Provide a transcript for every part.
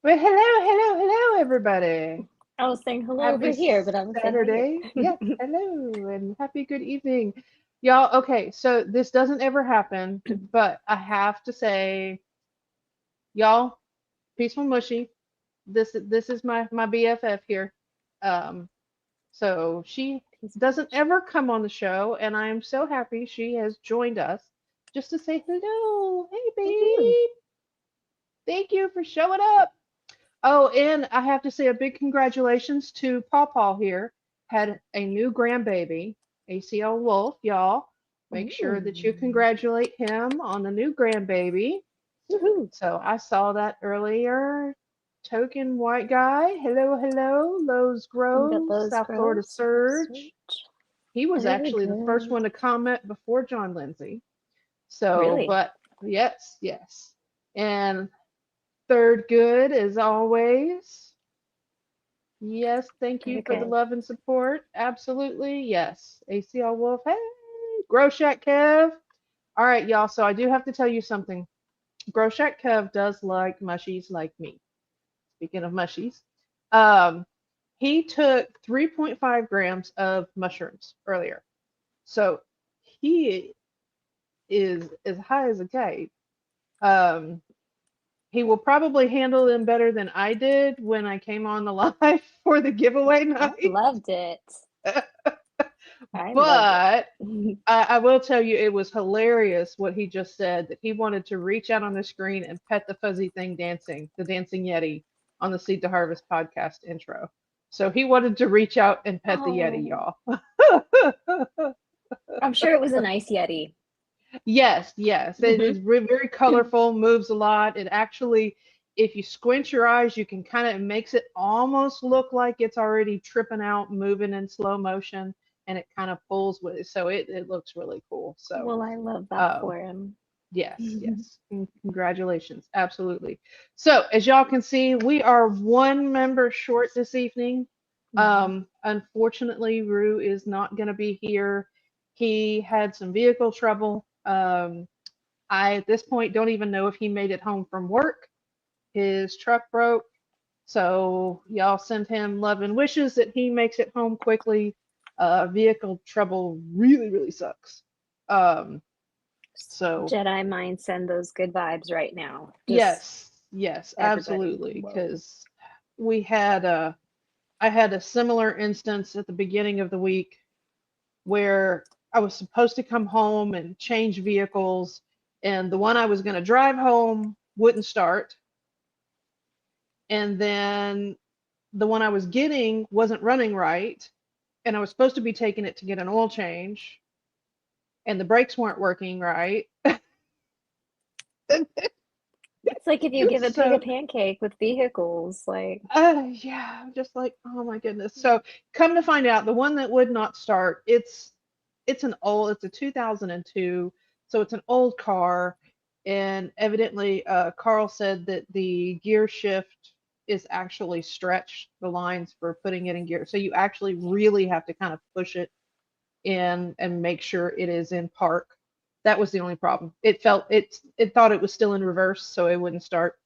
Well, hello, everybody. I was saying hello over Happy here, but I was saying hi Saturday. Yes, here. hello, and happy good evening. Y'all, okay, so this doesn't ever happen, but I have to say, y'all, Peaceful Mushy, this is my BFF here. Um, so she He's doesn't much. ever come on the show, and I am so happy she has joined us just to say hello. Hey, Woohoo. babe. Thank you for showing up. Oh, and I have to say a big congratulations to Paw Paw here. Had a new grandbaby, ACL Wolf, y'all. Make sure that you Ooh. congratulate him on the new grandbaby. Woohoo. So I saw that earlier. Token white guy. Hello, hello. Lowe's We got Grove, those South Florida girls. Surge. Sweet. He was Very actually the first good. one to comment before John Lindsay. So, Really? but yes, yes. And third good as always. Yes, thank you Very for the good. love and support. Absolutely. Yes. ACL Wolf. Hey, Grow Shack Kev. All right, y'all. So I do have to tell you something. Grow Shack Kev does like mushies like me. Speaking of mushies, um, he took 3.5 grams of mushrooms earlier. So he is as high as a kite. Um, he will probably handle them better than I did when I came on the live for the giveaway I night. loved it. I loved it. But I will tell you, it was hilarious what he just said that he wanted to reach out on the screen and pet the fuzzy thing dancing, the dancing Yeti on the Seed to Harvest podcast intro. So he wanted to reach out and pet the Yeti, Oh, y'all. I'm sure it was a nice Yeti. Yes, yes. It is very colorful, moves a lot. It actually, if you squint your eyes, you can kind of, it makes it almost look like it's already tripping out, moving in slow motion, and it kind of pulls with it. So it looks really cool. So, Well, I love that um, for him. yes, yes. Congratulations. Absolutely. So, as y'all can see, we are one member short this evening. Unfortunately, Rue is not going to be here. He had some vehicle trouble. I, at this point, don't even know if he made it home from work. His truck broke. So, y'all send him love and wishes that he makes it home quickly. Vehicle trouble really, really sucks. Um, so, Jedi mind send those good vibes right now. Just yes, yes, everybody. absolutely. Whoa. Because we had I had a similar instance at the beginning of the week where I was supposed to come home and change vehicles, and the one I was going to drive home wouldn't start, and then the one I was getting wasn't running right, and I was supposed to be taking it to get an oil change, and the brakes weren't working right. It's like if you give a pig a So pancake with vehicles, like, yeah, I'm just like, oh my goodness. So come to find out, the one that would not start, it's a 2002, so it's an old car, and evidently, Carl said that the gear shift is actually stretched, the lines for putting it in gear. So you actually really have to kind of push it in and make sure it is in park. That was the only problem. It thought it was still in reverse, so it wouldn't start.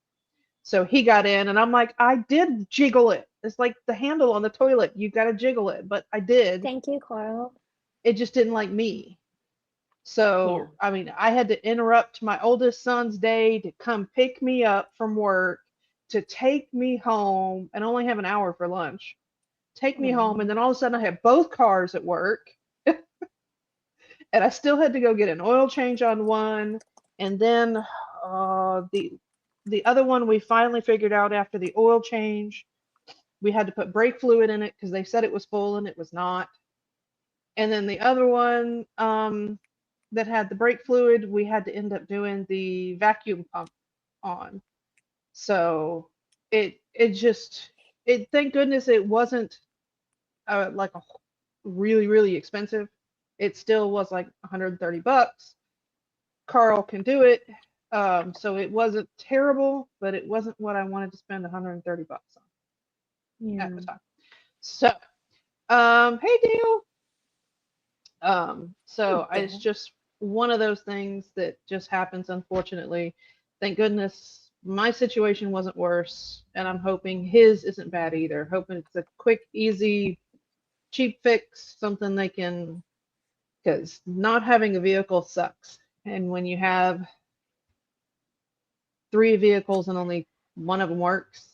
So he got in, and I'm like, I did jiggle it. It's like the handle on the toilet. You got to jiggle it, but I did. thank you, Carl. It just didn't like me. Yeah. So, I mean, I had to interrupt my oldest son's day to come pick me up from work, to take me home, and only have an hour for lunch. Take me home, and Oh, then all of a sudden I had both cars at work, and I still had to go get an oil change on one, and then the other one we finally figured out after the oil change. We had to put brake fluid in it because they said it was full and it was not. And then the other one that had the brake fluid, we had to end up doing the vacuum pump on. So it just it thank goodness it wasn't like a really really expensive. It still was like 130 bucks. Carl can do it. So it wasn't terrible, but it wasn't what I wanted to spend 130 bucks on at yeah. the time. So, hey Dale. Hey, It's Dale. just one of those things that just happens, unfortunately. Thank goodness my situation wasn't worse, and I'm hoping his isn't bad either. Hoping it's a quick, easy, cheap fix, something they can, because not having a vehicle sucks. And when you have three vehicles and only one of them works,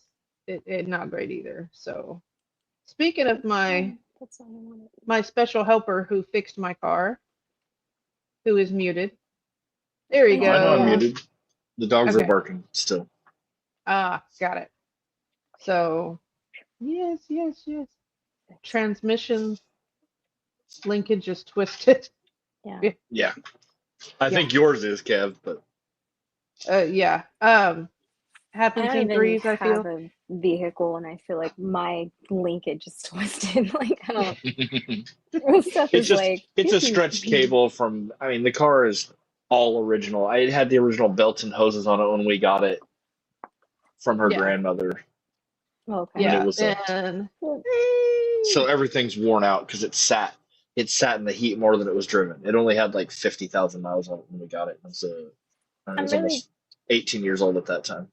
it not great either. So speaking of That's all I wanted. my special helper who fixed my car, who is muted. There you Oh, I know I'm go. yeah. muted. The dogs are Okay. barking still. Ah, got it. So yes, yes, yes. Transmission linkage is twisted. Yeah. Yeah. I Yeah. think yours is, Kev, but Yeah. I Happens don't in even threes, I have feel. a vehicle, and I feel like my linkage is twisted. Like, I don't. This stuff it's is just like. it's a stretched cable from I mean the car is all original. I had the original belts and hoses on it when we got it from her Yeah. grandmother Okay. when it Yeah. was And so everything's worn out because it sat in the heat more than it was driven. It only had like 50,000 miles on it when we got it. And so it I'm was really, almost 18 years old at that time.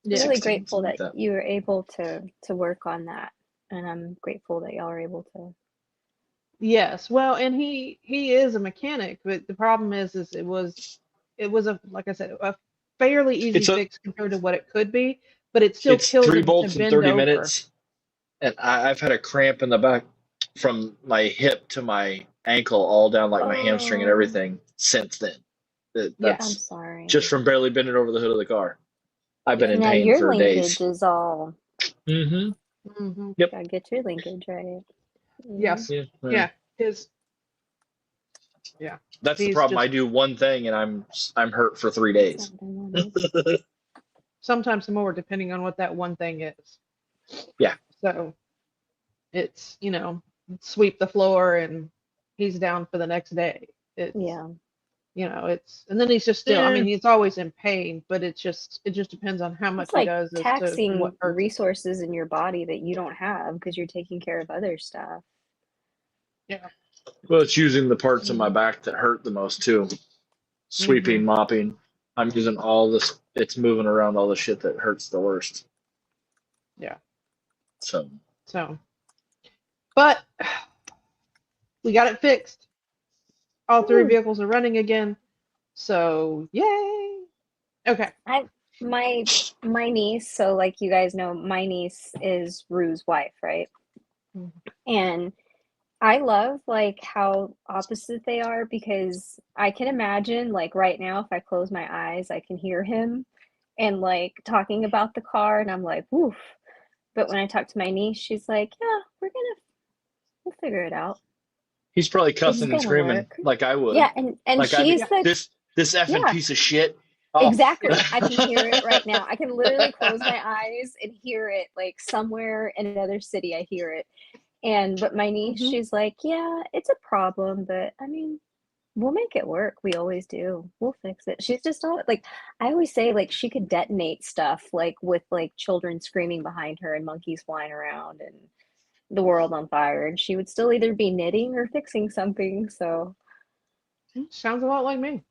yeah. really 16, grateful something like that that. you were able to work on that, and I'm grateful that y'all are able to. Yes. Well, and he is a mechanic, but the problem is it was a, like I said, a fairly easy It's a fix compared to what it could be, but it still it's kills three him to bolts in bend 30 over. minutes, and I've had a cramp in the back from my hip to my ankle, all down like my hamstring and Oh, everything since then. Yeah. I'm That's sorry. just from barely bending over the hood of the car. I've been Yeah. in Now pain your for linkage days. is all. Mm-hmm. Hmm. Yep. Gotta get your linkage right. Yes. Yeah. Yeah. Yeah. His yeah. That's the He's problem. I just do one thing and I'm hurt for 3 That's not days. what I wanted. sometimes more depending on what that one thing is. Yeah. So it's, sweep the floor and he's down for the next day. It's, Yeah. it's, and then he's just still, I Yeah. mean, he's always in pain, but it just depends on how much It's he like does as to taxing what hurts him. resources in your body that you don't have because you're taking care of other stuff. Yeah. Well, it's using the parts of my Mm. back that hurt the most too. Hmm. Sweeping, mopping. I'm using all this. It's moving around all the shit that hurts the worst. Yeah. So So, but we got it fixed. All three Woo. vehicles are running again. So, yay. Okay. I my niece, so like you guys know, my niece is Rue's wife, right? Mhm. And I love like how opposite they are because I can imagine like right now if I close my eyes, I can hear him and like talking about the car and I'm like, "Woof." But when I talk to my niece, she's like, "Yeah, we'll figure it out. he's probably It's cussing and gonna screaming work." like I would. Yeah, and Like I'd be she's Yeah. the this effing yeah, piece of shit. Oh. Yeah. exactly. I can hear it right now. I can literally close my eyes and hear it like somewhere in another city. I hear it. And but my niece, Hmm. she's like, "Yeah, it's a problem, but I mean, we'll make it work. We always do. We'll fix it." She's just all like I always say like she could detonate stuff like with like children screaming behind her and monkeys flying around and the world on fire and she would still either be knitting or fixing something. So, Sounds a lot like me.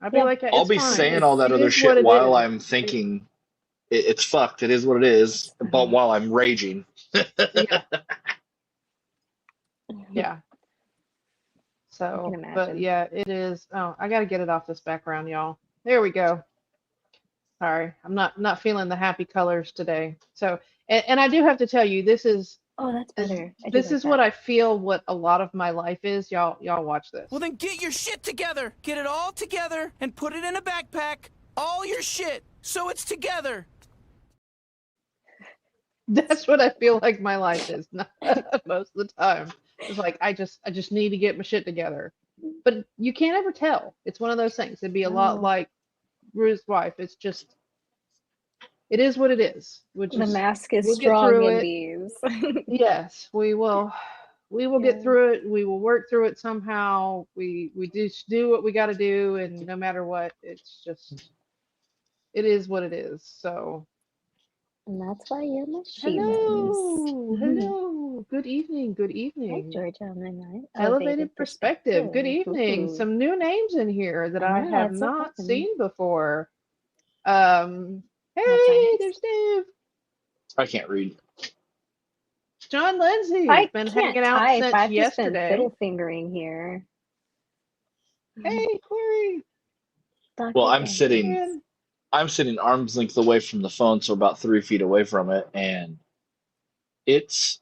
I'd be yeah. like, I'll it's be fine. saying It, all that it other is what shit it while is. I'm thinking it's fucked. It is what it is. That's But funny. while I'm raging. Yeah. Yeah. I can So, but imagine. yeah, it is. Oh, I got to get it off this background, y'all. There we go. Sorry, I'm not feeling the happy colors today. So, and I do have to tell you, Oh, that's is better. I do this like is what that. I feel. What a lot of my life is. Y'all watch this. Well, then get your shit together. Get it all together and put it in a backpack. All your shit, so it's together. That's what I feel like my life is most of the time. It's like I just need to get my shit together. But you can't ever tell. It's one of those things. It'd be a lot No. like Ruth's wife. It's just it is what it is. The mask is We'll get strong through in it. these. Yes, we will get Yeah. through it. We will work through it somehow. We just do what we got to do, and no matter what, it is what it is. So And that's why you're my she moons. hello, hello. Good evening. Good Hi, evening. Georgia on the night. Elevated Elevated perspective. Good perspective. evening. Ooh. Some new names in here that I I know, have it's so not fun. seen before. Um, That's Hey, nice. there's Dave. I can't read. John Lindsay's I been can't hanging out type. since I've just been yesterday. fiddle fingering here. Hey, Corey. Well, Dr. I'm Daniel. sitting. And I'm sitting arm's length away from the phone, so about 3 feet away from it, and it's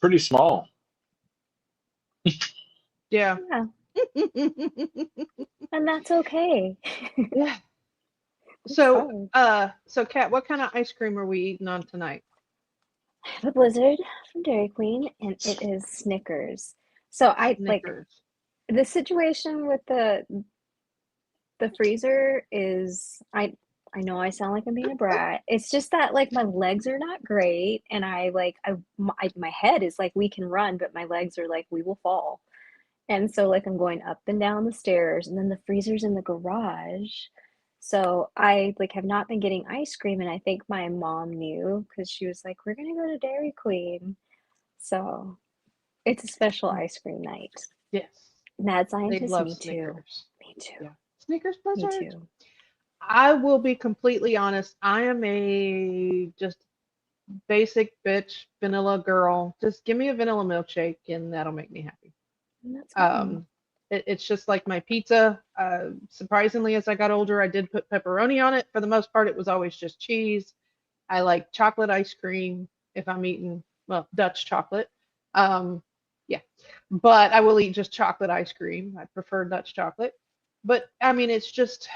pretty small. yeah. Yeah, and that's okay. Yeah. It's So, fine. Kat, what kind of ice cream are we eating on tonight? I have a Blizzard from Dairy Queen, and it is Snickers. So I like Snickers. the situation with the freezer is I know I sound like I'm being a brat. It's just that like my legs are not great, and my head is like we can run, but my legs are like we will fall. And so like I'm going up and down the stairs, and then the freezer's in the garage. So I like have not been getting ice cream, and I think my mom knew because she was like, "We're gonna go to Dairy Queen." So it's a special ice cream night. Yes. Mad They scientist, love me too. Snickers. Me too. Yeah. Snickers Me Blizzards. too. I will be completely honest. I am a just basic bitch vanilla girl. Just give me a vanilla milkshake and that'll make me happy. And that's fine. Um, it's just like my pizza. Surprisingly, as I got older, I did put pepperoni on it. For the most part, it was always just cheese. I like chocolate ice cream if I'm eating, well, Dutch chocolate. Um, yeah, but I will eat just chocolate ice cream. I prefer Dutch chocolate. But I mean, it's just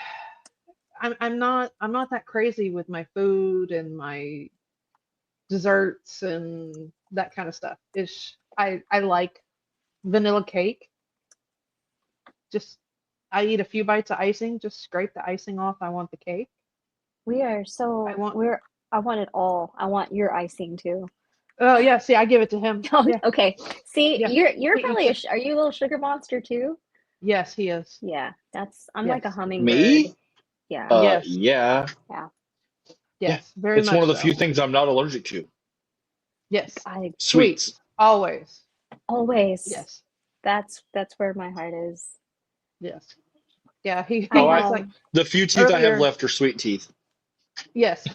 I'm not that crazy with my food and my desserts and that kind of stuff. Ish. I like vanilla cake. Just I eat a few bites of icing, just scrape the icing off. I want the cake. We are I so want we're I want it all. I want your icing too. Oh yeah, see, I give it to him. Oh, Yeah, okay. See, yeah. you're He eats probably it. are you a little sugar monster too? Yes, he is. Yeah, that's I'm like a Yes. hummingbird. Me? Yeah, Yes. Yeah, yeah. yeah. Yes, very It's one of much the so. few things I'm not allergic to. Yes. I Sweets, Sweets. always. always Yes. that's where my heart is. Yes. Yeah, he, I Oh, he I was like have the few teeth I have earlier. left are sweet teeth. Yes.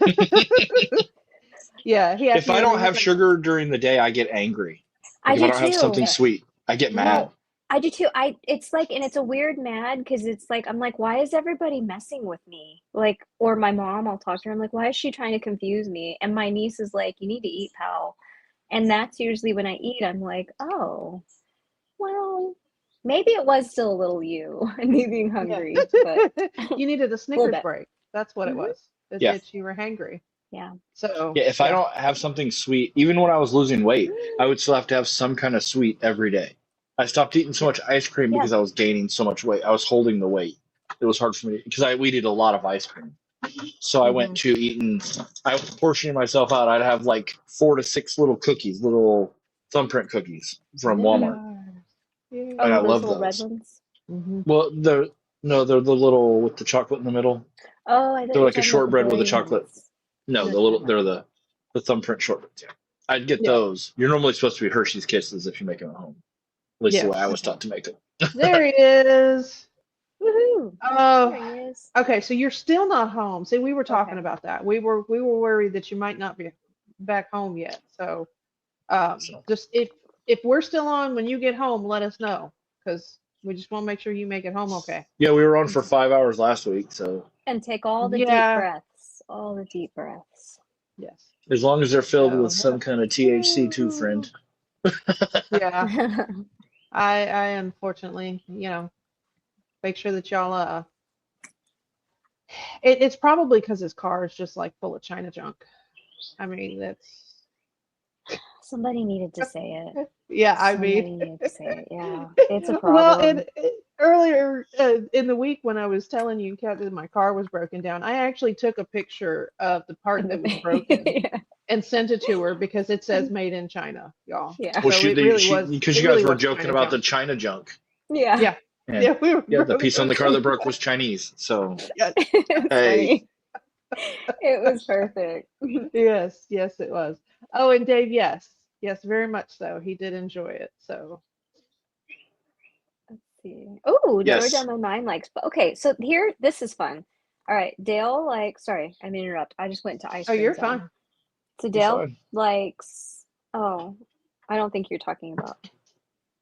Yeah, he asked If me I earlier. don't He's have like, sugar during the day, I get angry. I Like if I do don't have something too. yes. sweet, I get Hmm. mad. I do too. I it's like and it's a weird mad because it's like I'm like, why is everybody messing with me? Like, or my mom, I'll talk to her. I'm like, why is she trying to confuse me? And my niece is like, you need to eat, pal. And that's usually when I eat, I'm like, oh, well, maybe it was still a little you and me being Yeah. hungry, but a You needed a little Snickers bit. break. That's what it Hmm. was. Yeah. It's you were hangry. Yeah. So, Yeah, if I yeah. don't have something sweet, even when I was losing weight, I would still have to have some kind of sweet every day. I stopped eating so Yeah. much ice cream Yeah. because I was gaining so much weight. I was holding the weight. It was hard for me because we did a lot of ice cream. So I went Hmm. to eating, I was portioning myself out. I'd have like 4 to 6 little cookies, little thumbprint cookies from Walmart. Yes. Yeah. And I Oh, those love little red those. ones. Hmm. Well, they're the little with the chocolate in the middle. Oh, I thought They're you were like a talking about the shortbread with a green chocolate. ones. No, No, the little no. they're the thumbprint shortbreads. Yeah. I'd get Yeah. those. You're normally supposed to be Hershey's Kisses if you make them at home. At least the way I Yes. was Okay. taught to make them. There he is. Woohoo! Oh, There he is. okay. So you're still not home. See, we were talking Okay. about that. We were worried that you might not be back home yet. So, So just if we're still on when you get home, let us know because we just want to make sure you make it home okay. yeah, we were on And, for 5 hours last week. So and take all the deep Yeah. breaths. All the deep breaths. Yes. as long as they're filled with So, some kind of THC too, friend. yeah. I unfortunately, make sure that y'all it's probably because his car is just like full of China junk. I mean, that's Somebody needed to say it. yeah, I mean, Somebody needed to say it. Yeah, it's a well, problem. earlier in the week when I was telling you, Kat, that my car was broken down, I actually took a picture of the part And that was the, broken yeah. and sent it to her because it says made in China, y'all. Yeah. Well, So shoot, she because you it really guys were was joking China about the junk. China junk, Yeah. Yeah, and yeah, we were yeah, the really piece on the car that broke was Chinese. So yeah, It's hey, funny. It was perfect. Let's yes, yes, it was. Oh, and Dave, yes, yes, very much so. He did enjoy it. So, see. Oh, the word yes, on my mind likes. Okay, so here, this is fun. All right, Dale, like, sorry, I mean interrupt. I just went to ice Oh, cream you're zone. fine. So You're Dale fine. likes, oh, I don't think you're talking about.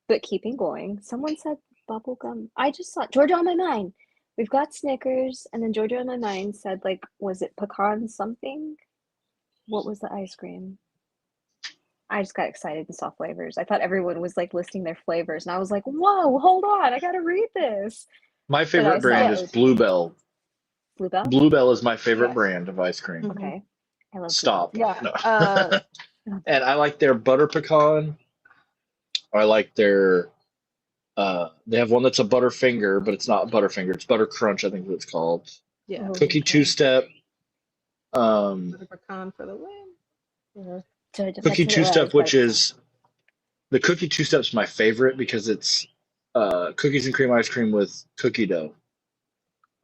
But keeping going, someone said bubble gum. I just saw Georgia on my mind. We've got Snickers, and then Georgia on my mind said, like, was it pecan something? What was the ice cream? I just got excited and saw flavors. I thought everyone was like listing their flavors, and I was like, whoa, hold on, I gotta read this. My But I favorite saw brand it is was Bluebell. Bluebell. Bluebell is my favorite Yes. brand of ice cream. Mhm. Okay, I love Bluebell. Stop. Yeah. No. Uh, And I like their butter pecan. I like their they have one that's a Butterfinger, but it's not Butterfinger. It's Butter Crunch, I think what it's called. yeah. Oh, Cookie okay. Two Step. Butter pecan for the win. Yeah. That's Cookie what it Two was. Step, which Butter pecan. is the Cookie Two Step's my favorite because it's cookies and cream ice cream with cookie dough.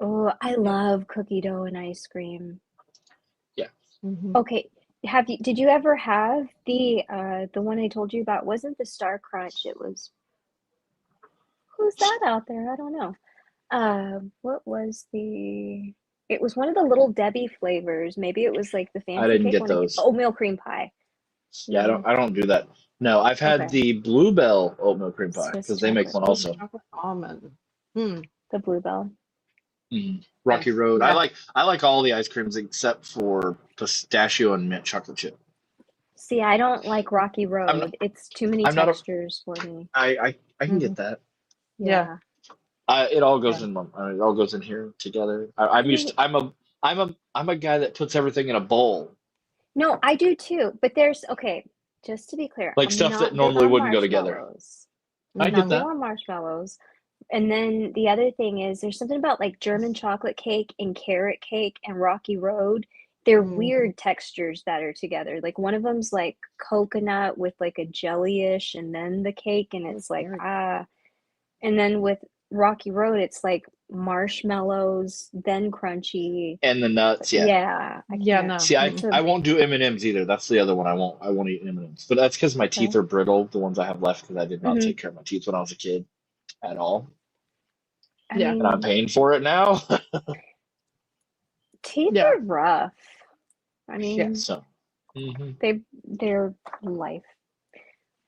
Oh, I Yeah. love cookie dough and ice cream. Yeah. Mhm. Okay, did you ever have the one I told you about? Wasn't the Star Crunch? It was who's that out there? I don't know. What was the it was one of the little Debbie flavors. Maybe it was like the I fancy didn't cake get one. those. Oatmeal cream pie. Yeah, No. I don't do that. No, I've had Okay. the Bluebell oatmeal cream pie Swiss because they make chocolate. one Swiss also. chocolate almond. Hmm. The Bluebell. Rocky Nice. Road. Yeah. I like all the ice creams except for pistachio and mint chocolate chip. See, I don't like Rocky I'm not, Road. It's too many I'm not a textures for me. I can Hmm. get that. Yeah. Yeah. It all goes Yeah. in one. It all goes in here together. I I'm used mean, to, I'm a guy that puts everything in a bowl. no, I do too. But there's okay, just to be clear, Like I'm stuff that not big normally on wouldn't go together. marshmallows. I I'm get not Hmm. big that. on marshmallows. And then the other thing is there's something about like German chocolate cake and carrot cake and Rocky Road. They're Hmm. weird textures that are together. Like one of them's like coconut with like a jellyish and then the cake and Oh, it's like very and then with Rocky Road it's like marshmallows, then crunchy. And the nuts, yeah. Yeah, I Yeah, can't. no. See, It's a I won't do M&Ms either. That's the other one I won't eat M&Ms. But that's because my okay. teeth are brittle, the ones I have left because I did not Hmm. take care of my teeth when I was a kid at all. I Yeah. And I'm mean, paying for it now. teeth Yeah. are rough. I Yeah. mean, So, mhm. they're life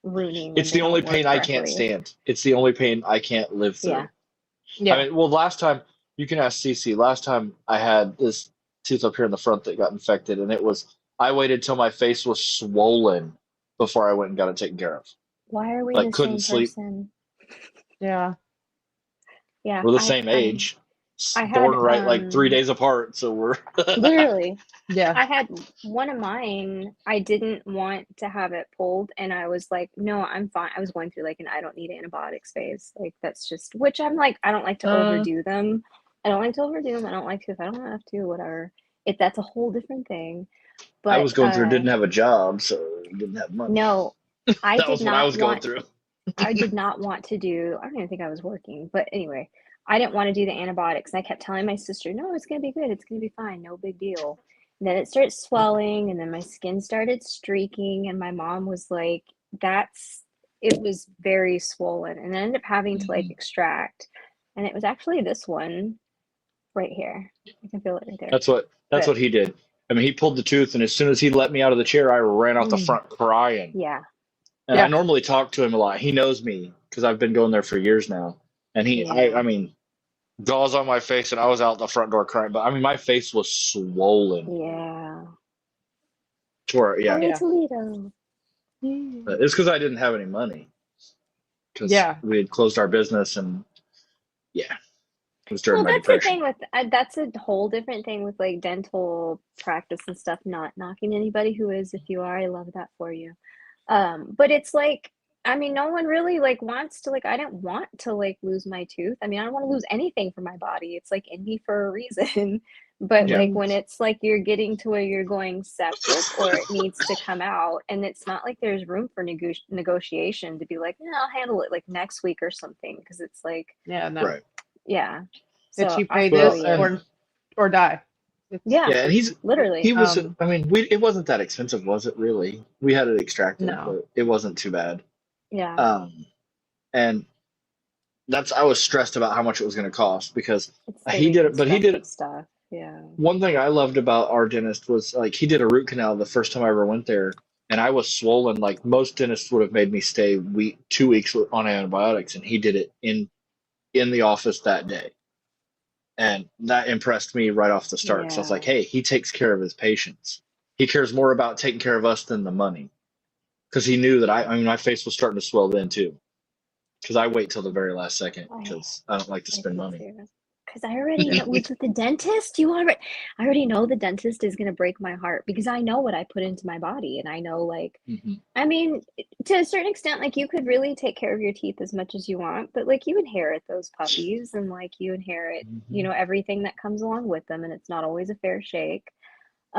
ruining when It's they the only don't work pain I can't correctly. stand. It's the only pain I can't live Yeah. through. I Yeah. mean, well, last time you can ask Cece. Last time I had this tooth up here in the front that got infected, and I waited till my face was swollen before I went and got it taken care of. Why are we Like the couldn't same sleep. person? Yeah. Yeah, We're the same I mean, age, I born had right like 3 days apart, so we're. literally Yeah. I had one of mine, I didn't want to have it pulled and I was like, no, I'm fine. I was going through like an I don't need antibiotics phase. Like that's just which I'm like, I don't like to Uh, overdo them. I don't like to overdo them. I don't like to if I don't have to, whatever. If that's a whole different thing. I But was going through, didn't have a job, so didn't have money. no, I That did was what I not was going want through. I did not want to do, I don't even think I was working, but anyway, I didn't want to do the antibiotics. And I kept telling my sister, no, it's going to be good. It's going to be fine. No big deal. And then it started swelling, and then my skin started streaking. And my mom was like, it was very swollen. And I ended up having to like Mhm. extract. And it was actually this one right here. I can feel it right there. That's But what he did. I mean, he pulled the tooth, and as soon as he let me out of the chair, I ran out the Mm. front crying. yeah, And I Yeah. normally talk to him a lot. He knows me because I've been going there for years now. And I yeah. mean, gauze on my face, and I was out the front door crying. But I mean, my face was swollen. Yeah. Yeah, Poor Yeah. Toledo. it's because I didn't have any money because Yeah. we had closed our business, and yeah, it was during Well, my that's the depression. thing with that's a whole different thing with like dental practice and stuff. Not knocking anybody who is. If you are, I love that for you. But it's like, I mean, no one really like wants to like. I didn't want to like lose my tooth. I mean, I don't want to lose anything from my body. It's like in me for a reason. But Yeah, like Mhm. when it's like you're getting to where you're going septic or it needs to come out, and it's not like there's room for negotiation to be like, yeah, I'll handle it like next week or something. Because it's like, Yeah. No. right. yeah. It's So you I pay feel Well, this you. or die. It's Yeah, yeah, and literally. he was. I mean, it wasn't that expensive, was it? Really? We had it extracted, no. but it wasn't too bad. Yeah. And I was stressed about how much it was going to cost because It's the he did it, but he did reconstructive it. stuff. Yeah. One thing I loved about our dentist was like he did a root canal the first time I ever went there, and I was swollen. Like most dentists would have made me stay 2 weeks on antibiotics, and he did it in the office that day, and that impressed me right off the start. Because I was Yeah. like, hey, he takes care of his patients. He cares more about taking care of us than the money. Because he knew that I mean, my face was starting to swell then too. Because I wait till the very last second I because I don't like to I spend do money. too. Because I already Yeah. know with the dentist, I already know the dentist is gonna break my heart because I know what I put into my body, and I know like, Hmm. I mean, to a certain extent, like you could really take care of your teeth as much as you want, but like you inherit those puppies, and like you inherit, Hmm. everything that comes along with them, and it's not always a fair shake.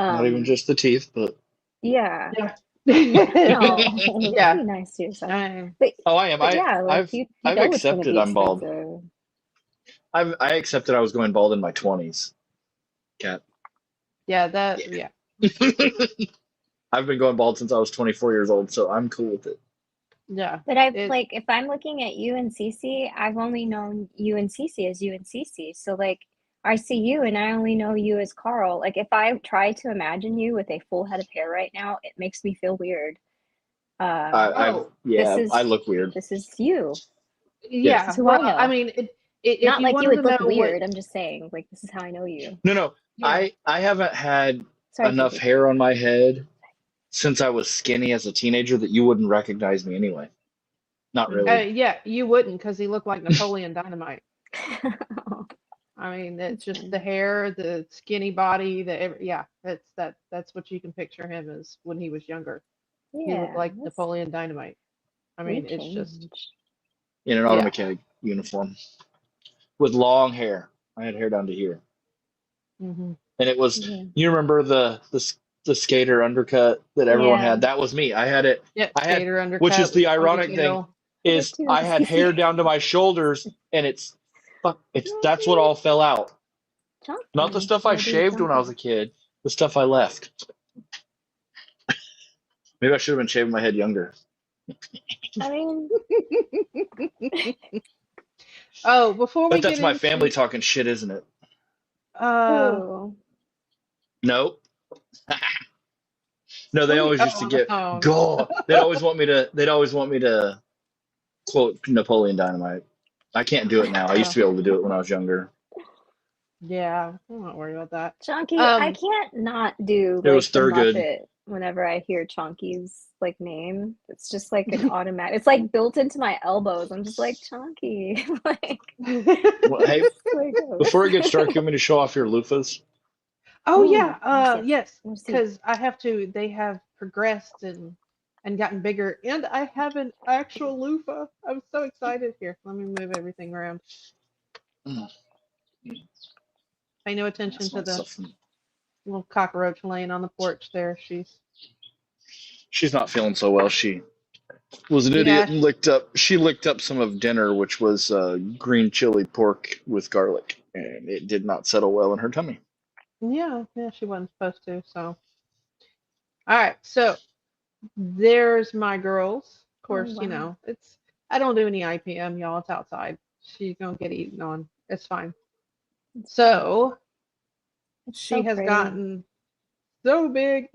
Not even Um, just the teeth, but yeah, Yeah. no, Yeah. be nice to yourself. I, But oh, I am. but I yeah, like I've you I've know it's gonna accepted be I'm bald. expensive. I accepted I was going bald in my 20s. Cat. yeah, that, Yeah. yeah. I've been going bald since I was 24 years old, so I'm cool with it. Yeah. But I've It, like if I'm looking at you and Cece, I've only known you and Cece as you and Cece. So like I see you and I only know you as Carl. Like if I try to imagine you with a full head of hair right now, it makes me feel weird. I've oh, This yeah, I is look weird. this is you. This is yeah. who I Well, I know. mean, if Not you like you wanted to would know look what, weird. I'm just saying, like this is how I know you. No, yeah. I haven't had Sorry, enough Cece. hair on my head since I was skinny as a teenager that you wouldn't recognize me anyway. Not really. Yeah, you wouldn't because he looked like Napoleon Dynamite. I mean, it's That's just the funny. hair, the skinny body, yeah, that's what you can picture him as when he was younger. He looked Yeah, like that's Napoleon Dynamite. I you mean, it's just, changed. In an auto yeah. mechanic uniform with long hair. I had hair down to here, Hmm. and it was. Yeah. You remember the skater undercut that everyone Yeah. had? That was me. I had it. Yep, I had, skater which undercut is with the the ironic thing ponytail. I did is too, I had hair Cece. down to my shoulders, and it's that's what all fell out. Not the Chunky. stuff I Gotta be shaved when I was chunky. a kid. The stuff I left. Maybe I should have been shaving my head younger. I mean, Oh, before we But get that's my family into talking shit, isn't it? uh who? No. No, they what do you always used to oh get no. God. They'd always want me to quote Napoleon Dynamite. I can't do it now. I used Oh, to be able to do it when I was younger. yeah, I'm not worried about that. Chunky, I Um can't not do It was like the Thurgood. Muppet whenever I hear Chunky's like name. It's just like an automatic. It's like built into my elbows. I'm just like Chunky. Like Well, hey, where it goes. before it gets dark, you want me to show off your loofahs? Oh yeah, Yes, yes. yes, Let's see. because they have progressed and gotten bigger, and I have an actual loofah. I'm so excited. Here, let me move everything around. Mm, Pay no attention that's to not the stuff. little cockroach laying on the porch there. She's not feeling so well. She was an Yeah, idiot and licked up some of dinner, which was green chili pork with garlic, and it did not settle well in her tummy. yeah, she wasn't supposed to. So, all right, so there's my girls. Of Oh course, wow. it's I don't do any IPM, y'all. It's outside. She's gonna get eaten on. It's fine. It's fine. So It's she so has pretty. gotten so big.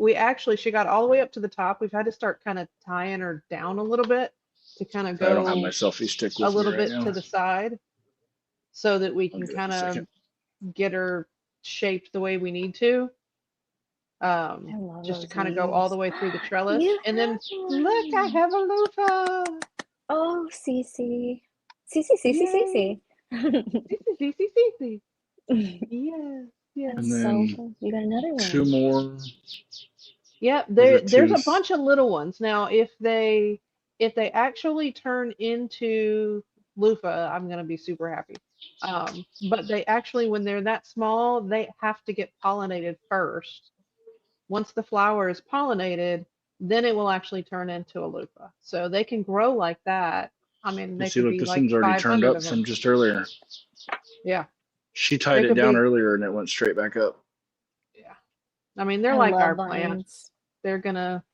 She got all the way up to the top. We've had to start kind of tying her down a little bit to kind of I don't have my go selfie stick a with me little right bit to now. the side so that we I'll can do it in kind a of second. get her shaped the way we need to. I love Just to those kind of go all the leaves. way through the trellis. You And have then look, I one. have a loofah. Oh, Cece. Cece, Cece, Yay. Cece. See. Yes, yes. And That's so then cool. You got another two one. more. Yeah, Those are there's a tooth. bunch of little ones. Now, if they actually turn into loofah, I'm gonna be super happy. But they actually, when they're that small, they have to get pollinated first. Once the flower is pollinated, then it will actually turn into a loofah. So they can grow like that. I mean, You they see, could look, be this like one's already turned 500 up of them. from just earlier. Yeah, She tied they it could down be. earlier and it went straight back up. Yeah, I mean, they're I like love our plants. vines. They're gonna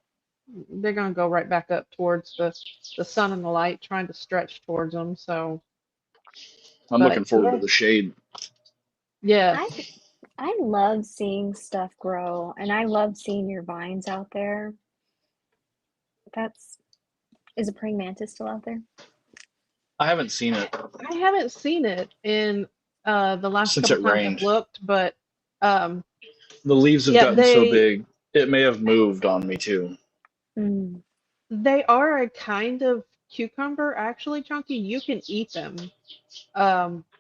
they're gonna go right back up towards the sun and the light, trying to stretch towards them. So, I'm but looking forward to yeah, the shade. yes, I I love seeing stuff grow, and I love seeing your vines out there. Is a praying mantis still out there? I haven't seen it I haven't seen it in the last since couple it times I've rained. looked, but um, The leaves have yeah, gotten so big, it may have moved on me too. Mm. they are a kind of cucumber, actually, Chunky. You can eat them,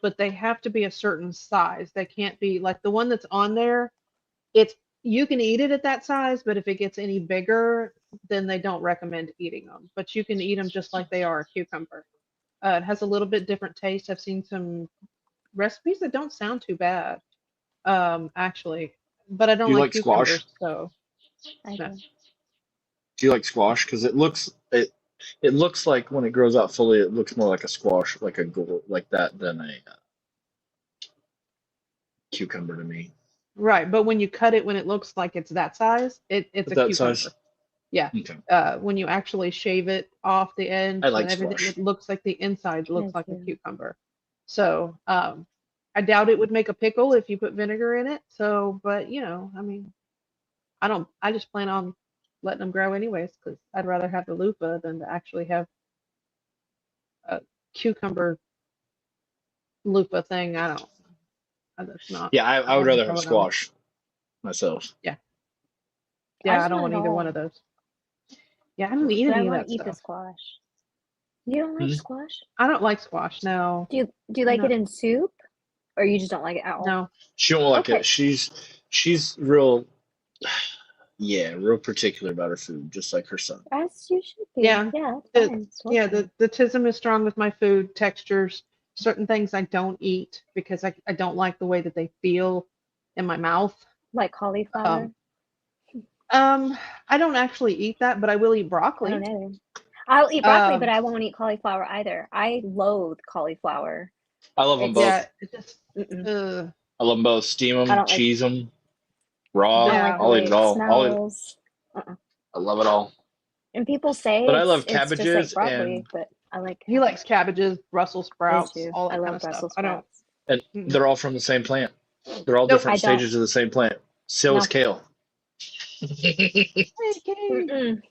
but they have to be a certain size. They can't be like the one that's on there. It's you can eat it at that size, but if it gets any bigger, then they don't recommend eating them. But you can eat them just like they are a cucumber. It has a little bit different taste. I've seen some recipes that don't sound too bad, actually, but I Do don't you like like squash? cucumbers, so I no. do. Do you like squash? Because it looks like when it grows out fully, it looks more like a squash, like like that than a cucumber to me. Right, but when you cut it when it looks like it's that size, it's But a that size, cucumber. Yeah. okay. When you actually shave it off the I ends and like everything, squash. it looks like the inside looks I like a do. cucumber. So, I doubt it would make a pickle if you put vinegar in it. So, but I mean, I just plan on letting them grow anyways because I'd rather have the loofah than to actually have a cucumber loofah thing. That's not, Yeah, I I would don't think rather I have would own it. squash myself. Yeah. I Yeah, I just don't want want it either one of all, those. Yeah, I don't eat but I any of want that to eat the stuff. squash. You don't like Hmm? squash? I don't like squash. No, Do you I'm like it not. in soup, or you just don't like it at all? No. She won't like it. Okay. She's real, yeah, real particular about her food, just like her son. As you should be. Yeah. Yeah, it's The fine. It's yeah, fine. the tism is strong with my food textures. Certain things I don't eat because I don't like the way that they feel in my mouth. Like cauliflower? Um, I don't actually eat that, but I will eat I don't broccoli. know. I'll eat broccoli, but Um, I won't eat cauliflower either. I loathe cauliflower. I love them It's both. yeah, it just, mm-mm. I love them both. Steam I them, don't like cheese them, I raw. don't like yeah, the I'll eat way it it all. smells. Uh-uh. I love it all. And people say But I it's love it's just like cabbages broccoli, but I like he likes cabbage. cabbages, Brussels I sprouts, do. all I that kind love of stuff. Brussels I don't. sprouts. and Mm-mm. they're all from the same plant. They're all Nope. different I don't. stages of the same plant. So is No. kale. Okay. Mm-mm.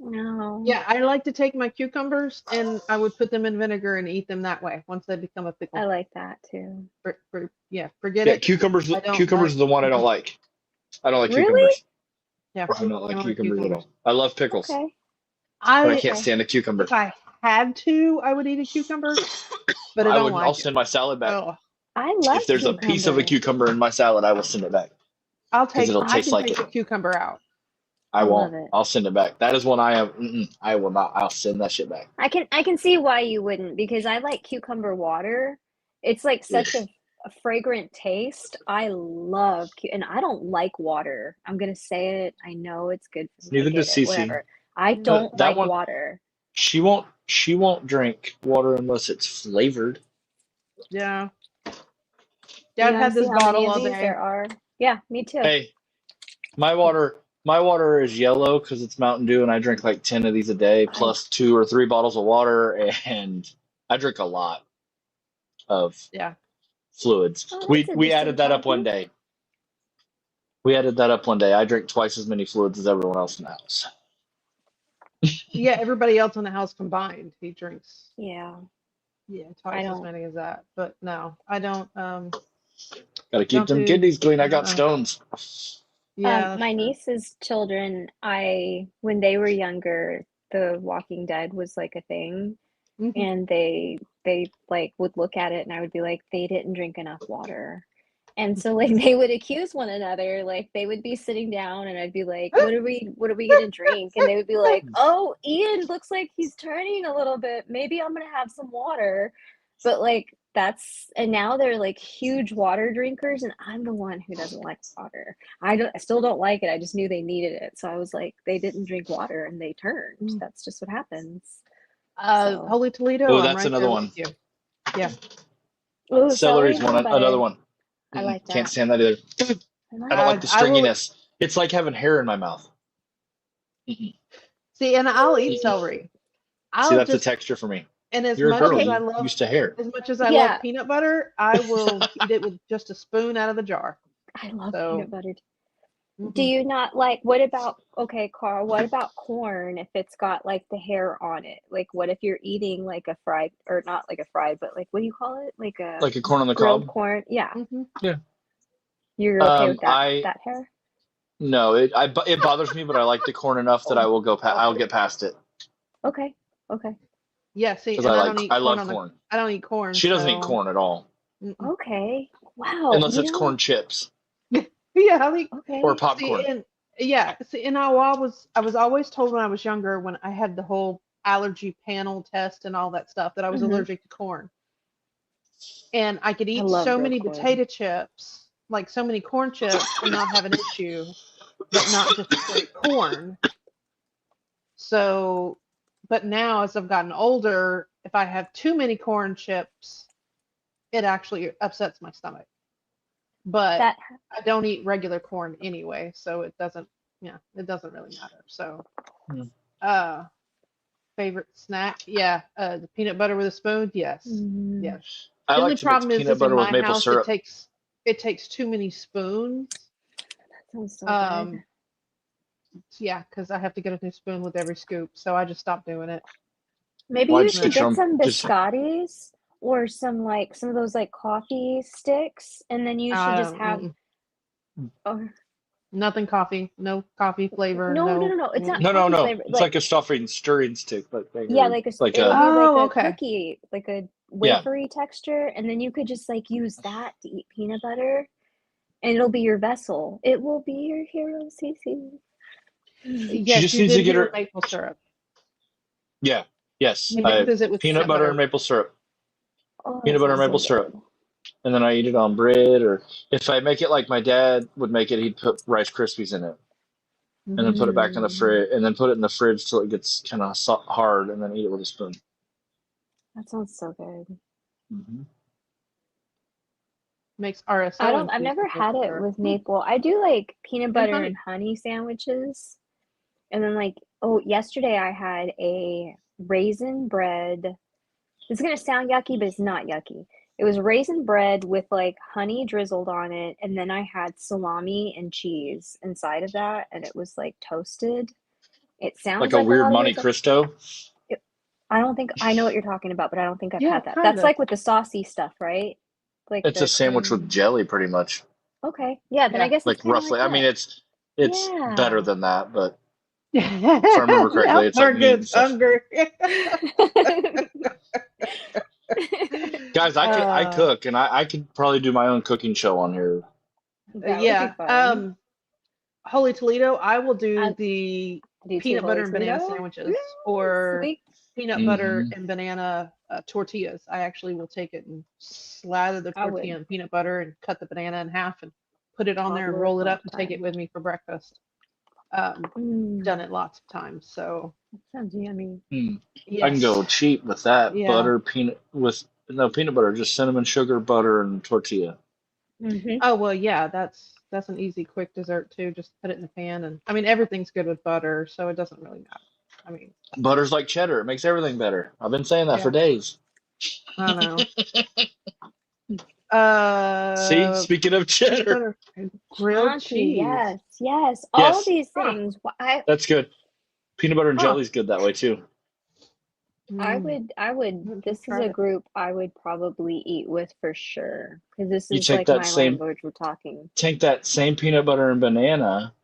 No. Yeah, I like to take my cucumbers and I would put them in vinegar and eat them that way once they become a I pickle. like that too. Yeah, forget Yeah, it. I don't cucumbers like. are the one I don't like. I don't like Really? cucumbers. Yeah, I don't I like don't like cucumbers at cucumbers. all. I love pickles, Okay. but I I can't Okay. stand a cucumber. if I had to, I would eat a cucumber, but I I don't would. I'll like it. send my salad back. Oh, I love If there's a piece of a cucumber. cucumber in my salad, I will send it back because it'll I taste can like take it. the cucumber out. I I love won't. it. I'll send it back. That is one I have. I will not. I'll send that shit back. I can see why you wouldn't because I like cucumber water. It's like such Ugh. a fragrant taste. I love and I don't like water. I'm gonna say it. I know it's good for me. I Neither get does it. Cece. Whatever. I Mm, don't That like one, water. she won't. She won't drink water unless it's flavored. yeah, yeah. You I've want had to see this how many bottle of all these there day. are? Yeah, me too. Hey, my water is yellow because it's Mountain Dew, and I drink like 10 of these a day, I plus 2 or 3 bottles of water, and I drink a lot of Yeah. fluids. oh, We that's we interesting, added that up one Chunky. day. We added that up one day. I drink twice as many fluids as everyone else in the house. Yeah, everybody else in the house combined, he drinks. Yeah, Yeah, I twice as don't. many as that. But no, I don't. Got to keep Don't them do. kidneys clean. I got Uh-uh. stones. Yeah, that's My true. niece's children, when they were younger, The Walking Dead was like a thing, Mhm. and they like would look at it, and I would be like, they didn't drink enough water. And so like they would accuse one another, like they would be sitting down and I'd be like, what are we gonna drink? And they would be like, oh, Ian looks like he's turning a little bit. Maybe I'm gonna have some water. But like and now they're like huge water drinkers, and I'm the one who doesn't like water. I still don't like it. I just knew they needed it. So I was like, they didn't drink water and they turned. Mm. That's just what happens. So Holy Toledo, Oh, I'm that's right another there with one. you. Yeah. oh, Celery's celery, one. how about Another it? one. I like Can't that. stand that either. I like I don't it. like the I will stringiness. It's like having hair in my mouth. Mm-mm. see, and I'll eat Really? celery. See, I'll that's the just texture for me. And You're a girl. Okay. You used to hair. as much as I love Yeah. peanut butter, I will eat it with just a spoon out of the jar. I love So, peanut butter. Do mhm. you not like, what about, okay, Carl, what about corn if it's got like the hair on it? Like, what if you're eating like a fried, or not like a fried, but like, what do you call it? Like a Like a corn on the grilled cob. corn? Yeah. Mhm. Yeah. You're okay with that I that hair? no, it bothers me, but I like the corn enough that I will go. I'll get past it Okay. Okay. Yeah, see, because and I love corn. I don't eat corn, She doesn't eat so corn at all mm-mm. Okay. Wow. unless it's corn chips Yeah, I think or Okay. see popcorn. and yeah, see and I was always told when I was younger when I had the whole allergy panel test and all that stuff that I was Hmm. allergic to corn. And I could I eat love so grilled many corn. potato chips, like so many corn chips and not have an issue, but not just straight corn. So, but now as I've gotten older, if I have too many corn chips, it actually upsets my stomach. But That I don't eat regular corn anyway, so it doesn't, yeah, it doesn't really matter. So, Hmm. uh, favorite snack, yeah, the peanut butter with a spoon, yes, mm, yes. I The like only to mix problem peanut is in butter with my maple house syrup. it takes too many spoons. that sounds so good. Um, yeah, because I have to get a new spoon with every scoop, so I just stopped doing it. Maybe Why you just should get your get own? some Just biscottis or some of those like coffee sticks, and then you should just have, Mm-mm. or Nothing coffee, no coffee flavor, no, no, no, no. no. It's not Mm-mm. no, no, coffee no. flavor. It's Like, like a stuffing stirring stick, like yeah, or like it'll a be like Oh, a okay. cookie, like a yeah. wafery texture, and then you could just like use that to eat peanut butter, and it'll be your vessel. It will be your hero, Cece. She Yes, just you needs to did get hear her. maple syrup. Yeah. Yes. He I mixes it with peanut peanut butter and butter. maple syrup. Oh, that Peanut butter and sounds so maple syrup. good. And then I eat it on bread, or if I make it like my dad would make it, he'd put Rice Krispies in it, and then put it back in the Mm, fridge, and then put it in the fridge till it gets kind of hard, and then eat it with a spoon. that sounds so good. Mm-hmm. Makes RSO I've infused never with had maple it syrup. with maple. I do like peanut And butter honey. and honey sandwiches. And then like, oh, yesterday I had a raisin bread. It's gonna sound yucky, but it's not yucky. It was raisin bread with like honey drizzled on it, and then I had salami and cheese inside of that, and it was like toasted. It Like sounds a like a weird lot of Monte weird stuff. Cristo. It, I don't think I know what you're talking about, but I don't think I've Yeah, had that. kind That's of. like with the saucy stuff, right? Like It's a the sandwich with cream. jelly, pretty much. Okay. Yeah, then I Yeah. guess it's Like kind of like roughly. I mean, that. it's better Yeah. than that, but if I remember correctly, Now it's like we're meat good. and stuff. Hungry. Guys, I uh, cook, and I could probably do my own cooking show on here. That would be yeah. fun. Holy Toledo, I will do I the do too, peanut butter Holy and banana Toledo. sandwiches Yes, or we. peanut butter Hmm. and banana tortillas. I actually will take it and slather the I tortilla would. in peanut butter and cut the banana in half and put it on there and Toddler roll it love up and take it time. with me for breakfast. Done Mm, it lots of times. So sounds yummy. I can yes, go cheap with that. yeah. Butter, peanut with no peanut butter, just cinnamon, sugar, butter, and tortilla. Hmm. Oh well, yeah. That's an easy, quick dessert too. Just put it in the pan, and I mean everything's good with butter, so it doesn't really matter. I mean, Butter's like cheddar; it makes everything better. I've been saying that for yeah. days. I don't know. See, speaking of Peanut cheddar, butter and grilled Auntie, cheese. yes, yes. All of yes, these Huh. things. that's good. Peanut butter and Huh. jelly's good that way too. Mm, I would, I've never this is a tried it. group I would probably eat with for sure. Because this You is like my language we're talking. take that same peanut butter and banana,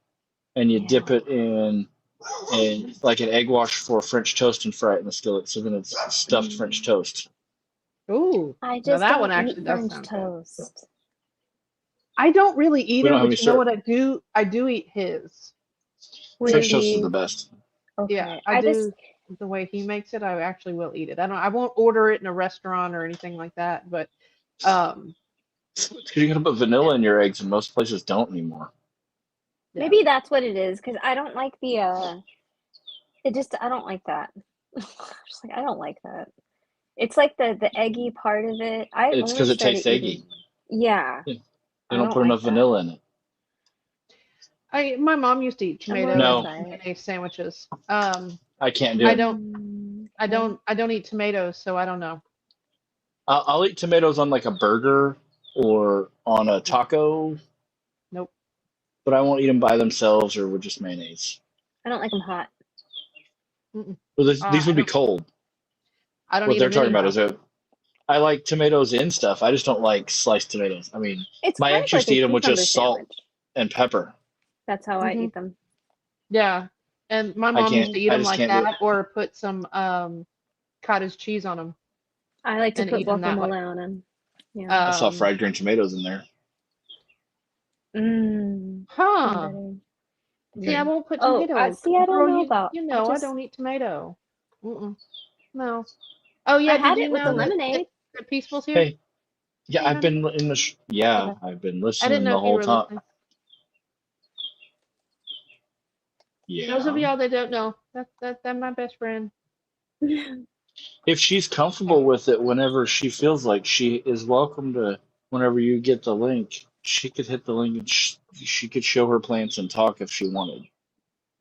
and you dip Ew. it in like an egg wash for French toast and fry it in the skillet. So then it's stuffed French Mm, toast. Ooh, I now just that one don't eat actually does French sound good. toast. I don't really We either, don't have but any you know syrup. what I do? I do eat his. What French is toast is he? the best. Yeah, Okay. I do. The way he makes it, I actually will eat it. I won't order it in a restaurant or anything like that, but um, Because you gotta put vanilla in your eggs, and most places don't anymore. yeah. Maybe that's what it is, because I don't like I don't like that. Just like, I don't like that. It's like the eggy part of it. I It's only because it started tastes eggy. eating, yeah, Yeah. They I don't don't put like enough that. vanilla in it. My mom used to eat I'm willing tomato to and No, try it. mayonnaise sandwiches. I can't do I it. don't. Mm, I don't eat tomatoes, so I don't know. I'll eat tomatoes on like a burger or on a taco, Nope. but I won't eat them by themselves or with just mayonnaise. I don't like them hot. Mm-mm. Well, these I would be don't. cold. I don't What eat they're them talking about anyhow. is I like tomatoes in stuff. I just don't like sliced tomatoes. I mean, It's my kind ex of like used to a eat them with cucumber just salt sandwich. and pepper. That's how I Hmm. eat them. Yeah. And my I mom used can't. to eat I them just like can't do it. that, or put some cottage cheese on them I like to and put eat them that way. guacamole on them. Yeah. I saw Um, fried green tomatoes in there. Mmm. Even huh. better. See, I Yeah. won't put Oh, tomato. see, I don't Girl, know you about. you I know I just don't eat tomato. Mm-mm. No. Oh I yeah, did had you it with the know that lemonade. Peaceful's here? Hey, yeah, Hey, I've honey. been in the. Yeah, Okay. I've been I didn't listening know the if you whole were time. listening. Those of Yeah. y'all that don't know, that's my best friend. If she's Yeah. comfortable with it, whenever she feels like she is welcome to, whenever you get the link, she could hit the link and she could show her plants and talk if she wanted.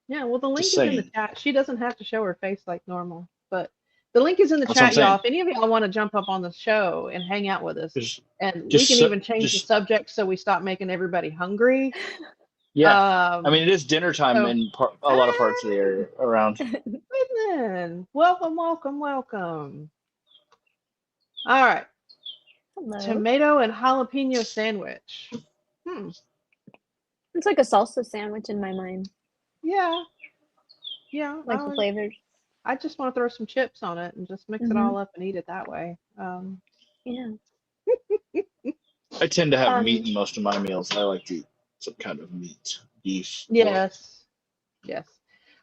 Yeah, well, the Just link is in the saying. chat. She doesn't have to show her face like normal, but the link is in the That's what I'm chat, y'all. saying. If any of y'all want to jump up on the show and hang out with us, Just, and we can even change the just, subject so we stop making everybody hungry. yeah. I mean, Um, it is dinner time so, in a lot of parts of the hey, area around. evening. Welcome, welcome, welcome. All right, Hello. tomato and jalapeno sandwich. Hmm. It's like a salsa sandwich in my mind. Yeah, yeah. Like the flavors. I just want to throw some chips on it and just mix it Mm-hmm. all up and eat it that way. Yeah. I tend to have meat Um, in most of my meals. I like to eat some kind of meat, beef, pork. Yes, yes.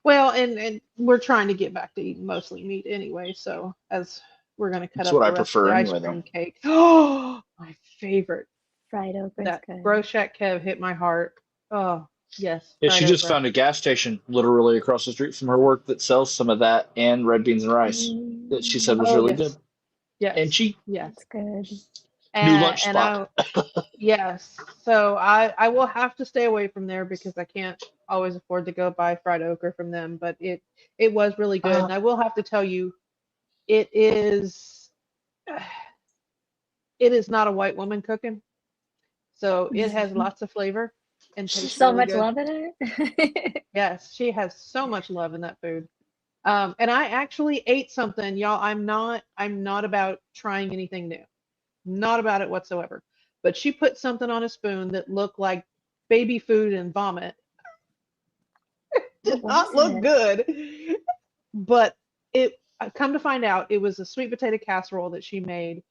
Well, and we're trying to get back to eating mostly meat anyway. So as we're gonna cut It's up what the I rest of prefer the ice anyway, though. cream cake. Oh, my favorite. fried okra is That good. Brochette Kev hit my heart. Oh, yes, Yeah, fried she just okra. found a gas station literally across the street from her work that sells some of that and red beans and rice that she said was Mm, Oh, really good yes, and yes, cheap. yes. that's good. New lunch And spot. yes. So I will have to stay away from there because I can't always afford to go buy fried okra from them. But it was really good, Uh, and I will have to tell you, it is it is not a white woman cooking, so it has lots of flavor and tastes So really much good. love in it. Yes, she has so much love in that food. And I actually ate something, y'all. I'm not about trying anything new. Not about it whatsoever. But she put something on a spoon that looked like baby food and vomit. What Did was not look it? good. But it I come to find out it was a sweet potato casserole that she made,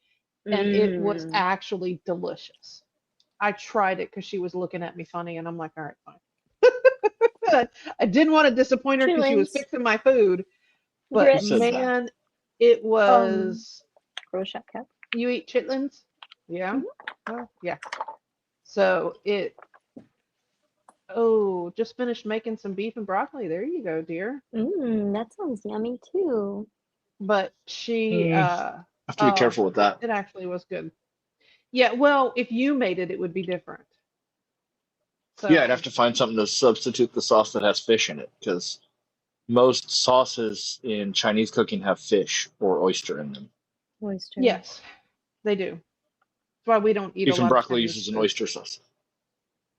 and it was Mm. actually delicious. I tried it because she was looking at me funny, and I'm like, all right, fine. I didn't want to disappoint her She because she was wins. fixing my food, who but said Grits. that? man, it Um, was. Rosette cup. You eat chitlins? Yeah. Mhm. Oh, yeah. So it. Oh, just finished making some beef and broccoli. There you go, dear. That sounds yummy too. But she. I have to be Oh, careful with that. it actually was good. Yeah. Well, if you made it, it would be different. Yeah, I'd have So to find something to substitute the sauce that has fish in it because most sauces in Chinese cooking have fish or oyster in them. Oyster. yes, they do. That's why we don't eat a Beef and lot of broccoli Chinese uses an food. oyster sauce.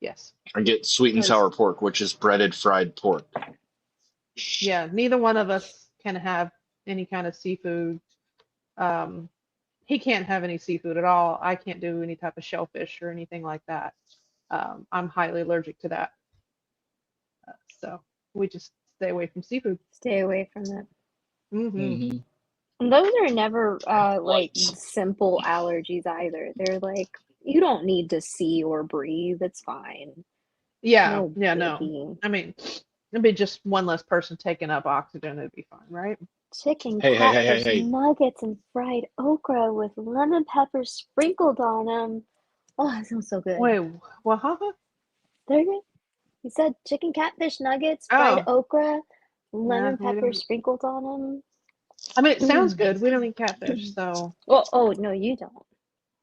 Yes. I get sweet and Because sour pork, which is breaded fried pork. yeah, neither one of us can have any kind of seafood. Um, he can't have any seafood at all. I can't do any type of shellfish or anything like that. I'm highly allergic to that. So we just stay away from seafood. Stay away from it. Hmm. Mm-hmm. And those are never like Lights. simple allergies either. They're like you don't need to see or breathe. It's fine. Yeah, No yeah, no. biggie. I mean, it'd be just one less person taking up oxygen. It'd be fine, right? Chicken Hey, hey, hey, hey, catfish hey. nuggets and fried okra with lemon pepper sprinkled on them. Oh, that sounds so good. Wait, what? Huh? There you go. You said chicken catfish nuggets, fried Oh, okra, nah, lemon we pepper don't. sprinkled on I mean, it sounds them. good. We don't eat catfish, so Oh, no, you don't.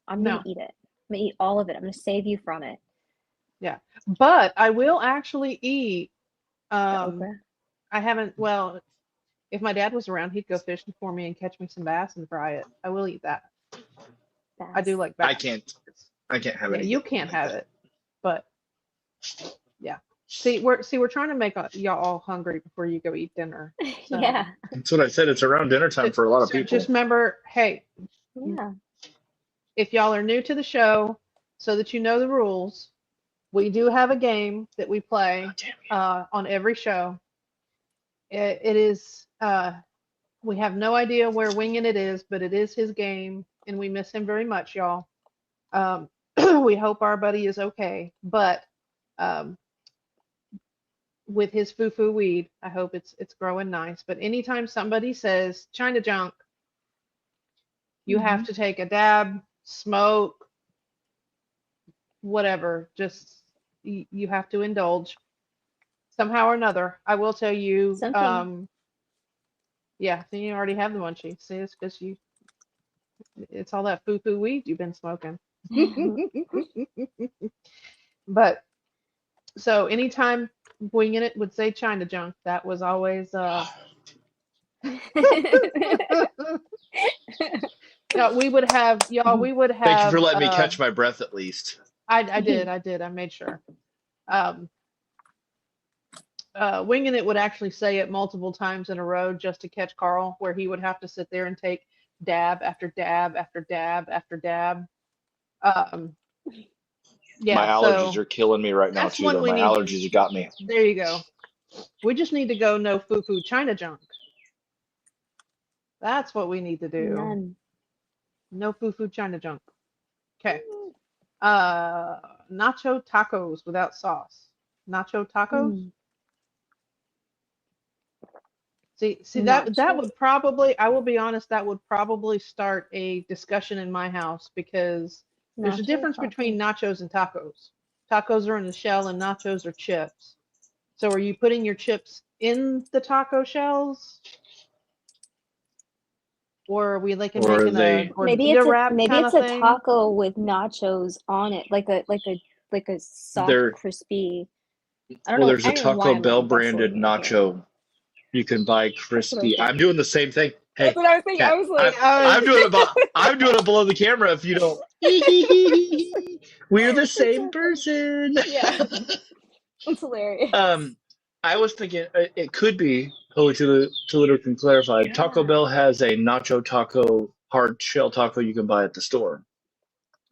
I'm gonna no. eat it. I'm gonna eat all of it. I'm gonna save you from it. Yeah, but I will actually eat. The Um, okra. I haven't. Well, If my dad was around, he'd go fishing for me and catch me some bass and fry it. I will eat that. I do Bass. like bass. I can't have Yeah, anything you can't like have that. it, but yeah. We're trying to make y'all all hungry before you go eat dinner. So, Yeah. That's what I said. It's around dinner time for a lot of so people. just remember, hey, Yeah. if y'all are new to the show, so that you know the rules, we do have a game that we play on every show. It is we have no idea where Winging It is, but it is his game, and we miss him very much, y'all. We hope our buddy is okay, but um, with his foo-foo weed, I hope it's growing nice. But anytime somebody says China junk, you have Mhm. to take a dab, smoke, whatever. Just you have to indulge somehow or another. I will tell you, Something. yeah, so you already have the munchies. See, it's because it's all that foo-foo weed you've been smoking. But so anytime Winging It would say China junk, that was always yeah, we would have y'all, we would Thank you for have letting me catch my breath at least. I made sure. Um Winging It would actually say it multiple times in a row just to catch Carl, where he would have to sit there and take dab after dab after dab after dab. Um, My yeah, allergies so are killing me right now that's too, one though. we My need. allergies have got me. There you go. We just need to go no foo foo China junk. That's what we need to do. None. No foo foo China junk. Okay. Nacho tacos without sauce. Nacho tacos. Mm. See that Nacho. would probably, I will be honest, that would probably start a discussion in my house because there's a Nacho difference between taco. nachos and tacos. Tacos are in the shell and nachos are chips. So are you putting your chips in the taco shells, or are we like Or are making a they? gordita wrap kind Maybe it's of a thing? taco with nachos on it, like a soft They're crispy. I don't well, know. there's a I don't know why Taco I'm Bell like branded bustling right here. nacho you can buy That's what I was crispy. I'm thinking. doing the same thing. That's Hey, what I was thinking. I Kat, was I'm like, Uh, I'm doing it. I'm doing it below the camera. If you don't, we're the that's same so funny. person. Yeah, it's hilarious. um, I was thinking it could be. Holy Toledo can clarify. Taco Yeah. Bell has a nacho taco hard shell taco you can buy at the store,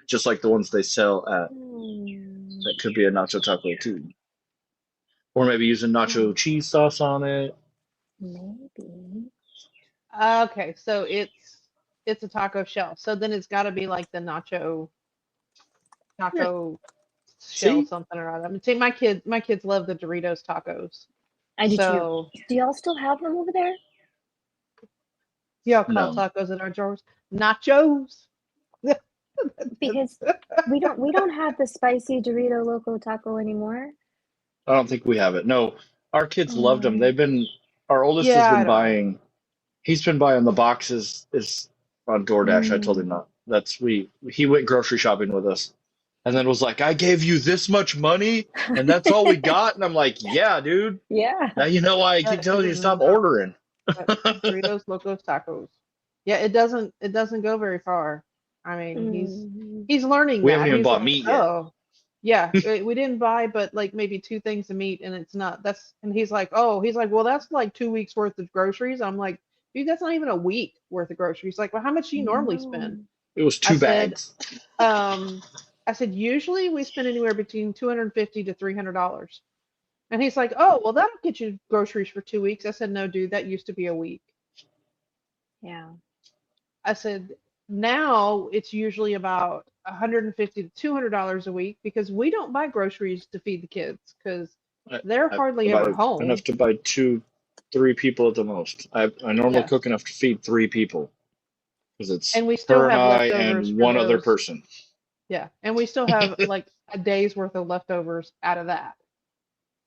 just like the ones they sell at. Hmm, That could be a nacho taco too, or maybe using nacho cheese sauce on it. maybe. okay, so it's a taco shell. So then it's got to be like the nacho Yeah. taco shell See, something or other. I mean, see, my kids love the Doritos tacos. I do too. So Do y'all still have them over there? y'all call no, tacos at our drawers nachos. Because we don't have the spicy Dorito Loco Taco anymore. I don't think we have it. No, our kids loved them. Oh. Our oldest has Yeah, I been don't know. buying. He's been buying the boxes is on DoorDash. I told him Mm. not. He went grocery shopping with us, and then was like, "I gave you this much money, and that's all we got." And I'm like, "Yeah, dude. Yeah. Now you know why I keep It telling you to is stop not ordering." Doritos Locos Tacos. Yeah, it doesn't go very far. I mean, he's Mm. he's learning We haven't that. even He's bought like, meat yet. oh, yeah, we didn't buy but like maybe two things of meat, and it's not that's and he's like, well, that's like 2 weeks worth of groceries. I'm like, dude, that's not even a week worth of groceries. He's like, well, how much do you normally spend? No. It was I two said, bags. um, I said usually we spend anywhere between 250 to $300. And he's like, oh, well, that'll get you groceries for 2 weeks. I said, no, dude, that used to be a week. Yeah. I said, now it's usually about 150 to $200 a week because we don't buy groceries to feed the kids because I, they're I hardly ever buy enough home. to buy three people at the most. I normally Yeah. cook enough to feed three people because it's And we still her and have I leftovers and for one other those. person. Yeah. And we still have like a day's worth of leftovers out of that.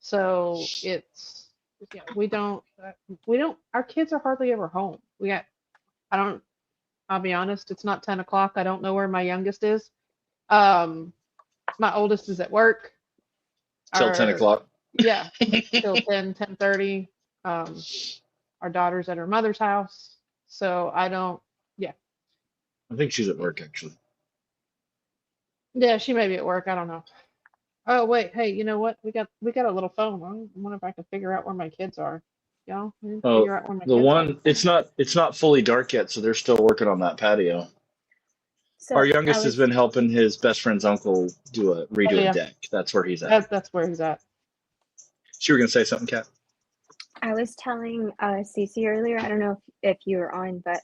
So it's, yeah, our kids are hardly ever home. I don't, I'll be honest, it's not 10 o'clock. I don't know where my youngest is. Um, my oldest is at work. Till 10 Our o'clock. Yeah, till 10, 10:30. Um, Our daughter's at her mother's house. So I don't, yeah. I think she's at work actually. Yeah, she may be at work. I don't know. Oh, wait. Hey, you know what? We got a little phone. I wonder if I can figure out where my kids are. Y'all, I need to Oh, figure out where my the kids are. one it's not fully dark yet, so they're still working on that patio. Our So I youngest has was been helping his best friend's uncle Oh redo a yeah, deck. That's where he's at. that's where he's at. So you were gonna say something, Kat? I was telling Cece earlier, I don't know if you were on, but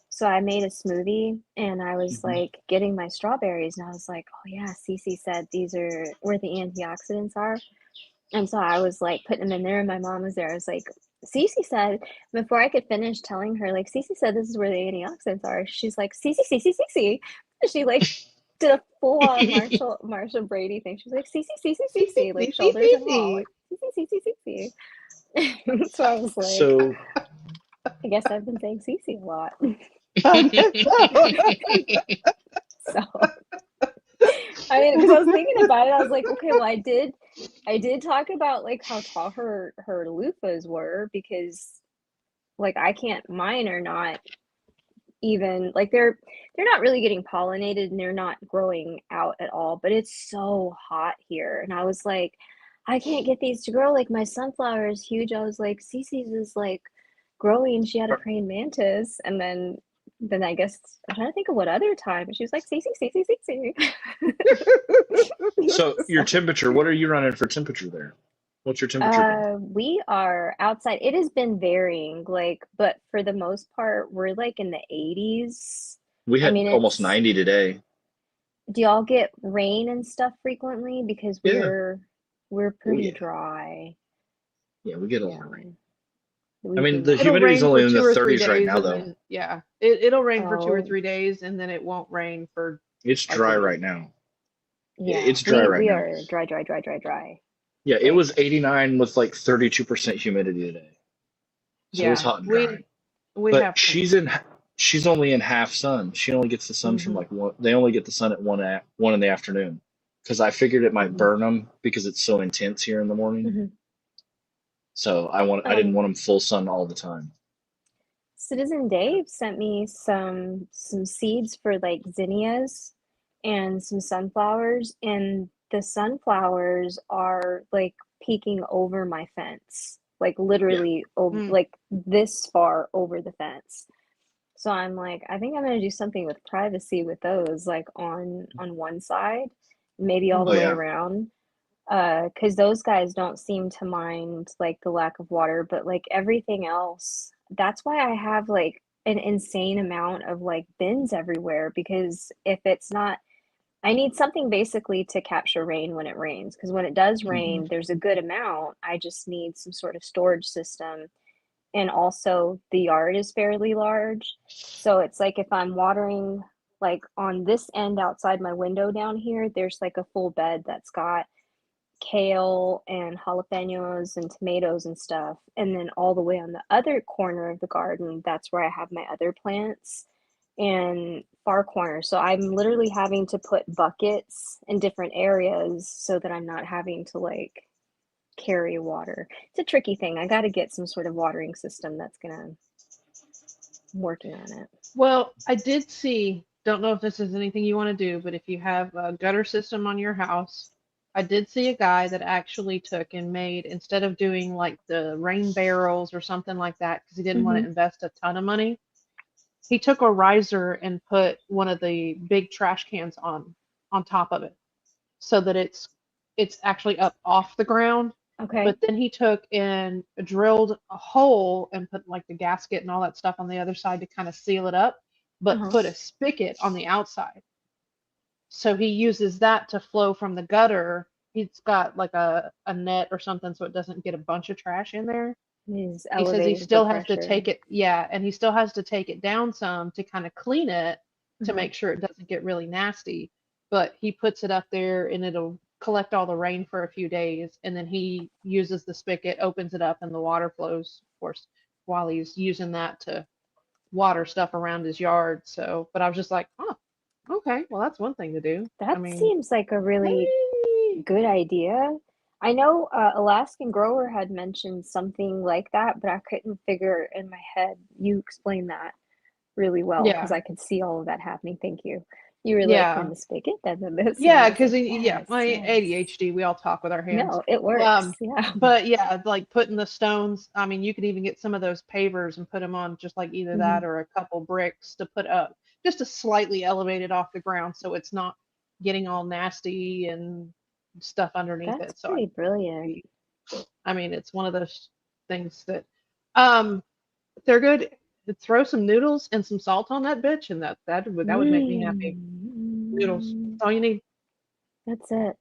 so I made a smoothie and I was Mhm. like getting my strawberries and I was like, oh yeah, Cece said these are where the antioxidants are. And so I was like putting them in there and my mom was there. I was like, Cece said, before I could finish telling her, like, Cece said this is where the antioxidants are. She's like, Cece, Cece, Cece. She like did a full on Marsha Brady thing. She was like, Cece, Cece, See, see, Cece, see, like see, shoulders see, and all, see. like Cece, Cece, Cece. So I was like, So I guess I've been saying Cece a lot. I guess so. So I mean, because I was thinking about it, I was like, okay, well, I did talk about like how tall her loofahs were because like I can't, mine are not even like they're not really getting pollinated and they're not growing out at all, but it's so hot here, and I was like, I can't get these to grow. Like my sunflower is huge. I was like, Cece's is like growing. She had a praying mantis, and then I guess I'm trying to think of what other time. She was like, Cece, Cece, Cece. so your So, temperature, what are you running for temperature there? What's your temperature been? we are outside. It has been varying, like, but for the most part, we're like in the 80s. We I had mean, almost it's, 90 today. do y'all get rain and stuff frequently? Because Yeah. we're Oh pretty yeah. dry. Yeah, we get a Yeah, lot of rain. I we do mean, the not. It'll humidity's rain for only in the 2 or 3 30s right days now and though. then yeah, it'll rain for two or Oh, three days and then it won't rain for It's like a dry week. right now. yeah. It's dry right We now. are dry, dry, dry, dry, dry. Yeah, it Like, was 89 with like 32% humidity today. So it's Yeah, hot and dry. we But have some. she's only in half sun. She only gets the sun from Hmm. like one. They only get the sun at one in the afternoon. Because I figured it might Hmm. burn them because it's so intense here in the morning. mhm. So I didn't um, want them full sun all the time. Citizen Dave sent me some seeds for like zinnias and some sunflowers, and the sunflowers are like peeking over my fence, like Yeah. literally over, Mm. like this far over the fence. So I'm like, I think I'm gonna do something with privacy with those, like on one side, maybe all the Oh Hmm. way yeah. around. Because those guys don't seem to mind like the lack of water, but like everything else, that's why I have like an insane amount of like bins everywhere because if it's not, I need something basically to capture rain when it rains. Because when it does Hmm. rain, there's a good amount. I just need some sort of storage system. And also, the yard is fairly large. So it's like if I'm watering like on this end outside my window down here, there's like a full bed that's got kale and jalapenos and tomatoes and stuff. And then all the way on the other corner of the garden, that's where I have my other plants and far corner. So I'm literally having to put buckets in different areas so that I'm not having to like carry water. It's a tricky thing. I got to get some sort of watering system that's gonna, I'm working on it. Well, I did see, don't know if this is anything you want to do, but if you have a gutter system on your house, I did see a guy that actually took and made, instead of doing like the rain barrels or something like that, because he didn't want to Mm-hmm. invest a ton of money, he took a riser and put one of the big trash cans on top of it so that it's actually up off the ground. Okay. But then he took and drilled a hole and put like the gasket and all that stuff on the other side to kind of seal it up, but Uh-huh. put a spigot on the outside. So he uses that to flow from the gutter. He's got like a net or something so it doesn't get a bunch of trash in there. He's He says he elevating the still has to pressure. take it, yeah, and he still has to take it down some to kind of clean it to Uh-huh. make sure it doesn't get really nasty. But he puts it up there and it'll collect all the rain for a few days, and then he uses the spigot, opens it up, and the water flows, of course, while he's using that to water stuff around his yard. So, but I was just like, oh, okay, well, that's one thing to do. I That mean, seems like a really hey, good idea. I know Alaskan Grower had mentioned something like that, but I couldn't figure in my head. You explained that really well because Yeah. I could see all of that happening. Thank you. You were like, then Yeah. the spigot, then this, and I Yeah, was because like, yeah, yes, my yes. ADHD, we all talk with our hands. No, it works. Um, Yeah. but yeah, like putting the stones, I mean, you could even get some of those pavers and put them on just like either Mhm. that or a couple bricks to put up, just to slightly elevate it off the ground so it's not getting all nasty and stuff underneath That's it. So pretty brilliant. I mean, it's one of those things that um they're good. Throw some noodles and some salt on that bitch, and that would make me happy. Noodles. Mm, That's all you need. that's it.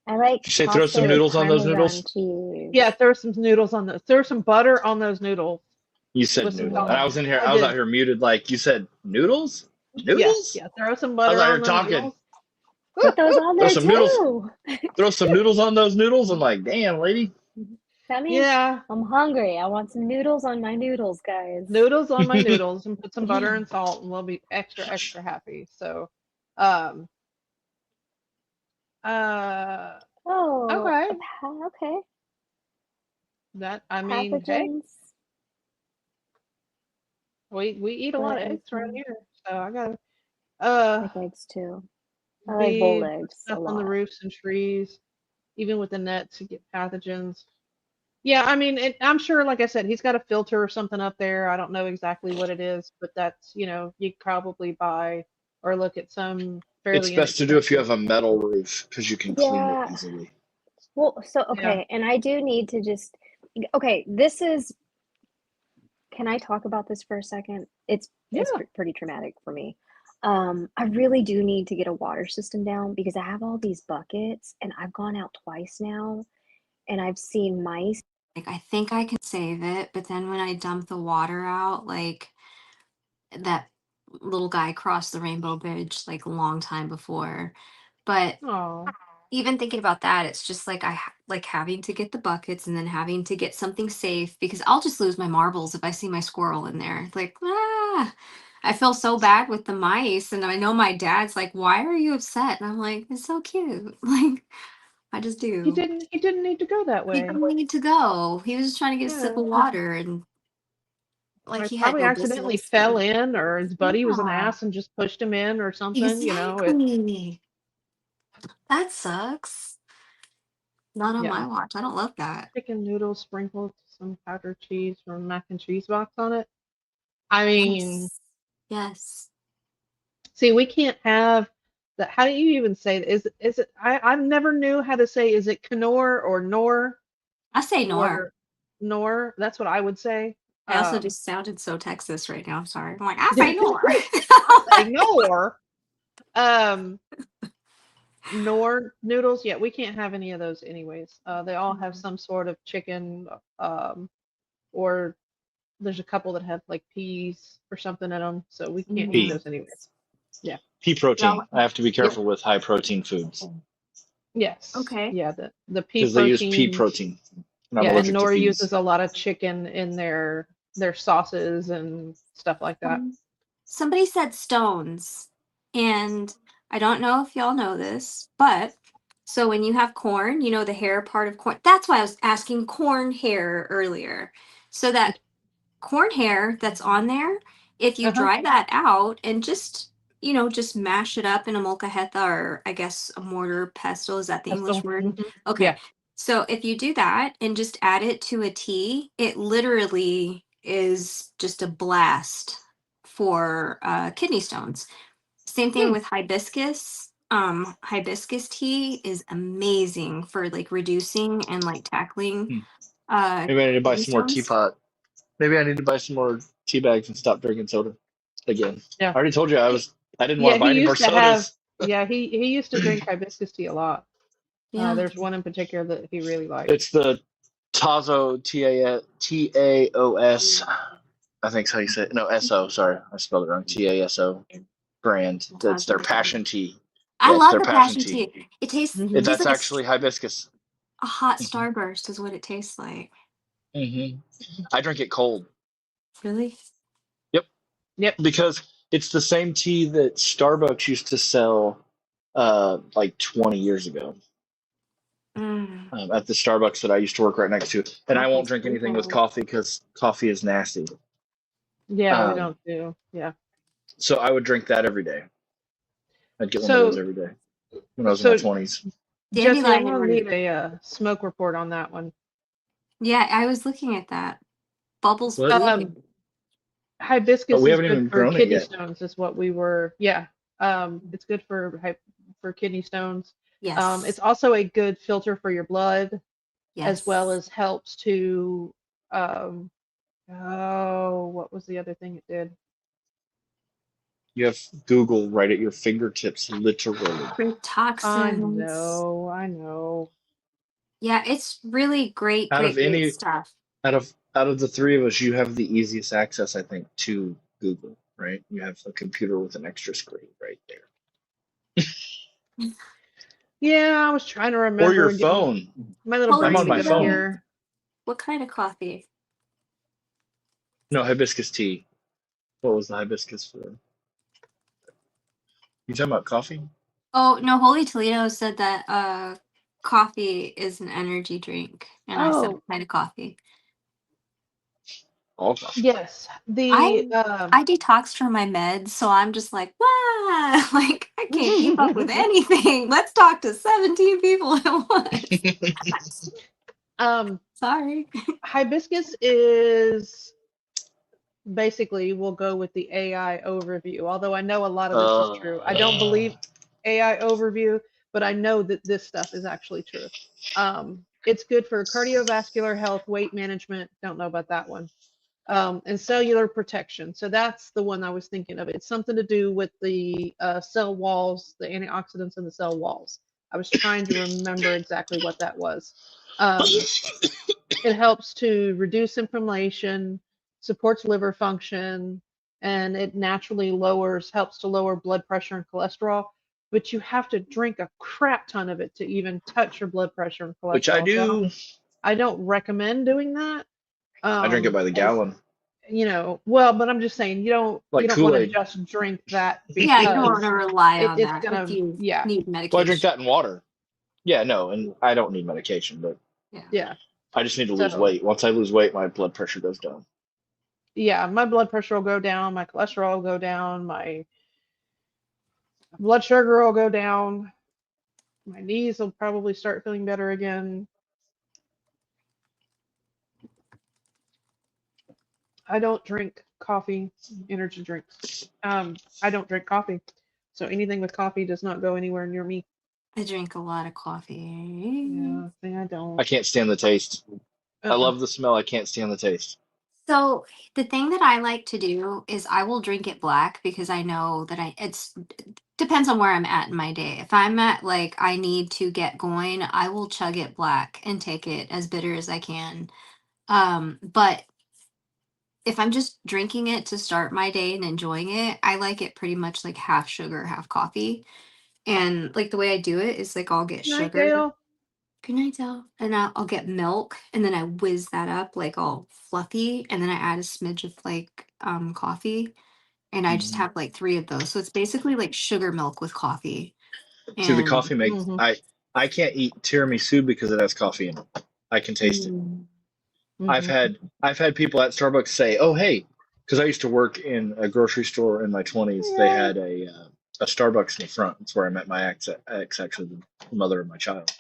I like Did you say throw some pasta with noodles on those Parmesan noodles? Yeah, cheese. throw some noodles on those. Throw some butter on those noodles You said with some noodle, and salt. I was in here. I I was out did. here muted. Like you said, noodles, Yeah, noodles. yeah. Throw some I was butter out here on those talking. noodles. Put those on Throw there some noodles. too. Throw some noodles on those noodles. I'm like, damn, lady. That means Yeah, I'm hungry. I want some noodles on my noodles, guys. noodles on my noodles, and put some butter Yeah. and salt, and we'll be extra, extra happy. So, um, uh, Oh, okay. okay. That I mean, hey, Pathogens, we eat a lot but of we eggs around can here, so I gotta like eggs too. I like boiled be put eggs a stuff on the lot. roofs and trees, even with the nets to get pathogens. Yeah, I mean, I'm sure, like I said, he's got a filter or something up there. I don't know exactly what it is, but that's, you could probably buy or look at some It's fairly best to do if you inexpensive. have a metal roof because you can clean it Yeah. easily. Well, so Yeah. okay, and I do need to just okay, this is can I talk about this for a second? It's Yeah. pretty traumatic for me. I really do need to get a water system down because I have all these buckets and I've gone out twice now and I've seen mice. Like, I think I can save it, but then when I dump the water out, like that little guy crossed the rainbow bridge like a long time before. But Oh, even thinking about that, it's just like like having to get the buckets and then having to get something safe because I'll just lose my marbles if I see my squirrel in there. Like, I feel so bad with the mice, and I know my dad's like, "Why are you upset?" And I'm like, "It's so cute." Like, I just he do. didn't he didn't need to go that He way. didn't need to go. He was just trying to get a sip Yeah. of water, and like I he had probably no accidentally business. fell in, or his buddy was an Yeah, ass and just pushed him in or something. It exactly. That sucks. Not on yeah. my watch. I don't love that. Chicken noodles sprinkled some powdered cheese from mac and cheese box on it. I mean, Yes. Yes. see, we can't have that. How do you even say that? Is it I never knew how to say, is it Knorr or Nor? I say nor. Where Nor, that's what I would say. I also Um just sounded so Texas right now. I'm sorry. I'm like, I say nor. I'll say Nor. Um Nor noodles. Yeah, we can't have any of those anyways. They all have Mm. some sort of chicken, or there's a couple that have like peas or something in them, so we can't eat Pea. Mhm. those anyways. Yeah. Pea protein. No. I have to be Yep. careful with high protein foods Yes. Okay. Yeah, the pea because they use pea protein. protein. And I'm Yeah, and allergic to Nora peas. uses a lot of chicken in their sauces and stuff like that. Somebody said stones, and I don't know if y'all know this, but so when you have corn, you know the hair part of corn. That's why I was asking corn hair earlier. So that corn hair that's on there, if you Uh-huh. dry that out and just just mash it up in a molcajeta or I guess a mortar pestle, is that the English Pestle. word? Yeah. Okay. So if you do that and just add it to a tea, it literally is just a blast for kidney stones. Same thing Hmm. with hibiscus. Hibiscus tea is amazing for like reducing and like tackling Hmm. uh Maybe I need to buy kidney some more stones. teapot. Maybe I need to buy some more tea bags and stop drinking soda again. Yeah. I already told you He, I didn't want yeah, to he buy any more used to have, sodas. yeah, he used to drink hibiscus tea a lot. Yeah. There's one in particular that he really liked. It's the Tazo Taos. I think how you say it. No, So. Sorry, I spelled it wrong. Taso brand. That's their passion tea. I Yeah, it's love their the passion passion tea. tea. It tastes Hmm. That's actually hibiscus. a hot Hmm. starburst is what it tastes like. Hmm. I drink it cold. Really? Yep, Yep. because it's the same tea that Starbucks used to sell like 20 years ago. at the Starbucks that I used to work right next to. And I won't Coffee's drink anything with good. coffee because coffee is nasty. Yeah, we Um, don't do. Yeah. so I would drink that every day. I'd get one of those So every day when I was in my so 20s. Jesse, I'm Dandelion gonna one. need a smoke report on that one. Yeah, I was looking at that. Bubbles What? floating. But Hibiscus we is haven't good even for grown it kidney yet. stones, is what we were. Yeah. It's good for kidney stones. It's Yes. also a good filter for your blood, as well Yes. as helps to. Um, oh, what was the other thing it did? You have Google right at your fingertips, literally. Great I toxins. know. I know. Yeah, it's really great, Out of great any, stuff. out of the three of us, you have the easiest access, I think, to Google. Right? You have a computer with an extra screen right there, Yeah, I was trying to or remember your and getting phone. my little Pull it I'm on brain my isn't together. phone. here. What kind of coffee? No, hibiscus tea. What was the hibiscus for? You talking about coffee? Oh, no, Holy Toledo said that coffee is an energy drink. And I said, Oh, what kind of coffee? All coffee. yes. I The I detoxed from my meds, so I'm just like, wow, like I can't keep up with anything. Let's talk to 17 people at once. um Sorry. hibiscus is basically we'll go with the AI overview. Although I know a lot of this is true. I don't believe AI overview, but I know that this stuff is actually true. It's good for cardiovascular health, weight management. Don't know about that one. And cellular protection. So that's the one I was thinking of. It's something to do with the cell walls, the antioxidants in the cell walls. I was trying to remember exactly what that was. Um, it helps to reduce inflammation, supports liver function, and it naturally helps to lower blood pressure and cholesterol. But you have to drink a crap ton of it to even touch your blood pressure and Which I cholesterol. So do. I don't recommend doing that. I drink it by the As gallon, well, but I'm just saying you like don't want to Kool-Aid. just drink that Yeah, you don't want to because rely on it's that if gonna, you yeah, need Well, I drink medication. that in water. Yeah, no, and I don't need medication, but Yeah. yeah. I just need to lose So weight. Once I lose weight, my blood pressure goes down. yeah, my blood pressure will go down, my cholesterol will go down, my blood sugar will go down, my knees will probably start feeling better again. I don't drink coffee, energy drinks. I don't drink coffee, so anything with coffee does not go anywhere near me. I drink a lot of coffee. Yeah, see, I don't. I can't stand the taste. I Uh-uh. love the smell. I can't stand the taste. So the thing that I like to do is I will drink it black because I know that it's depends on where I'm at in my day. If I'm at like I need to get going, I will chug it black and take it as bitter as I can. But if I'm just drinking it to start my day and enjoying it, I like it pretty much like half sugar, half coffee. And like the way I do it is like I'll get Night, sugar. Dale. Good night, Del. And I'll get milk and then I whiz that up like all fluffy. And then I add a smidge of like coffee. And I just Mhm. have like three of those. So it's basically like sugar milk with coffee. See, the And coffee makes Mm-hmm. I can't eat tiramisu because it has coffee in it. I can taste it. mm, I've Mm-hmm. had people at Starbucks say, "Oh, hey," because I used to work in a grocery store in my 20s. They Yay. had a Starbucks in the front. It's where I met my ex, actually the mother of my child.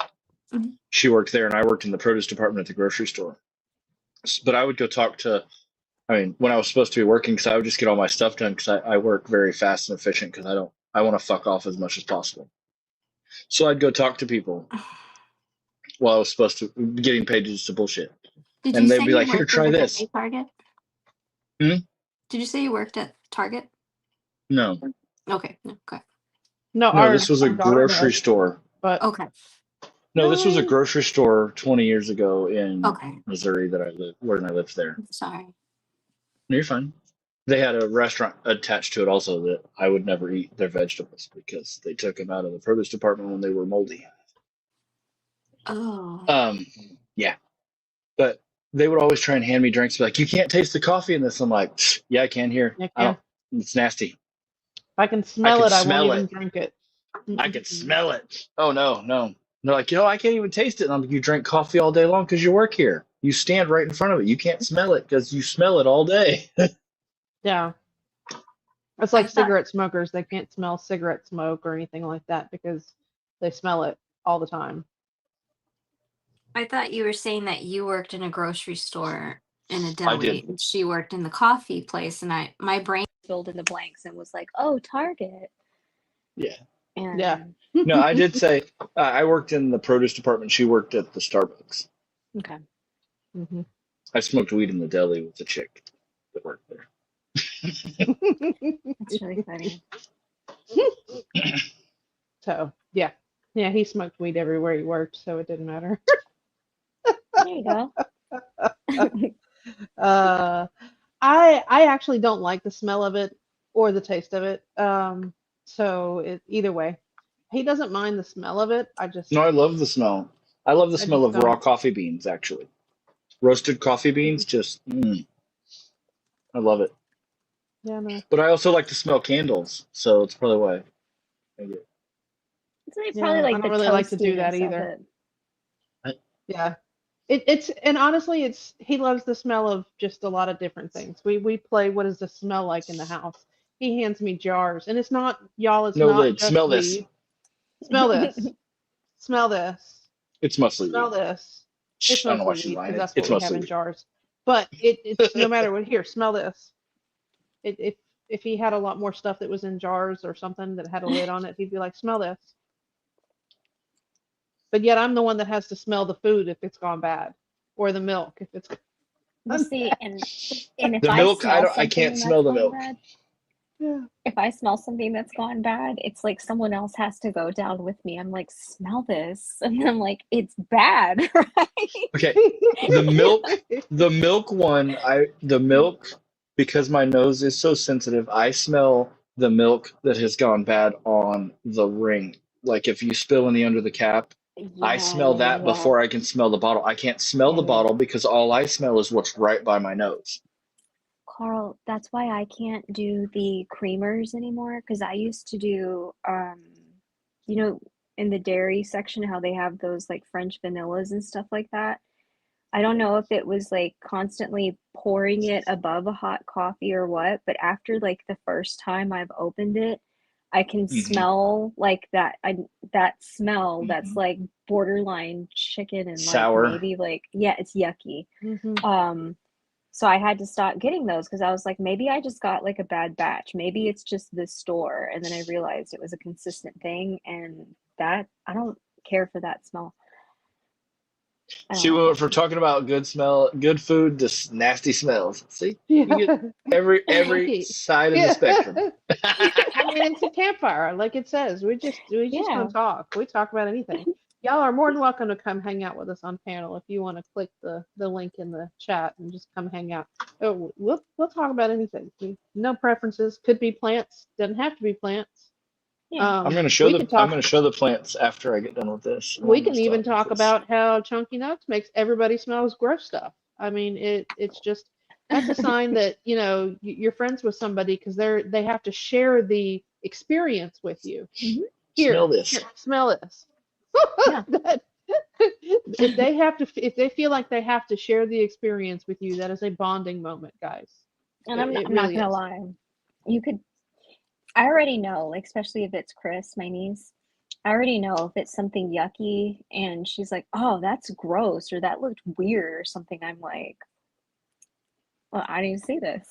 mhm. She worked there, and I worked in the produce department at the grocery store. But I would go talk to. I mean, when I was supposed to be working, because I would just get all my stuff done, because I work very fast and efficient, because I want to fuck off as much as possible. So I'd go talk to people while I was supposed to getting paid just to bullshit, Did you and they'd say be you like, "Here, worked try at this." a Target? Hmm? Did you say you worked at Target? No, Okay. No, okay. No, no, this was a our daughter grocery does, store. but Okay. No, this was a really, grocery store 20 years ago in Okay. Missouri that I lived, when I lived there. Sorry. No, you're fine. They had a restaurant attached to it also that I would never eat their vegetables because they took them out of the produce department when they were moldy. Oh. Um, yeah, but they would always try and hand me drinks, like, you can't taste the coffee in this. I'm like, yeah, I can here. you I can. don't. It's nasty. If I can I smell can it, I won't smell even it. drink it. I Mm-mm. can smell it. Oh no, no. they're like, I can't even taste it. And I'm like, you drink coffee all day long because you work here. You stand right in front of it. You can't smell it because you smell it all day. Yeah. It's I like thought cigarette smokers. They can't smell cigarette smoke or anything like that because they smell it all the time. I thought you were saying that you worked in a grocery store in a I did. deli and she worked in the coffee place, and my brain filled in the blanks and was like, "Oh, Target." Yeah. Yeah. And No, I did say I worked in the produce department. She worked at the Starbucks. okay. hmm I smoked weed in the deli with the chick that worked there. That's really funny. So, yeah. Yeah, he smoked weed everywhere he worked, so it didn't matter. There you go. Uh, I actually don't like the smell of it or the taste of it. So either way, he doesn't mind the smell of it. No, I love the smell. I love the I smell just of raw don't. coffee beans, actually. Roasted coffee beans, just, I love it. Yeah, no. But I also like to smell candles, so it's probably why I get It's like probably Yeah, I like don't the really like to do that toastiness of either. it. it. Yeah. It's and honestly, he loves the smell of just a lot of different things. We play what does the smell like in the house. He hands me jars, and it's not y'all. It's No not lid. just Smell this. weed. Smell this. Smell this. It's mostly Smell weed. this. It's Shh, I don't know why mostly she's weed lying. because that's what It's we have mostly in weed. jars. But it's no matter what. Here, smell this. If he had a lot more stuff that was in jars or something that had a lid on it, he'd be like, smell this. But yet I'm the one that has to smell the food if it's gone bad, or the milk if it's You gone see, bad. and if The I milk, smell I can't something smell that's the gone milk. bad, Yeah. if I smell something that's gone bad, it's like someone else has to go down with me. I'm like, smell this. And I'm like, it's bad, right? Okay, the milk, the milk, because my nose is so sensitive, I smell the milk that has gone bad on the ring. Like if you spill any under the cap, I Yeah, smell yeah, that yeah, before I can smell the bottle. I can't smell yeah, the yeah. bottle because all I smell is what's right by my nose. Carl, that's why I can't do the creamers anymore because I used to do, you know, in the dairy section, how they have those like French vanillas and stuff like that. I don't know if it was like constantly pouring it above a hot coffee or what, but after like the first time I've opened it, I can Hmm. smell like that smell that's like borderline chicken and like Sour. maybe like yeah, it's yucky. hmm Um, so I had to stop getting those because I was like, maybe I just got like a bad batch. Maybe it's just this store. And then I realized it was a consistent thing, and that I don't care for that smell. I don't See, like it. if we're talking about good smell, good food, just nasty smells. See, you get Yeah. every side of the Yeah. spectrum. I mean, it's a campfire, like it says. We just Yeah. gonna talk. We talk about anything. Y'all are more than welcome to come hang out with us on panel if you want to click the link in the chat and just come hang out. Oh, we'll talk about anything. No preferences. Could be plants. Doesn't have to be plants. Yeah. We could I'm talk. gonna show the plants after I get done with this. We One can last even thought talk because about how Chunky Nuts makes everybody smells gross stuff. I mean, it's just that's a sign that you're friends with somebody because they have to share the experience with you. Hmm. smell Here, this. smell this. Yeah. That- if they feel like they have to share the experience with you, that is a bonding moment, guys. And It, it I'm not really gonna is. lie. You could I already know, like especially if it's Chris, my niece. I already know if it's something yucky and she's like, "Oh, that's gross," or "That looked weird," or something. I'm like, "Well, I didn't see this."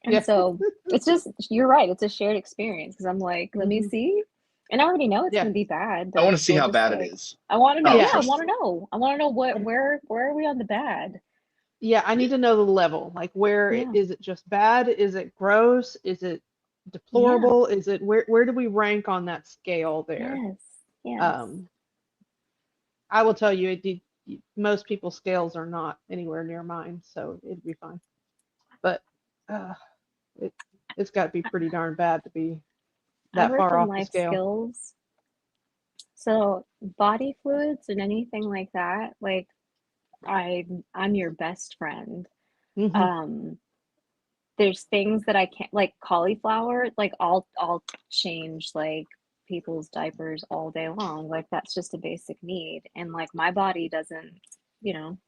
And Yeah. so it's just, you're right. It's a shared experience because I'm like, let me hmm see. And I already know it's Yeah. going to be bad, but I I'm want to see still how just bad it like, is. I want to know. Oh, Yeah, I Yeah. want trust. to know. I want to know where are we on the bad? Yeah, I need to know the level. Like Yeah. is it just bad? Is it gross? Is it Yeah. deplorable? Is it where do we rank on that scale there? Yes. Yes. Um, I will tell you, most people's scales are not anywhere near mine, so it'd be fine. But uh, it it's got to be pretty darn bad to be I that work far in off the life scale. skills. So body fluids and anything like that, like I I'm your best friend. hmm Um, there's things that I can't, like cauliflower, like I'll change like people's diapers all day long. Like that's just a basic need. And like my body doesn't, you know,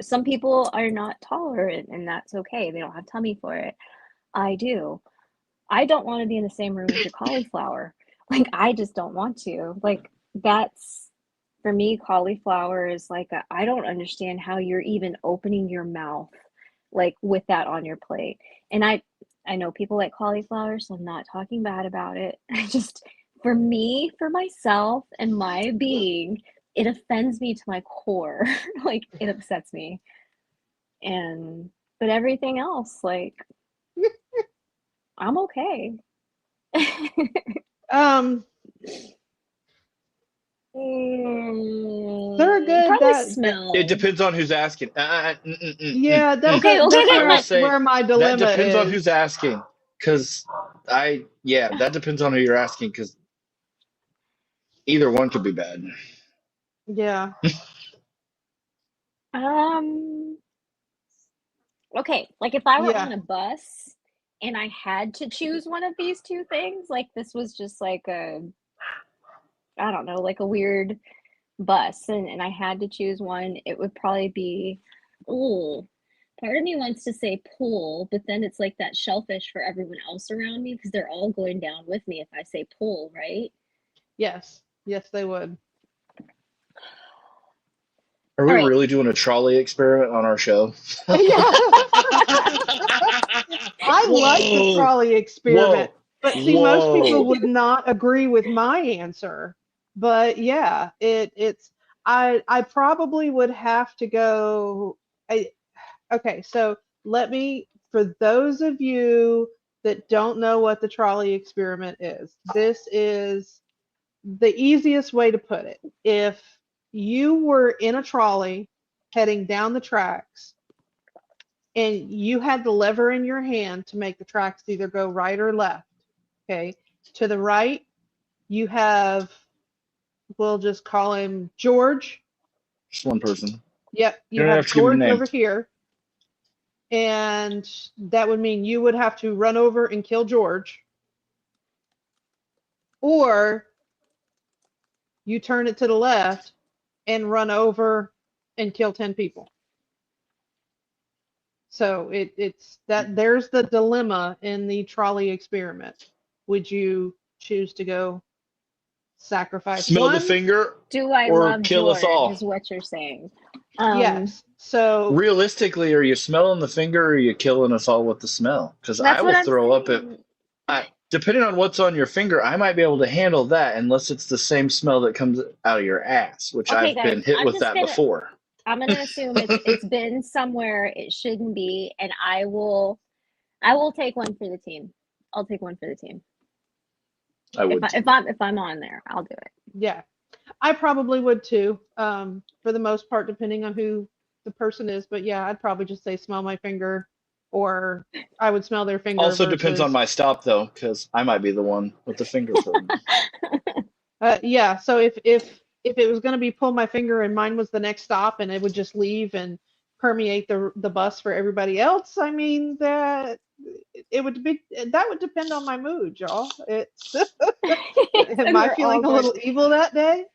some people are not tolerant and that's okay. They don't have tummy for it. I do. I don't want to be in the same room with your cauliflower. Like I just don't want to. Like that's for me, cauliflower is like I don't understand how you're even opening your mouth like with that on your plate. And I know people like cauliflower, so I'm not talking bad about it. I just for me, for myself and my being, it offends me to my core. Like it upsets me. And but everything else, like I'm okay. Um, they're good. Probably That smell. It depends on who's asking. yeah, that's Okay, okay, that's I will okay. say where my that dilemma depends on is. who's asking. Because that depends on who you're asking. Because either one could be bad. Yeah. Um, okay, like if I were Yeah. on a bus and I had to choose one of these two things, like this was just like a, I don't know, like a weird bus and I had to choose one, it would probably be, oh, part of me wants to say pool, but then it's like that shellfish for everyone else around me because they're all going down with me if I say pool, right? Yes. Yes, they would. Are All we right. really doing a trolley experiment on our show? Yeah. I like the Whoa! trolley experiment, Whoa! but see, most people Whoa! would not agree with my answer. But yeah, it's I probably would have to go. I, okay, so let me for those of you that don't know what the trolley experiment is, this is the easiest way to put it. If you were in a trolley heading down the tracks and you had the lever in your hand to make the tracks either go right or left. Okay. To the right, you have, we'll just call him George. Just one person. Yep. You You don't have have to give me a George name. over here. And that would mean you would have to run over and kill George. Or you turn it to the left and run over and kill 10 people. So it's that there's the dilemma in the trolley experiment. Would you choose to go sacrifice Smell the one? finger Do I or love kill us George, all. is what you're saying. Yes. So Realistically, are you smelling the finger or are you killing us all with the smell? Because I That's what will I'm throw up saying. depending on what's on your finger, I might be able to handle that unless it's the same smell that comes out of your ass, which Okay, I've guys, been hit with that before. I'm gonna assume it's been somewhere it shouldn't be, and I will take one for the team. I'll take one for the team. I If would I too. if I'm on there, I'll do it. yeah, I probably would too. For the most part, depending on who the person is. But yeah, I'd probably just say smell my finger, or I would smell their finger Also depends on versus. my stop though, because I might be the one with the finger problem. Yeah. So if it was going to be pull my finger and mine was the next stop and it would just leave and permeate the bus for everybody else, I mean that it would be that would depend on my mood, y'all. It's am And I we're all feeling a going. little evil that day?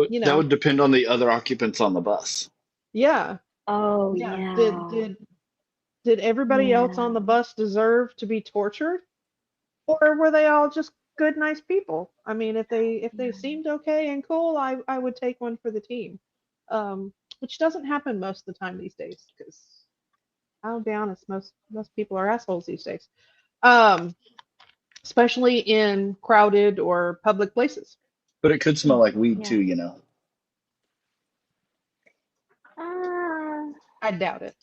You That know, would depend on the other occupants on the bus. yeah, Oh yeah. Did yeah, did everybody else on yeah. the bus deserve to be tortured, or were they all just good, nice people? I mean, if they seemed okay and cool, I would take one for the team, which doesn't happen most of the time these days because I'll be honest, most people are assholes these days, um, especially in crowded or public places. But it could smell like weed Yeah. too, you know. Uh, I doubt it.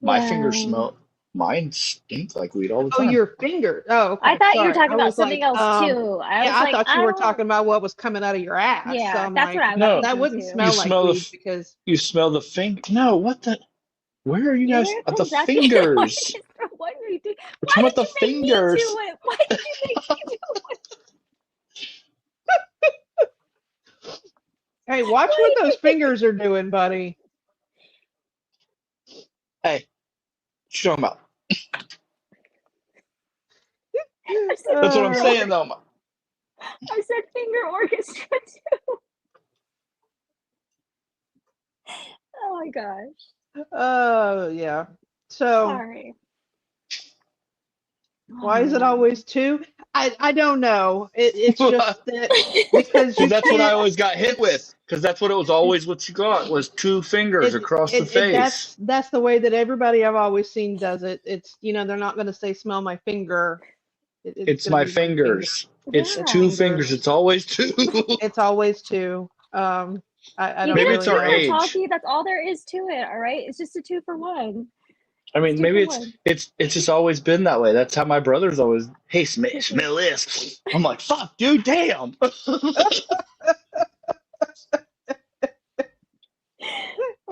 My fingers yeah. smell mine stink like weed all the Oh, time. your finger. Oh, I okay. thought you were Sorry. talking I about was something like, else too. I yeah, was I like, thought you I were don't. talking about what was coming out of your ass. So Yeah, I'm that's what like, I was No, that thinking wouldn't too. you smell like smell weed because you smell the finger. No, what the where are you guys You're at the projecting. fingers? What were you doing? We're Why talking about did the you make me fingers. do it? Why did you make me do it? hey, watch Why what did those you make me? fingers are doing, buddy. Hey, what you talking about? I said That's what I'm Uh, saying fingers. though. I said finger orchestra too. Oh my gosh. Oh, yeah. So Sorry. Oh why is it man. always two? I don't know. It's just that because Because you that's what I can't. always got hit with. It's Because that's what it was it always what you got was two fingers across the face. that's the way that everybody I've always seen does it. It's they're not going to say smell my finger. It's It's going to my be my finger. fingers. It's It's two Yeah. fingers. fingers. It's always two. It's always two. I You don't get Maybe a it's really two our in a know. age. talkie, that's all there is to it, all right? It's just a 2 for 1. I It's mean, two maybe for it's one. it's it's just always been that way. That's how my brother's always. Hey, smell this. I'm like, fuck, dude, damn. That's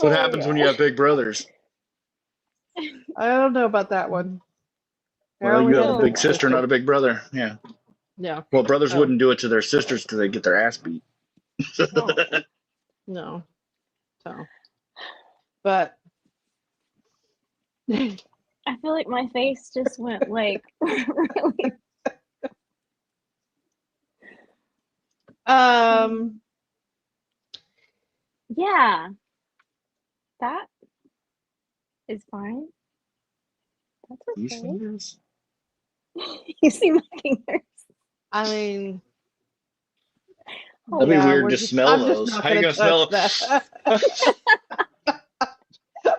what Oh happens when you my have big brothers. I don't know about that one. I Well, only you have had a a Oh big big my sister, not sister. a big brother. Yeah. Yeah. Well, brothers Oh wouldn't do it to their sisters because they get their ass beat. god. no. So, but I feel like my face just went like really. um, Yeah, that is fine. That's These okay. fingers? You see my fingers. I mean, Oh That'd be yeah, weird we're to just. smell I'm just those. not How you gonna gonna touch smell? that.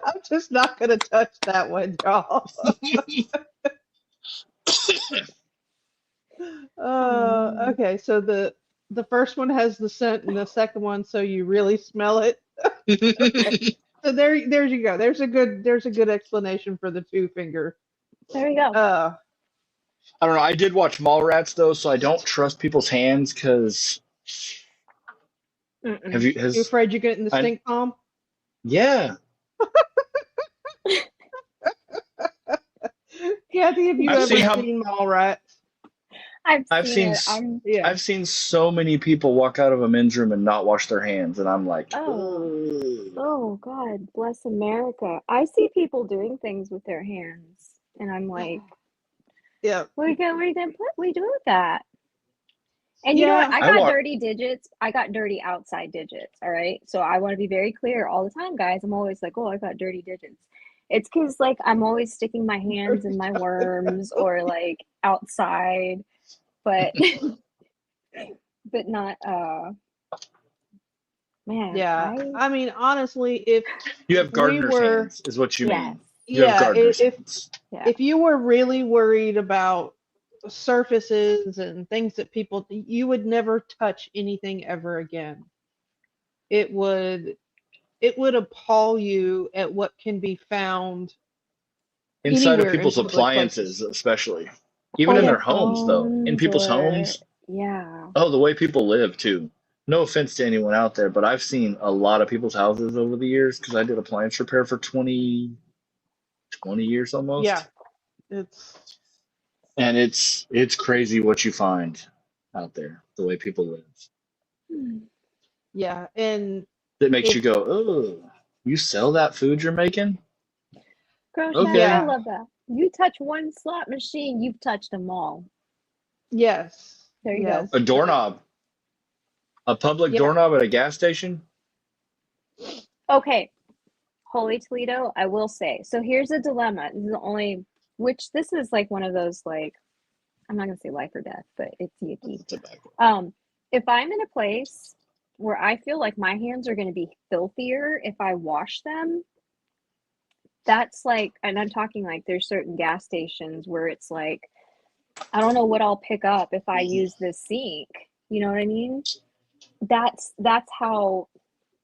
I'm just not gonna touch that one, y'all. oh man. Okay, so the first one has the scent, and the second one, so you really smell it. Okay, so there you go. There's a good explanation for the two finger. There we go. Uh, I don't know. I did watch Mallrats though, so I don't trust people's hands because have Mm-mm. you you has afraid you're getting the I stink palm? yeah. Kathy, have you I've ever seen how seen Mallrats? I've I've seen seen it. s- Yeah. I've seen so many people walk out of a men's room and not wash their hands, and I'm like, Oh, ugh. oh God, bless America. I see people doing things with their hands, and I'm like, Yeah. what are you gonna put? What are you doing with that? And you know what? Yeah. I I got walk. dirty digits. I got dirty outside digits. All right. So I want to be very clear all the time, guys. I'm always like, oh, I got dirty digits. It's because like I'm always sticking my hands in my worms or like outside, but but not man, Yeah. I I mean, honestly, if You have we gardener's were, hands, is what you yes. mean. You have yeah, gardener's hands. Yeah. if you were really worried about surfaces and things that people, you would never touch anything ever again. It would it would appall you at what can be found Inside of anywhere in people's public appliances, places. especially. Even Or in Yeah. their their homes, though. In phones people's or homes. yeah. Oh, the way people live too. No offense to anyone out there, but I've seen a lot of people's houses over the years because I did appliance repair for 20 years Yeah. almost. It's And it's crazy what you find out there, the way people live. Hmm. yeah. And That makes you if go, oh, you sell that food you're making? Gosh, Magic, I Okay. yeah, love that. You touch one slot machine, you've touched them all. yes. There you go. Yes. A So doorknob, a public yeah. doorknob at a gas station? Okay, Holy Toledo, I will say. So here's a dilemma. This is the only, which this is like one of those like, I'm not gonna say life or death, but it's That's yucky. a tobacco. If I'm in a place where I feel like my hands are gonna be filthier if I wash them, that's like, and I'm talking like there's certain gas stations where it's like, I don't know what I'll pick up if I use this sink. You know what I mean? That's how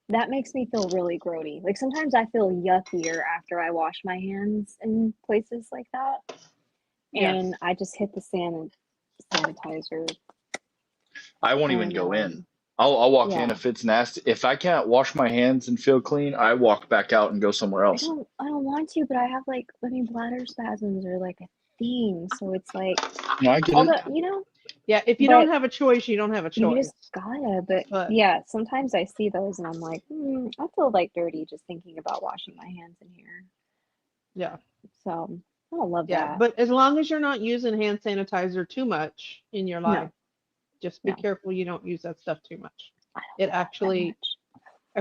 that makes me feel really grody. Like sometimes I feel yuckier after I wash my hands in places like that. Yes. And I just hit the sanitizer I won't even and go in. I'll walk in yeah. if it's nasty. If I can't wash my hands and feel clean, I walk back out and go somewhere else. I don't want to, but I have like I mean bladder spasms are like a thing. So it's like No, I get it. although you know, Yeah. If you don't but have a choice, you don't have a you choice. just gotta, but But yeah, sometimes I see those and I'm like, I feel like dirty just thinking about washing my hands in here. yeah. So I don't love Yeah. that. But as long as you're not using hand sanitizer too much in your life, No, Just be No. careful you don't use that stuff too much. I It don't know that actually, much.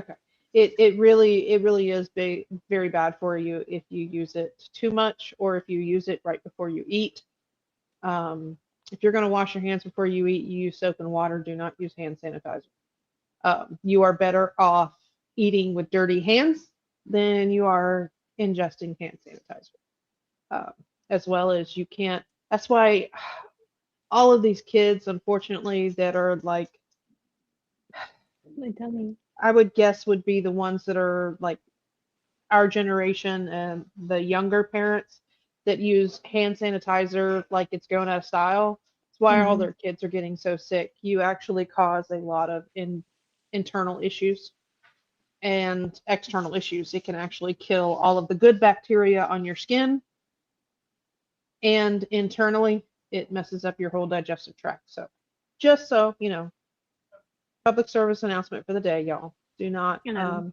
okay. It really is very bad for you if you use it too much or if you use it right before you eat. If you're going to wash your hands before you eat, you use soap and water. Do not use hand sanitizer. You are better off eating with dirty hands than you are ingesting hand sanitizer. Um, as well as you can't. That's why all of these kids, unfortunately, that are like, My tummy. I would guess would be the ones that are like our generation and the younger parents that use hand sanitizer like it's going out of style. That's why all Mhm. their kids are getting so sick. You actually cause a lot of internal issues and external issues. It can actually kill all of the good bacteria on your skin, and internally, it messes up your whole digestive tract. So, just so you know, public service announcement for the day, y'all. Do not You know,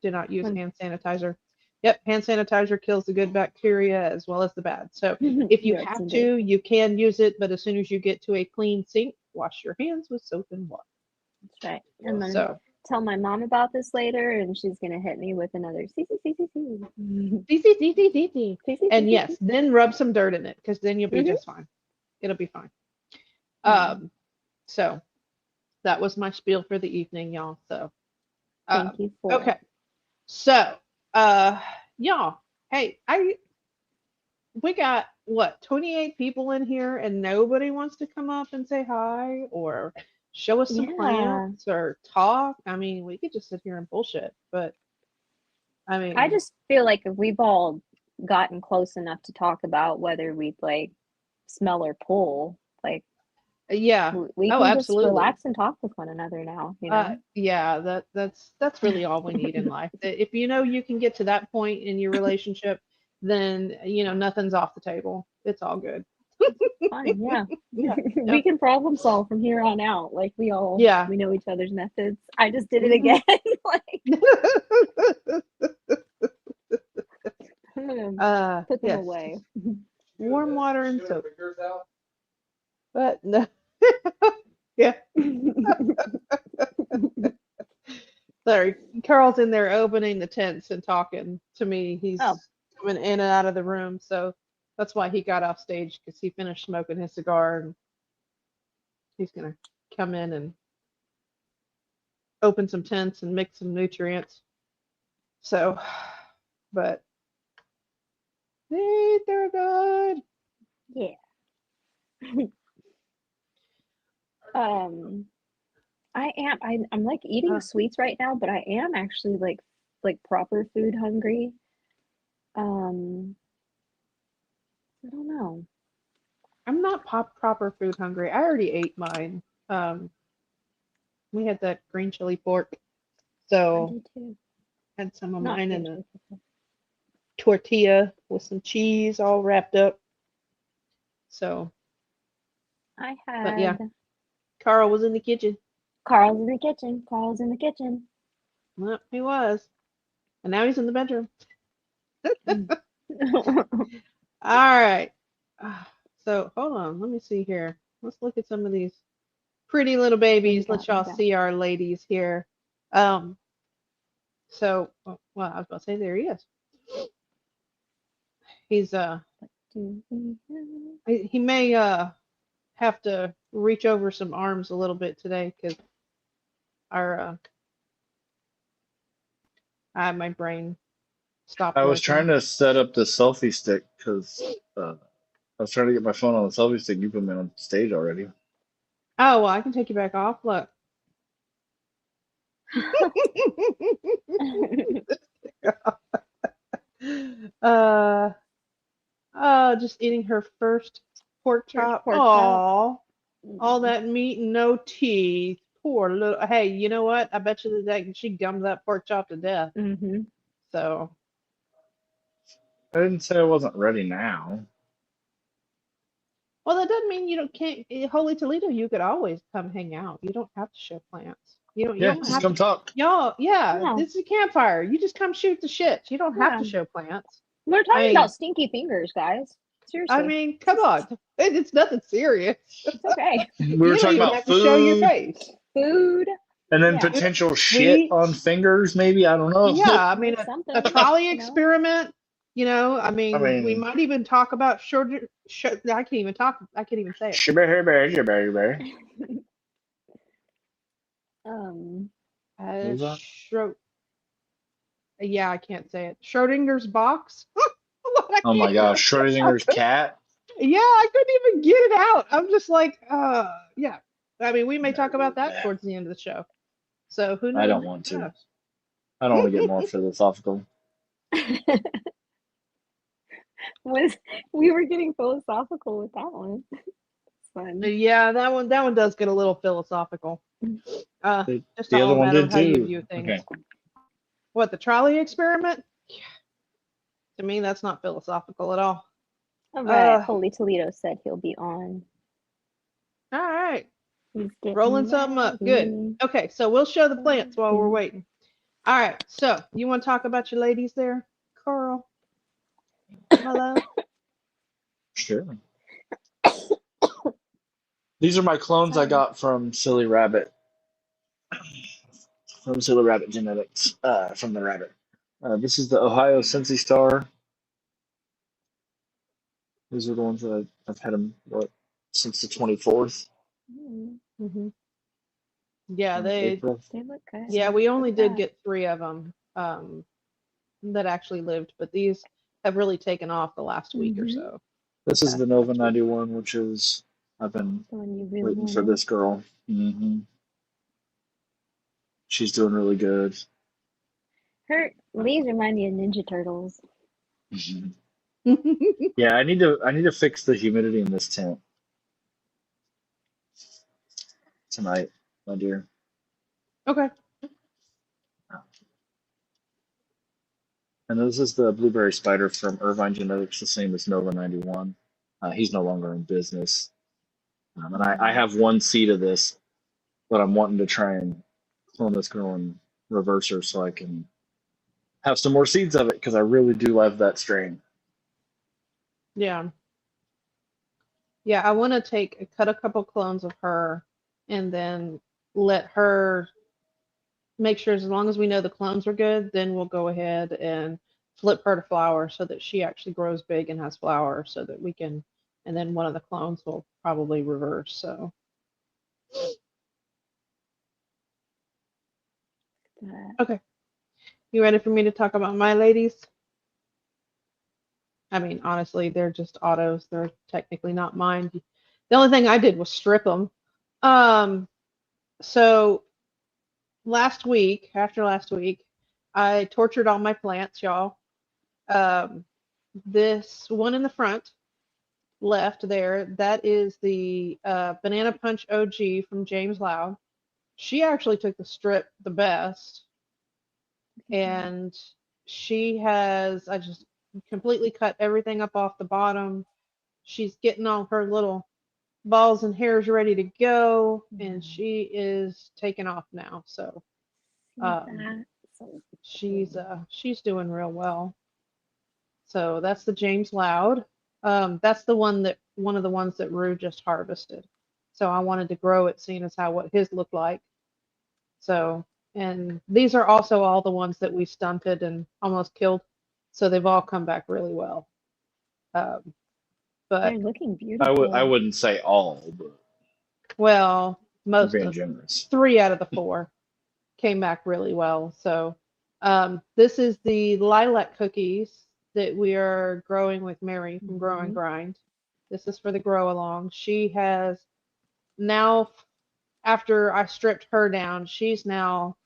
do not use when hand sanitizer. Yep, hand sanitizer kills the good bacteria as well as the bad. So if you yes, have indeed. to, you can use it, but as soon as you get to a clean sink, wash your hands with soap and water. That's right. I'm gonna So tell my mom about this later, and she's gonna hit me with another see see see see see. see, see, see, see, see, see. See, see, And see, yes, then rub some dirt in it because then you'll be Mhm. just fine. It'll be fine. Yeah. So that was my spiel for the evening, y'all. So Thank you for okay. it. So y'all, hey, we got what 28 people in here and nobody wants to come up and say hi or show us some Yeah. plants or talk. I mean, we could just sit here and bullshit, but I I mean, just feel like if we've all gotten close enough to talk about whether we'd like smell or pull, like yeah. we Oh, can just absolutely. relax and talk with one another now, you know? Yeah, that's really all we need in life. If you know you can get to that point in your relationship, then you know nothing's off the table. It's all good. Fine, yeah. Yeah. We Yep. can problem solve from here on out. Like Yeah. we know each other's methods. I just did it Mhm. again. Like I'm gonna put them Yes. away. Warm water and soap. But no. Yeah. Sorry. Carl's in there opening the tents and talking to me. Oh, He's coming in and out of the room, so that's why he got off stage because he finished smoking his cigar and he's gonna come in and open some tents and mix some nutrients. So, but they're good. yeah. Um, I'm like eating Uh, sweets right now, but I am actually like proper food hungry. Um, I don't know. I'm not proper food hungry. I already ate mine. Um, we had that green chili pork, I so do too. had some of Not mine in green a chili pepper. tortilla with some cheese all wrapped up. So, I but yeah, had Carl was in the kitchen. Carl's in the kitchen. Carl's in the kitchen. Well, he was, and now he's in the bedroom. All right. So hold on, let me see here. Let's look at some of these pretty little What do you babies. got? Let What do y'all you got? see our ladies here. Um, so well, I was about to say there he is. He's Do we he may have to reach over some arms a little bit today because our I my brain stopped I was trying working. to set up the selfie stick because I was trying to get my phone on the selfie stick. You put me on stage already. Oh well, I can take you back off. Look. uh oh, just eating her first pork First chop. pork chop. Oh, all that meat and no teeth. Poor little. Hey, you know what? I bet you that she gummed that pork chop to death. Mm-hmm. So, I didn't say I wasn't ready now. well, that doesn't mean you don't can't. Holy Toledo, you could always come hang out. You don't have to show plants. You Yeah, don't just have come to. talk. Y'all, yeah, Yeah. this is a campfire. You just come shoot the shit. You don't have Yeah. to show plants. We're I talking mean, about stinky fingers, guys. I Seriously, mean, come on. It's nothing serious. it's okay. We were You don't talking even about have to show your food face. Food, and then yeah, Food, potential shit on sweets. fingers, maybe. I don't know. Yeah, I mean, it's a something, trolley you know. experiment. I I mean, we mean, might even talk about shorter. I can't even talk. I can't even say it. shibber. Um, What was that? Schro- yeah, I can't say it. Schrodinger's box. What, I Oh can't my even gosh, I Schrodinger's couldn't- cat. yeah, I couldn't even get it out. I'm just like, yeah. I mean, we may talk about that towards the end of the show. So who I knows? don't want Who to. I don't want to get more knows? philosophical. was we were getting philosophical with that one. It's fun. Yeah, that one does get a little philosophical. Uh, just The other all a one matter of did how you too. view things. Okay. What, the trolley experiment? To me, that's not philosophical at all. All right, Uh, Holy Toledo said he'll be on. all right, He's rolling getting something up. Good. ready. Okay, so we'll show the plants while we're waiting. All right, so you want to talk about your ladies there, Carl, my love? Sure. These are my clones I Sorry. got from Silly Rabbit. From Silly Rabbit Genetics. From the rabbit. This is the Ohio Cincy Star. These are the ones that I've had them since the 24th Mm, Yeah, of April. they look good. yeah, we only Look at did that. get 3 of them that actually lived, but these have really taken off the last week or Mhm. so. This is the Nova 91, which is I've been The one you really waiting for wanted. this girl. She's doing really good. Her leaves remind me of Ninja Turtles. Yeah, I need to fix the humidity in this tent tonight, my dear. Okay. And this is the blueberry spider from Irvine Genetics, the same as Nova 91. He's no longer in business. And I have one seed of this, but I'm wanting to try and clone this girl and reverse her so I can have some more seeds of it because I really do love that strain. Yeah. Yeah, I want to cut a couple clones of her and then let her make sure as long as we know the clones are good, then we'll go ahead and flip her to flower so that she actually grows big and has flower so that we can, and then one of the clones will probably reverse. So, okay. You ready for me to talk about my ladies? I mean, honestly, they're just autos. They're technically not mine. The only thing I did was strip them. So after last week, I tortured all my plants, y'all. Um, this one in the front left there, that is the Banana Punch OG from James Loud. She actually took the strip the best, and I just completely cut everything up off the bottom. She's getting all her little balls and hairs ready to go, and she is taking off now. So um, So she's doing real well. So that's the James Loud. That's one of the ones that Rue just harvested. So I wanted to grow it, seeing as how what his looked like. So, and these are also all the ones that we stunted and almost killed. So they've all come back really well. Um, they're but looking I beautiful. wouldn't say all, but well, you're most being of generous. 3 out of the 4 came back really well. So this is the lilac cookies that we are growing with Mary from Grow and Mhm. Grind. This is for the grow along. She has now, after I stripped her down, she's now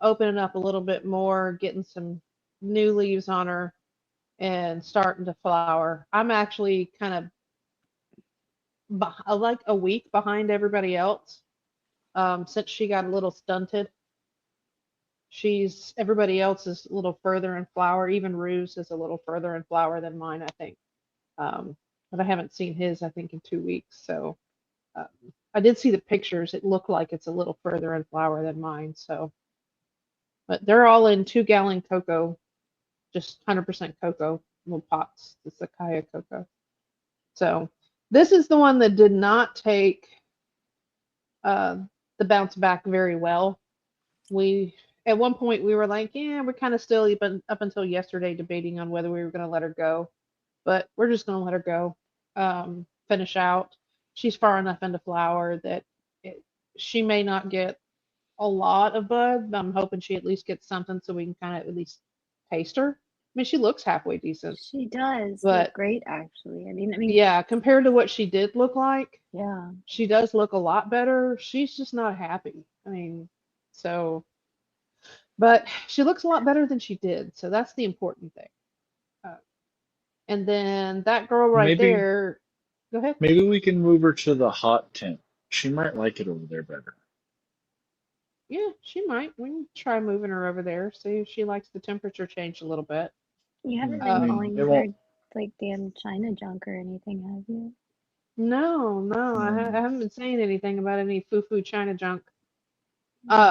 opening up a little bit more, getting some new leaves on her and starting to flower. I'm actually kind of like a week behind everybody else since she got a little stunted. Everybody else is a little further in flower. Even Rue's is a little further in flower than mine, I think. But I haven't seen his, I think, in 2 weeks. So um, I did see the pictures. It looked like it's a little further in flower than mine. So, but they're all in 2-gallon cocoa, just 100% cocoa little pots. The Sakaya cocoa. So this is the one that did not take uh, the bounce back very well. We at one point we were like, yeah, we're kind of still even up until yesterday debating on whether we were going to let her go, but we're just going to let her go, finish out. She's far enough into flower that it, she may not get a lot of bud. But I'm hoping she at least gets something so we can kind of at least taste her. I mean, she looks halfway decent, She does look but great, actually. I mean, yeah, compared to what she did look like, yeah. she does look a lot better. She's just not happy. I mean, so, but she looks a lot better than she did. So that's the important thing. Uh, and then that girl right Maybe there, go ahead. maybe we can move her to the hot tent. She might like it over there better. Yeah, she might. We can try moving her over there, see if she likes the temperature change a little bit. You haven't I been Um, mean, calling it won't. her like damn China junk or anything, have you? no, no, I Um, haven't been saying anything about any foo-foo China junk.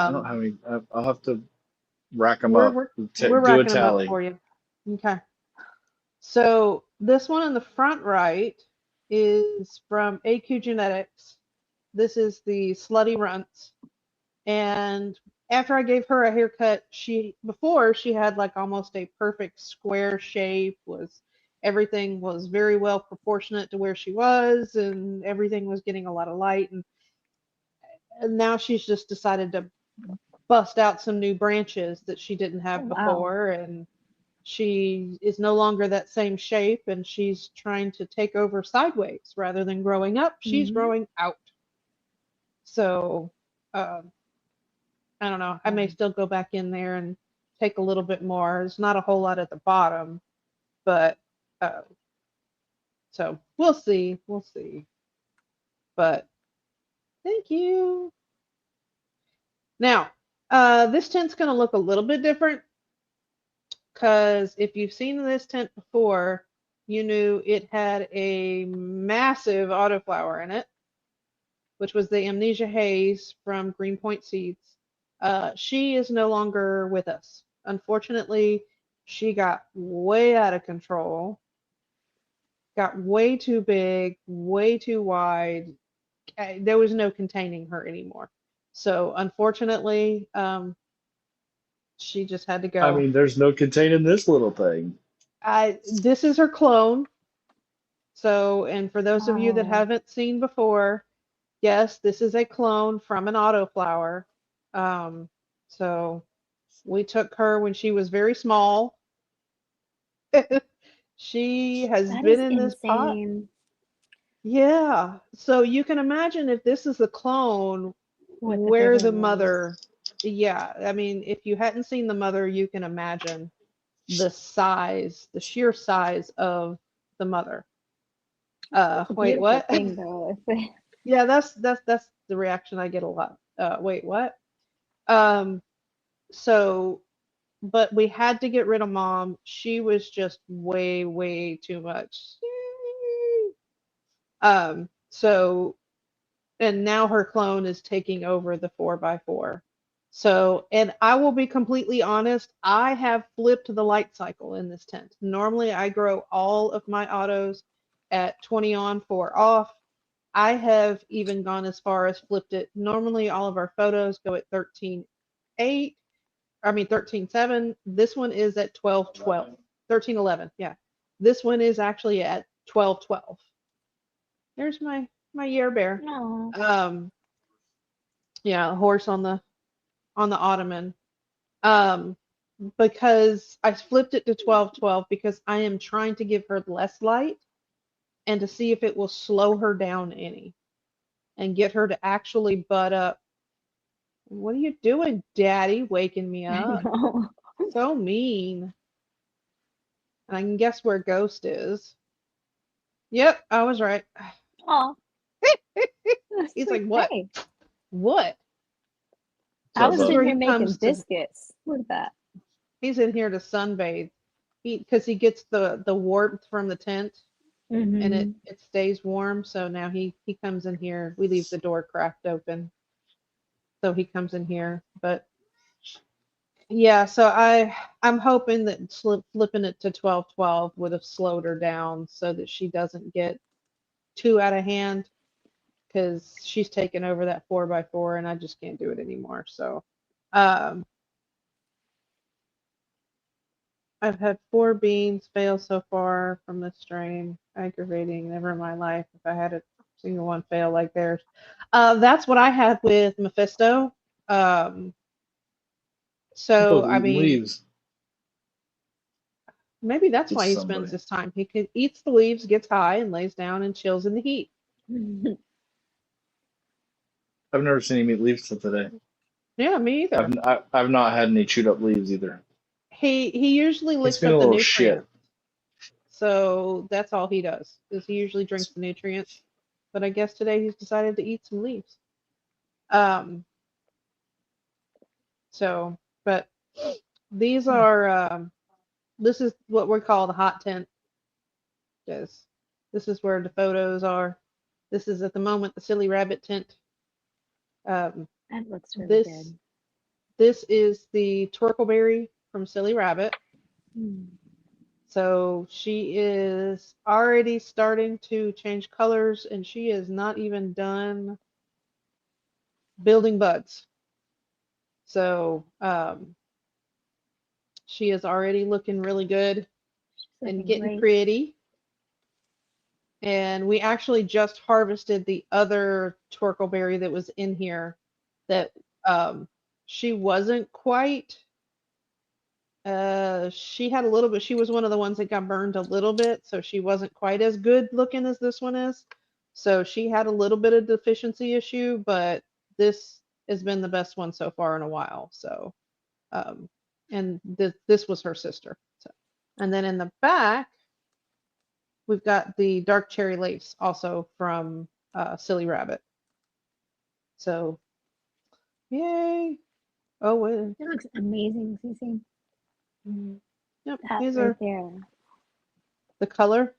I don't Um, have any. I'll have to rack them we're up. we're we're Do a racking them up tally. for you. Okay. So this one in the front right is from AQ Genetics. This is the Slutty Runts. And after I gave her a haircut, before she had like almost a perfect square shape, was everything was very well proportionate to where she was, and everything was getting a lot of light. And now she's just decided to bust out some new branches that she didn't Oh, have wow. before, and she is no longer that same shape, and she's trying to take over sideways rather than growing up. She's Mm-hmm. growing out. So um, I don't know. I may still go back in there and take a little bit more. There's not a whole lot at the bottom, but uh, so we'll see. We'll see. But thank you. Now, this tent's going to look a little bit different because if you've seen this tent before, you knew it had a massive autoflower in it, which was the Amnesia Haze from Greenpoint Seeds. She is no longer with us. Unfortunately, she got way out of control, got way too big, way too wide. There was no containing her anymore. So unfortunately, she just had to I go. mean, there's no containing this little thing. This is her clone. So, and for those of you that Oh, haven't seen before, yes, this is a clone from an autoflower. Um, so we took her when she was very small. She has that been is in this pot. insane. Yeah. So you can imagine if this is a clone, What the where bigger the was. mother, yeah, I mean, if you hadn't seen the mother, you can imagine the size, the sheer size of the mother. It's a Wait, beautiful what? thing, though. Yeah, that's the reaction I get a lot. Wait, what? Um, so, but we had to get rid of mom. She was just way, way too much. So, and now her clone is taking over the 4x4. So, and I will be completely honest, I have flipped the light cycle in this tent. Normally, I grow all of my autos at 20 on, 4 off. I have even gone as far as flipped it. Normally, all of our photos go at 13.8, I mean 13.7. This one is at 12.12, 13.11. Yeah, this one is actually at 12.12. There's my year bear. No. Um, yeah, a horse on the ottoman. Um, because I flipped it to 12.12 because I am trying to give her less light and to see if it will slow her down any and get her to actually bud up. What are you doing, Daddy? Waking me I up. know. So mean. And I can guess where Ghost is. Yep, I was right. Oh, it's He's like, like, what? hey, What? What's I So up, was this is bud? sitting where here he making comes to. biscuits. Look at that. He's in here to sunbathe. Because he gets the warmth from the tent and Mm-hmm. it stays warm. So now he comes in here. We leave the door cracked open, so he comes in here. But yeah, so I'm hoping that flipping it to 12.12 would have slowed her down so that she doesn't get too out of hand because she's taken over that 4x4 and I just can't do it anymore. So um, I've had 4 beans fail so far from this strain. Aggravating, never in my life if I had a single one fail like theirs. That's what I had with Mephisto. Um, so Those I eating mean, leaves. maybe that's It's why he spends somebody. his time. Eats the leaves, gets high, and lays down and chills in the heat. I've never seen him eat leaves till today. Yeah, me either. I've not had any chewed up leaves either. He usually He's licks been a up the little shit. nutrients. So that's all he does. Is he usually drinks the nutrients. But I guess today he's decided to eat some leaves. Um so but these are this is what we call the hot tent. Yes. This is where the photos are. This is at the moment the silly rabbit tent. Um That looks really this good. this is the Torkleberry from Silly Rabbit. Mm. So she is already starting to change colors and she is not even done building buds. So she is already looking really good She's and looking getting great. pretty. And we actually just harvested the other Torkleberry that was in here that she wasn't quite she had a little bit, she was one of the ones that got burned a little bit, so she wasn't quite as good looking as this one is. So she had a little bit of deficiency issue, but this has been the best one so far in a while. So, and this was her sister. So, and then in the back, we've got the dark cherry lace also from Silly Rabbit. So, yay. Oh, wait. It looks amazing, Cece. Yep, That these right are there. the color.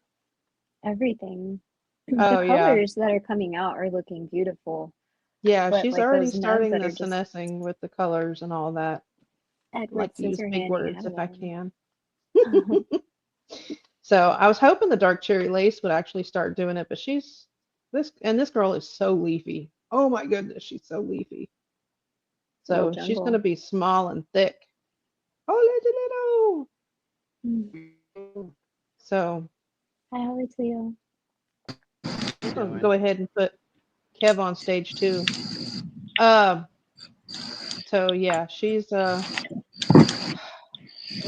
Everything. The Oh, yeah. colors that are coming out are looking beautiful, Yeah, but she's like already those nubs starting that the are just finessing with the colors and all that. Ed, I like what to use scissor big handing words out if of I them. can. So I was hoping the dark cherry lace would actually start doing it, but this girl is so leafy. Oh my goodness, she's so leafy. Little So she's gonna jungle. be small and thick. Oh, Mm. little. So Hi, Holly Cleo. I'm gonna go ahead and put Kev on stage too. Um, so yeah, she's and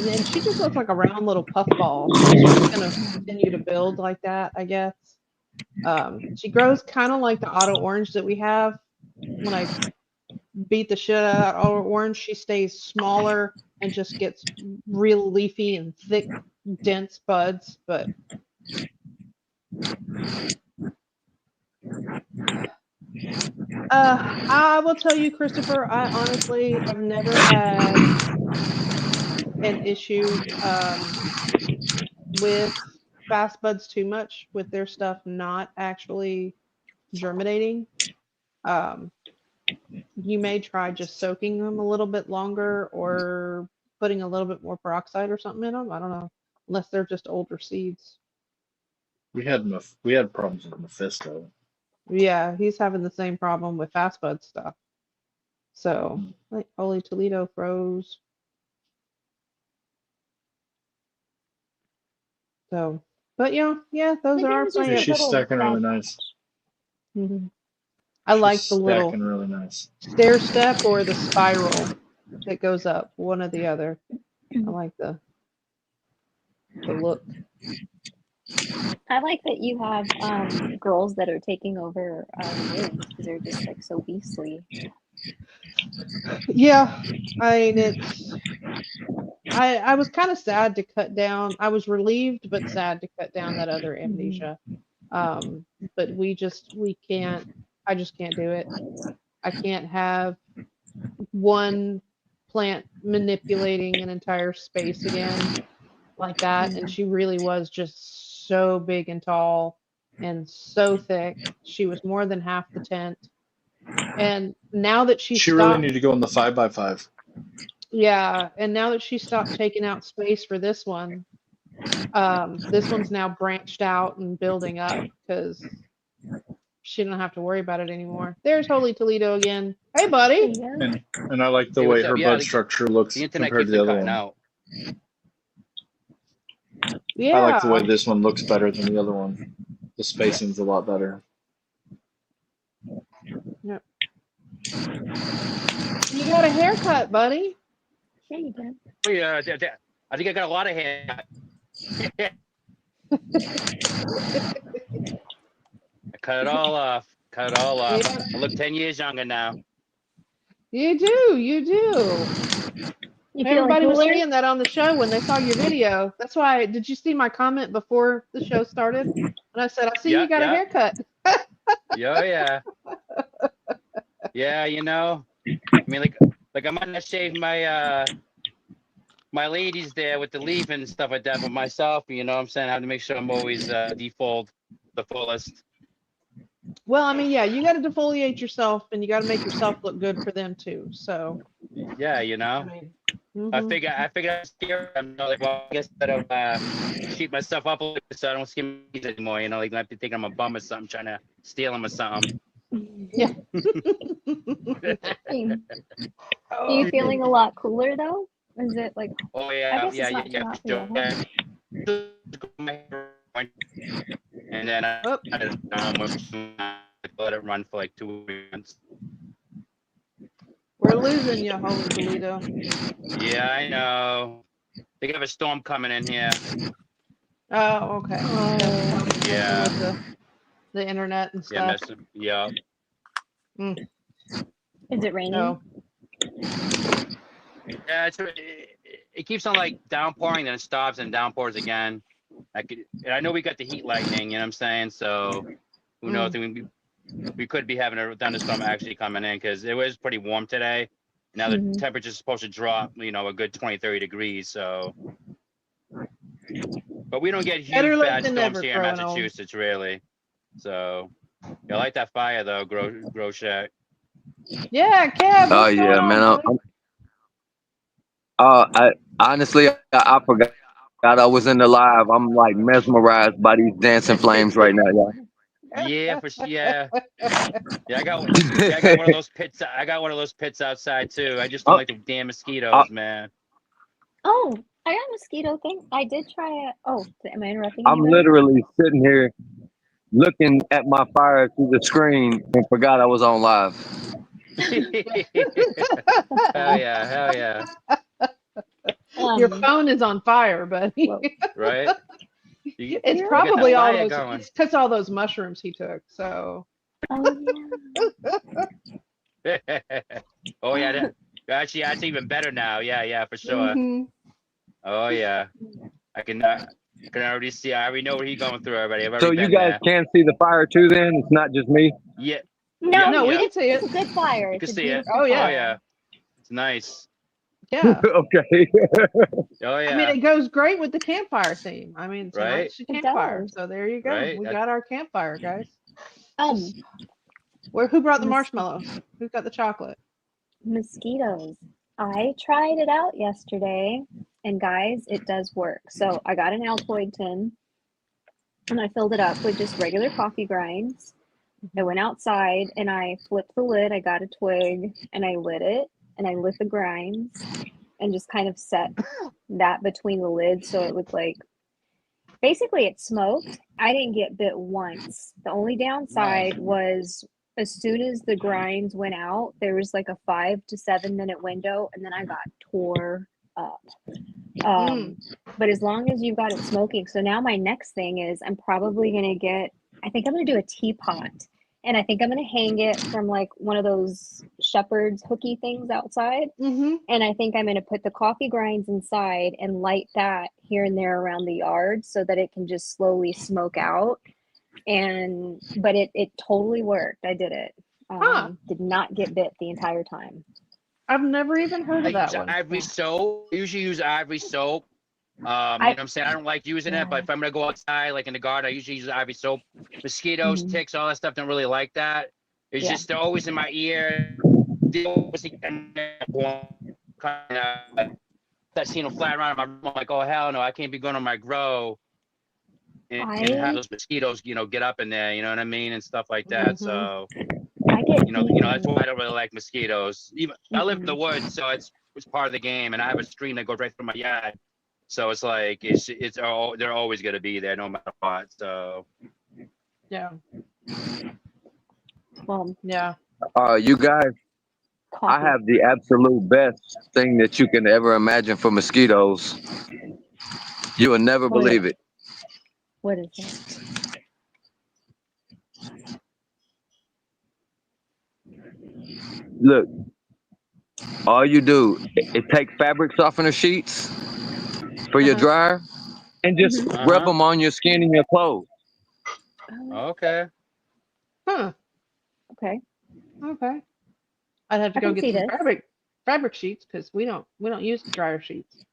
then she just looks like a round little puffball. So she's just gonna continue to build like that, I guess. She grows kind of like the auto orange that we have. When I beat the shit out of auto orange, she stays smaller and just gets real leafy and thick, dense buds. But I will tell you, Christopher, I honestly have never had an issue with fast buds too much with their stuff not actually germinating. Um, you may try just soaking them a little bit longer or putting a little bit more peroxide or something in them. I don't know, unless they're just older seeds. We had problems with Mephisto. Yeah, he's having the same problem with fast bud stuff. So, like, holy Toledo froze. So, but yeah, those are Maybe it our was just Yeah, a plants. she's little stacking really bad nice. patch. hmm I She's like the little stacking really nice. stair step or the spiral that goes up, one or the other. I like the look. I like that you have girls that are taking over rooms because they're just like so beastly. Yeah, I mean I was kind of sad to cut down. I was relieved but sad to cut down that other Hmm. amnesia. Um, but we can't. I just can't do it. I can't have one plant manipulating an entire space again like that. And Yeah. she really was just so big and tall and so thick. She was more than half the tent. And now that she She really stopped, needed to go in the 5x5. yeah, and now that she stopped taking out space for this one's now branched out and building up because She don't have to worry about it anymore. There's Holy Toledo again. Hey, There buddy. you go. And I like the Hey, way what's her up? Yeah, bud structure looks the internet compared keeps to the on other cutting one. out. I like the way Yeah. this one looks better than the other one. The spacing's a lot better. Yep. You got a haircut, buddy. Yeah, you did. Oh, yeah, I think I got a lot of hair. I cut it all off. Cut it all off. Yep. I look 10 years younger now. You do. You do. You feeling Everybody was cooler? saying that on the show when they saw your video. That's why. Did you see my comment before the show started? And I said, I see Yeah, you got a yeah. haircut. Yeah, yeah. Yeah, you know. I mean, like I might not shave my my ladies there with the leaf and stuff like that, but myself, you know what I'm saying? I have to make sure I'm always default the fullest. Well, I mean, yeah, you got to defoliate yourself and you got to make yourself look good for them too. So, Yeah, you I know. mean, I mhm. figure I'm scared. I'm like, well, I guess better shoot myself up a little bit so I don't skim these anymore. You know, like I have to think I'm a bum or something, trying to steal them or something. Yeah. Are you feeling a lot cooler though? Is it like? Oh I yeah, guess yeah, it's yeah, not too yeah. hot For for you. sure. And then I Oh, let it run for like 2 months. we're losing you, Holy Toledo. Yeah, I know. They have a storm coming in here. Oh, okay. That's probably messing Yeah. with the internet and Yeah, stuff. yeah. Is it raining? So, Yeah, it keeps on like downpouring, then it stops and downpours again. And I know we got the heat lightning, you know what I'm saying? So who knows? I mean, we could be having a thunderstorm actually coming in because it was pretty warm today. Now the Mhm. temperature's supposed to drop, you know, a good 20, 30 degrees. So, but we don't get better huge late bad than storms never, here in growing old. Massachusetts, really. So, I like that fire though, grow shack. Yeah, Kev, Oh what's going yeah, man. on, buddy? I honestly, I forgot I was in the live. I'm like mesmerized by these dancing flames right now, Yeah, yeah. Yeah, I got y'all. one of those pits. I got one of those pits outside too. I just don't Oh, like the damn I, mosquitoes, man. Oh, I got a mosquito thing. I did try it. Oh, am I interrupting I'm anybody? literally sitting here looking at my fire through the screen and forgot I was on live. Hell That's fine. yeah, hell yeah. Your phone is on fire, buddy. Well, Right? You, It's you really? got probably that all fire those. going. It's 'cause all those mushrooms he took. So, Oh Oh yeah, yeah. actually that's even better now. Yeah, for sure. mhm. Oh yeah. I can already see. I already know what he's going through already. I've So already you been guys there. can see the fire too. Then it's not just me. Yeah, No, No, we yeah. can see it's it. a good fire. You It's can a see it. beautiful Oh, yeah. Oh fire. yeah. It's nice. Yeah. Okay. Oh I mean, yeah. it goes great with the campfire theme. I mean, Right? tonight's the It campfire. does. So there you go. Right? We got our campfire, guys. Um, Who brought the mos- marshmallows? Who got the chocolate? mosquitoes. I tried it out yesterday, and guys, it does work. So I got an Altoid tin, and I filled it up with just regular coffee grinds. I went outside and I flipped the lid. I got a twig and I lit it, and I lit the grinds and just kind of set that between the lids so it would like basically it smoked. I didn't get bit once. The only downside was as soon as the grinds went out, there was like a 5 to 7 minute window, and then I got tore up. But as long as you've got it smoking, so now my next thing is I'm probably gonna get. I think I'm gonna do a teapot, and I think I'm gonna hang it from like one of those shepherd's hooky things outside. Mm-hmm. And I think I'm going to put the coffee grinds inside and light that here and there around the yard so that it can just slowly smoke out. But it totally worked. I did it. Did not get bit the entire time. I've never even heard I of that use one. ivory soap. I usually use ivory soap. You know what I'm saying? I don't like using it, but if I'm gonna go outside, like in the garden, I usually use ivory soap. Mosquitoes, ticks, all that stuff don't really like that. It's just they're always in my ear. That scene will fly around in my room. I'm like, oh hell no, I can't be going on my grow. and have I those mosquitoes, get up in there, you know what I mean, and stuff like that. Mhm. So, I get that's beaten. why I don't really like mosquitoes. Even I live in the Mm-mm. woods, so it's part of the game, and I have a stream that goes right through my yard. So it's like they're always gonna be there no matter what. So Yeah. Well, Yeah. You guys, I coffee. have the absolute best thing that you can ever imagine for mosquitoes. You will never What is believe it? it. What is it? Look, all you do is take fabric softener sheets for your Uh-huh. dryer and just Mm-hmm. rub uh-huh. them on your skin and your clothes. Oh, Okay. Huh. okay. Okay. I'd have to I go can get see some this. fabric sheets because we don't use dryer sheets.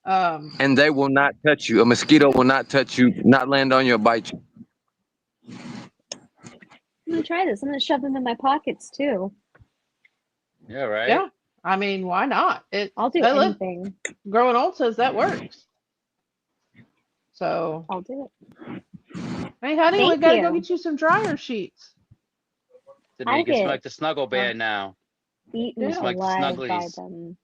Um. And they will not touch you. A mosquito will not touch you, not land on you or bite you. I'm gonna try this. I'm gonna shove them in my pockets too. Yeah. Right. Yeah. I mean, why not? It. I'll do Hey, look, anything. growing old says that works. So, I'll do it. hey, honey, we Thank gotta go you. get you some dryer sheets. I You can smell get like the snuggle Uh, bear now. eaten You yeah. smell like the alive by snugglies. them.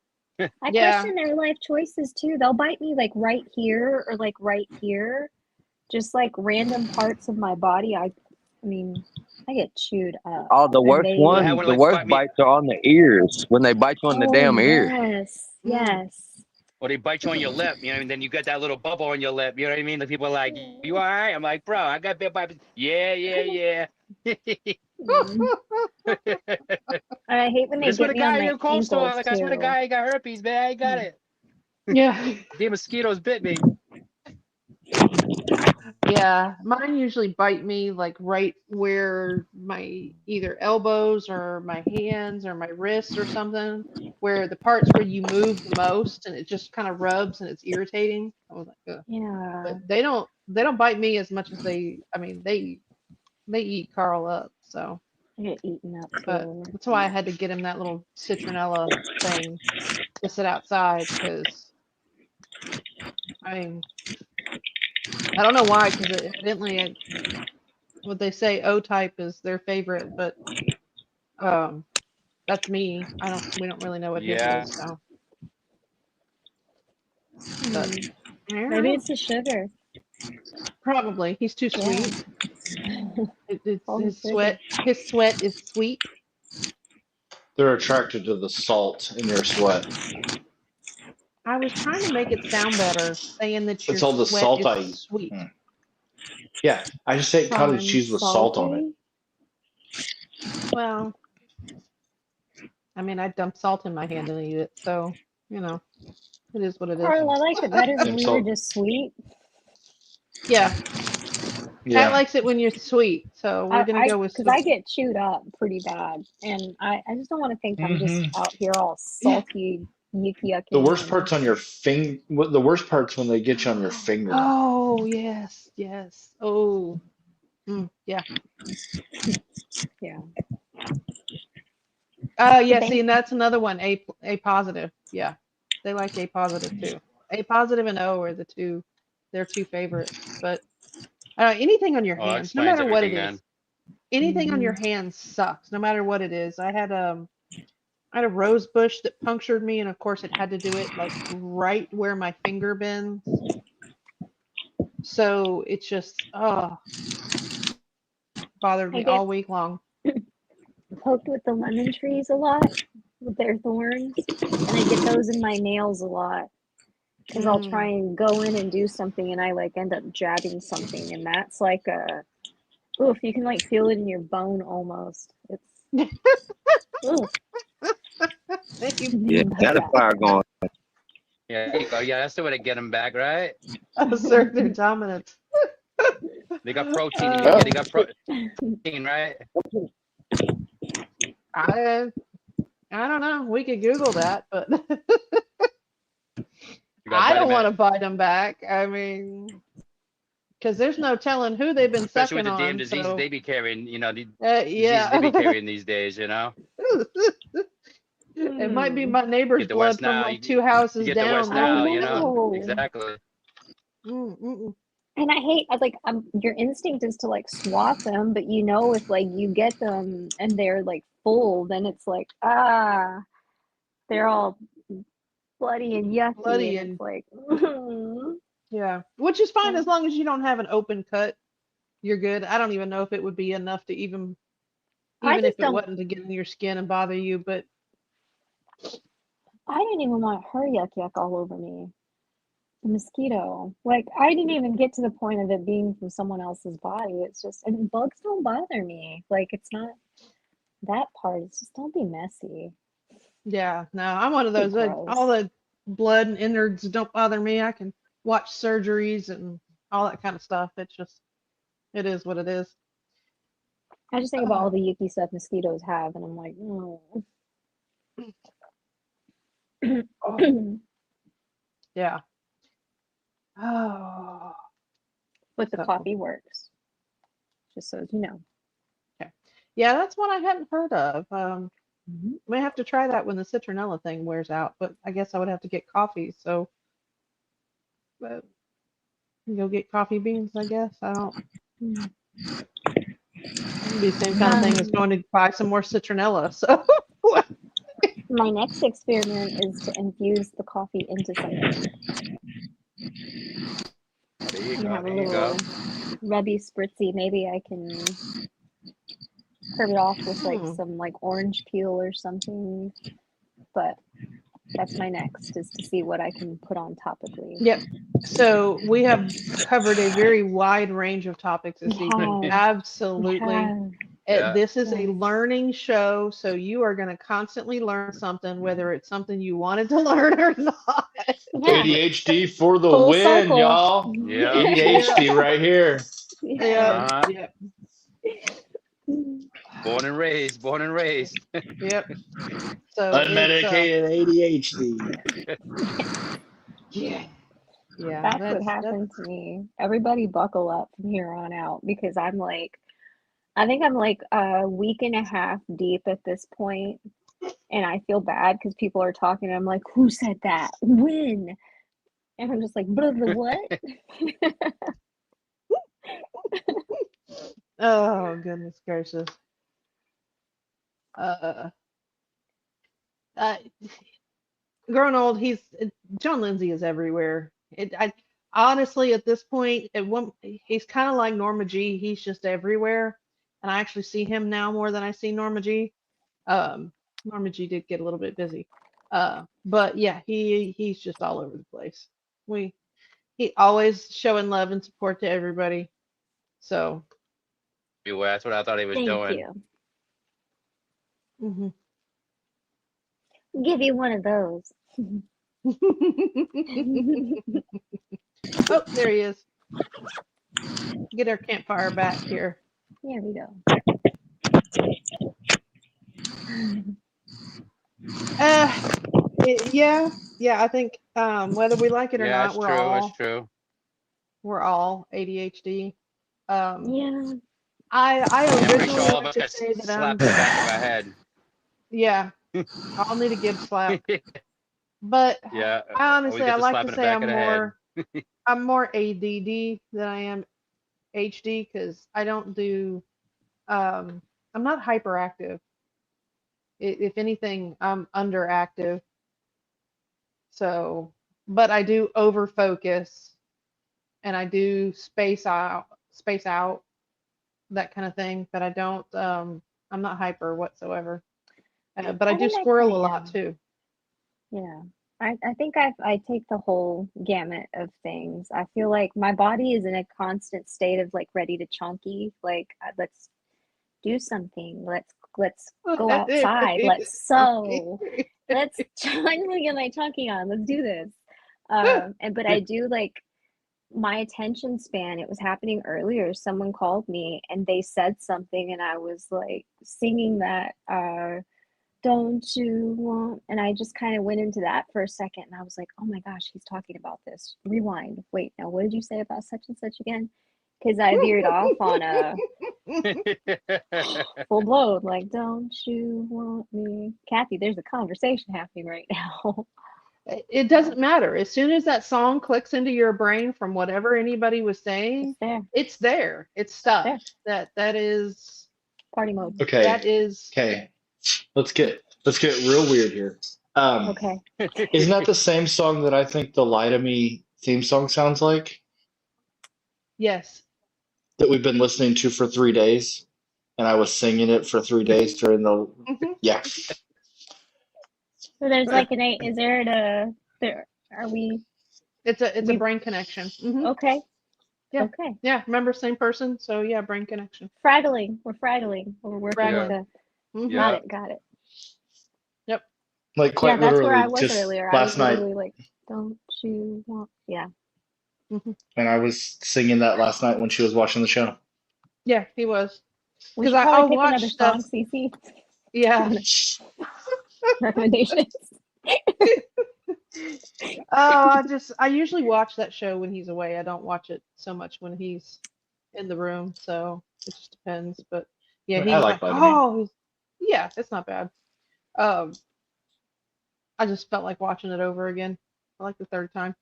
I Yeah. question their life choices too. They'll bite me like right here or like right here, just like random parts of my body. I mean, I get chewed up, Oh, the and worst I had they. ones, one the like worst bite me, bites are on the ears when they bite you on the Oh damn ear. yes, Mm. yes. or they bite you on your lip, and then you got that little bubble on your lip. You know what I mean? The people are like, "You all right?" I'm like, "Bro, I got bit by." Yeah, yeah, yeah. Mm. I hate when I they just met get a me on guy in my the cold store. ankles Like I just met a too. guy. He got herpes, man. He got it. Yeah. The mosquitoes bit me. Yeah, mine usually bite me like right where my either elbows or my hands or my wrists or something, where the parts where you move the most and it just kind of rubs and it's irritating. I was like, ugh. Yeah, But they don't bite me as much as I mean they eat Carl up. So, I get eaten up but too. that's why I had to get him that little citronella thing to sit outside because I mean I don't know why because evidently what they say O type is their favorite, but um that's me. We don't really know what his Yeah. is, so but Hmm. I don't Maybe know. it's the sugar. Probably he's too Yeah, sweet. It's all the sugar. his sweat is sweet. They're attracted to the salt in your sweat. I was trying to make it sound better, saying that your It's all the sweat salt is I eat. sweet. Hmm. Yeah, I just ate cottage I'm cheese with salt on it. salty. Well, I mean, I dumped salt in my hand and eat it, so you know, it is what it is. Carl, I liked it better when Same we were salt. just sweet. Yeah, Pat Yeah. likes it when you're sweet, so we're gonna go with Because I sweet. get chewed up pretty bad, and I just don't want to think I'm just Hmm. out here all Yeah. salty, The yucking, worst and part's on your the worst part's when they get you on your finger. Oh yes, yes. Oh, yeah. yeah. Yeah, see, Thank. and that's another one, A positive. Yeah. They like A positive too. A positive and O are their two favorites. But anything on your Oh, that hands, no explains matter what everything it then. is, anything on your Mhm. hands sucks, no matter what it is. I had a rose bush that punctured me, and of course it had to do it like right where my finger bends. So it's just bothered I me get all week long. poked with the lemon trees a lot with their thorns, and I get those in my nails a lot because I'll try Mm. and go in and do something, and I like end up jabbing something, and that's like a oof. You can like feel it in your bone almost. It's oof. Yeah, But got a yeah. fire going. Yeah, there you go. Yeah, that's the way to get them back, right? Assert their dominance. They got protein in Uh, you. They got protein, right? I I don't know. We could Google that, but You got I don't want vitamin, to bite them back. I mean, because there's no telling who they've been especially with sucking the damn on. diseases So, they be carrying. The diseases they be yeah. carrying these days. It might be Hmm. my neighbor's Get the West blood from now. like You two you houses get the West down I that now. might have it. know. Exactly. Mm-mm. And I hate, I like, your instinct is to like swat them, but you know, if like you get them and they're like full, then it's like, they're all bloody and yucky, Bloody and it's and like, yeah, which is fine yeah. as long as you don't have an open cut. You're good. I don't even know if it would be enough to I even if just it don't, wasn't to get in your skin and bother you, but I didn't even want her yuck yuck all over me. The mosquito. Like, I didn't even get to the point of it being from someone else's body. It's just, and bugs don't bother me. Like, it's not that part. It's just don't be messy. yeah, no, I'm one of Be those. All gross. the blood and innards don't bother me. I can watch surgeries and all that kind of stuff. It's just, it is what it is. I just think about Uh, all the yucky stuff mosquitoes have, and I'm like, oh. oh, yeah. Oh, But the so, coffee works, just so you know. okay. Yeah, that's one I hadn't heard of. Mhm. May have to try that when the citronella thing wears out, but I guess I would have to get coffee. So, but go get coffee beans, I guess. I don't. Mm. It'd be the same kind of thing as going to buy some more citronella. So, My next experiment is to infuse the coffee into something There you and go. have a There you go. little rubby spritzy. Maybe I can curb it off with like hmm. some like orange peel or something. But that's my next, is to see what I can put on topically. Yep. So we have covered a very wide range of topics We this evening. have, we Absolutely. have, Yeah. This is a yes. learning show, so you are going to constantly learn something, whether it's something you wanted to learn or not. Yeah, ADHD for the full win, cycle. y'all. Yeah. Yep. ADHD right here. Yep. Yes. Uh-huh. Yep. Born and raised. Born and raised. Yep. So it's Unmedicated ADHD. yeah. Yeah, That's what that's happened to me. Everybody buckle up from here on out, because I'm like, I think I'm like a week and a half deep at this point, and I feel bad because people are talking. And I'm like, who said that? When? And I'm just like, blah, blah, what? oh goodness gracious. Uh, uh grown old, John Lindsay is everywhere. I honestly at this point, he's kind of like Norma G. He's just everywhere, and I actually see him now more than I see Norma G. Norma G did get a little bit busy, but yeah, he's just all over the place. We he always showing love and support to everybody. So, Beware. That's what I thought he was Thank doing. you. mhm. Give you one of those. oh, there he is. Get our campfire back here. There we go. Uh, yeah, yeah. I think whether we like it or Yeah, not, it's true. It's true. we're all ADHD. Um, Yeah. I I'm pretty sure originally all of like us to got say that slapped in the back of our head. yeah, I'll need a Gibbs slap. But Yeah. I Always honestly, I get the like slap to in the say back of the head. I'm more ADD than I am HD because I don't do I'm not hyperactive. If anything, I'm underactive. So, but I do over focus and I do space out, that kind of thing. But I don't I'm not hyper whatsoever. But I I do think I kind squirrel a of lot am. too. Yeah. I think I take the whole gamut of things. I feel like my body is in a constant state of like ready to chunky. Like, let's do something. Let's go outside. Let's sew. Let's finally get my chunky on. Let's do this. And but I do like my attention span. It was happening earlier. Someone called me and they said something, and I was like singing that. Don't you want? And I just kind of went into that for a second, and I was like, oh my gosh, he's talking about this. Rewind. Wait, now what did you say about such and such again? Because I veered off on a full blown, like, don't you want me? Kathy, there's a conversation happening right now. It doesn't matter. As soon as that song clicks into your brain from whatever anybody was It's saying, there. it's there. It's stuff. There. That is Party mode. Okay. that is Okay. Let's get real weird here. Okay. Isn't that the same song that I think the Lie to Me theme song sounds like? yes. That we've been listening to for 3 days, and I was singing it for 3 days during the Mhm. yeah. So there's like an eight. Is there a there? Are we It's a we brain connection. Hmm. okay? Yeah. Okay. Yeah. Remember, same person. So yeah, brain connection. Fraggling. We're fraggling. We're working with Fraggling. the. Hmm. Yeah. Got it. Yep. Like Yeah, quite that's where I literally, was just earlier. I was last night, literally like, "Don't you want?" Yeah. Hmm. and I was singing that last night when she was watching the show. Yeah, he was. We Because should I probably pick watch another stuff. song, CC. Yeah. Recommendations. I usually watch that show when he's away. I don't watch it so much when he's in the room. So it just depends. But yeah, I he's like like, Lie to Me. oh, yeah, it's not bad. Um, I just felt like watching it over again, for like the third time.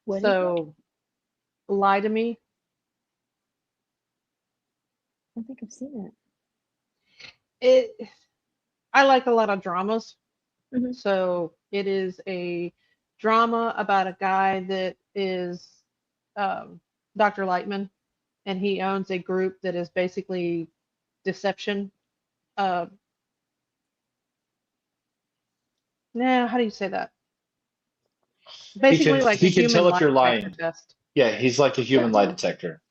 What is it? So Lie to Me. I don't think I've seen It. I like a lot of dramas. it. Hmm. So it is a drama about a guy that is um, Dr. Lightman, and he owns a group that is basically deception. Uh, how do you say that? Basically, like a He can human tell if lie you're detector lying. test. Yeah, he's like a human lie detector.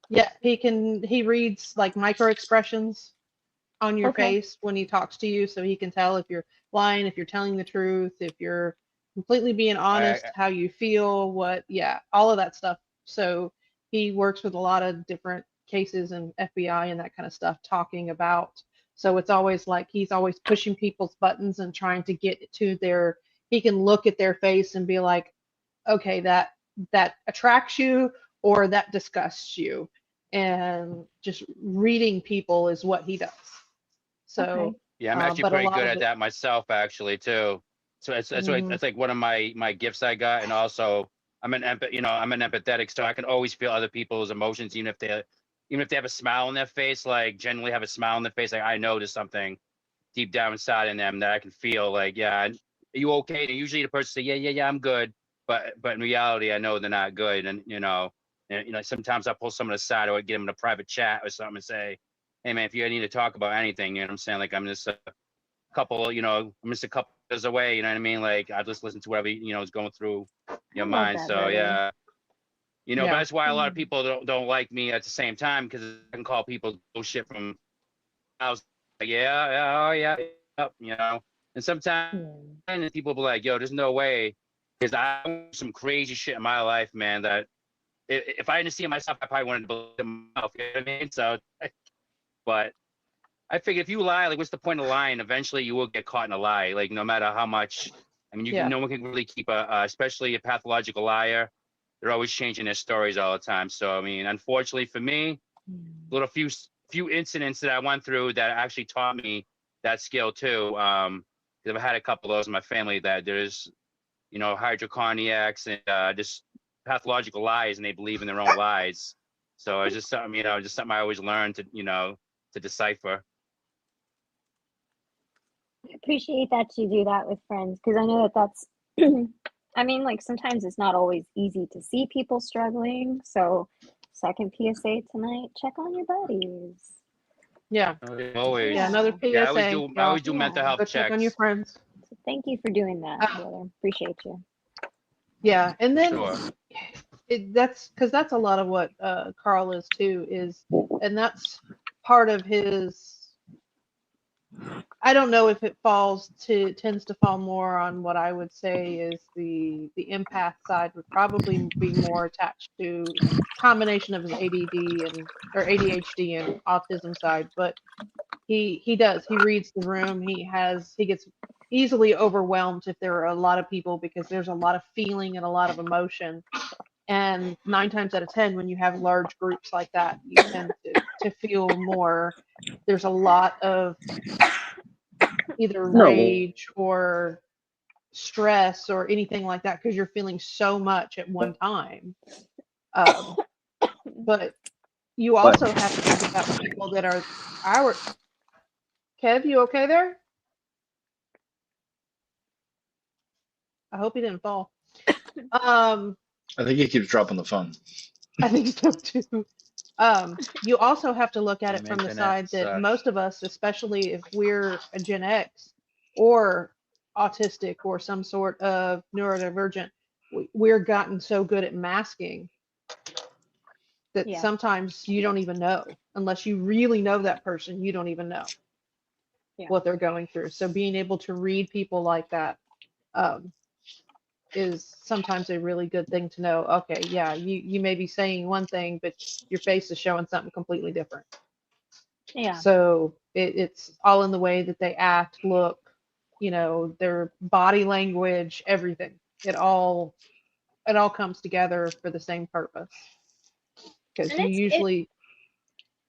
Yeah, he reads like micro expressions on your Okay. face when he talks to you, so he can tell if you're lying, if you're telling the truth, if you're completely being honest, how you feel, yeah, all of that stuff. So he works with a lot of different cases and FBI and that kind of stuff talking about. So it's always like he's always pushing people's buttons and trying to get to he can look at their face and be like, okay, that attracts you or that disgusts you. And just reading people is what he does. Okay. So, Yeah, I'm actually but a pretty lot good of at it, that myself, actually, too. So mhm, that's like one of my gifts I got, and also I'm I'm an empathetic, so I can always feel other people's emotions, even if they have a smile on their face, like genuinely have a smile on their face, like I know there's something deep down inside in them that I can feel, like, yeah, are you okay? And usually the person say, yeah, I'm good, but in reality, I know they're not good, and sometimes I pull someone aside or get them in a private chat or something and say, hey man, if you need to talk about anything, you know what I'm saying? Like I'm just a couple years away, you know what I mean? Like I just listen to whatever, is going through I your love mind. that, So brother. yeah. But yeah, that's why a lot of Mm. people don't like me at the same time, because I can call people bullshit from house. Like, yeah, oh yeah. And sometimes Yeah. people be like, yo, there's no way, because I went through some crazy shit in my life, man, that if I didn't see it myself, I probably wouldn't believe it myself. You know what I mean? So, but I figure if you lie, like, what's the point of lying? Eventually, you will get caught in a lie. Like, no matter how much. I mean, yeah, no one can really keep especially a pathological liar. They're always changing their stories all the time. So, I mean, unfortunately for me, Mm. little few incidents that I went through that actually taught me that skill too. Because I've had a couple of those in my family that there's, hydroconiacs and just pathological lies, and they believe in their own lies. So it's just something I always learned to decipher. I appreciate that you do that with friends because I know that that's, I mean, like sometimes it's not always easy to see people struggling. So, second PSA tonight, check on your buddies. yeah, yeah. Always. Another Yeah. Yeah, I always PSA, do. I y'all. always do mental Yeah. health Go check on your checks. friends. So thank you for doing that, Uh, brother. Appreciate you. yeah, and For then sure. that's because that's a lot of what Carl is too. And that's part of his. I don't know if it tends to fall more on what I would say is the empath side would probably be more attached to combination of his ADD and or ADHD and autism side, but he reads the room. He gets easily overwhelmed if there are a lot of people because there's a lot of feeling and a lot of emotion. And 9 times out of 10, when you have large groups like that, you tend to feel more. There's a lot of either No. rage or stress or anything like that because you're feeling so much at one time. Um, but you But also have to think about people that are our Kev, you okay there? I hope he didn't fall. Um, I think he keeps dropping the phone. I think so too. You also have to look at it Damn from the internet side that sucks. most of us, especially if we're a Gen X or autistic or some sort of neurodivergent, we're gotten so good at masking that Yeah. sometimes you don't even know unless you really know that person, you don't even know Yeah. what they're going through. So being able to read people like that um, is sometimes a really good thing to know. Okay, yeah, you may be saying one thing, but your face is showing something completely different. Yeah. So it's all in the way that they act, look, their body language, everything. It all comes together for the same purpose because And you it usually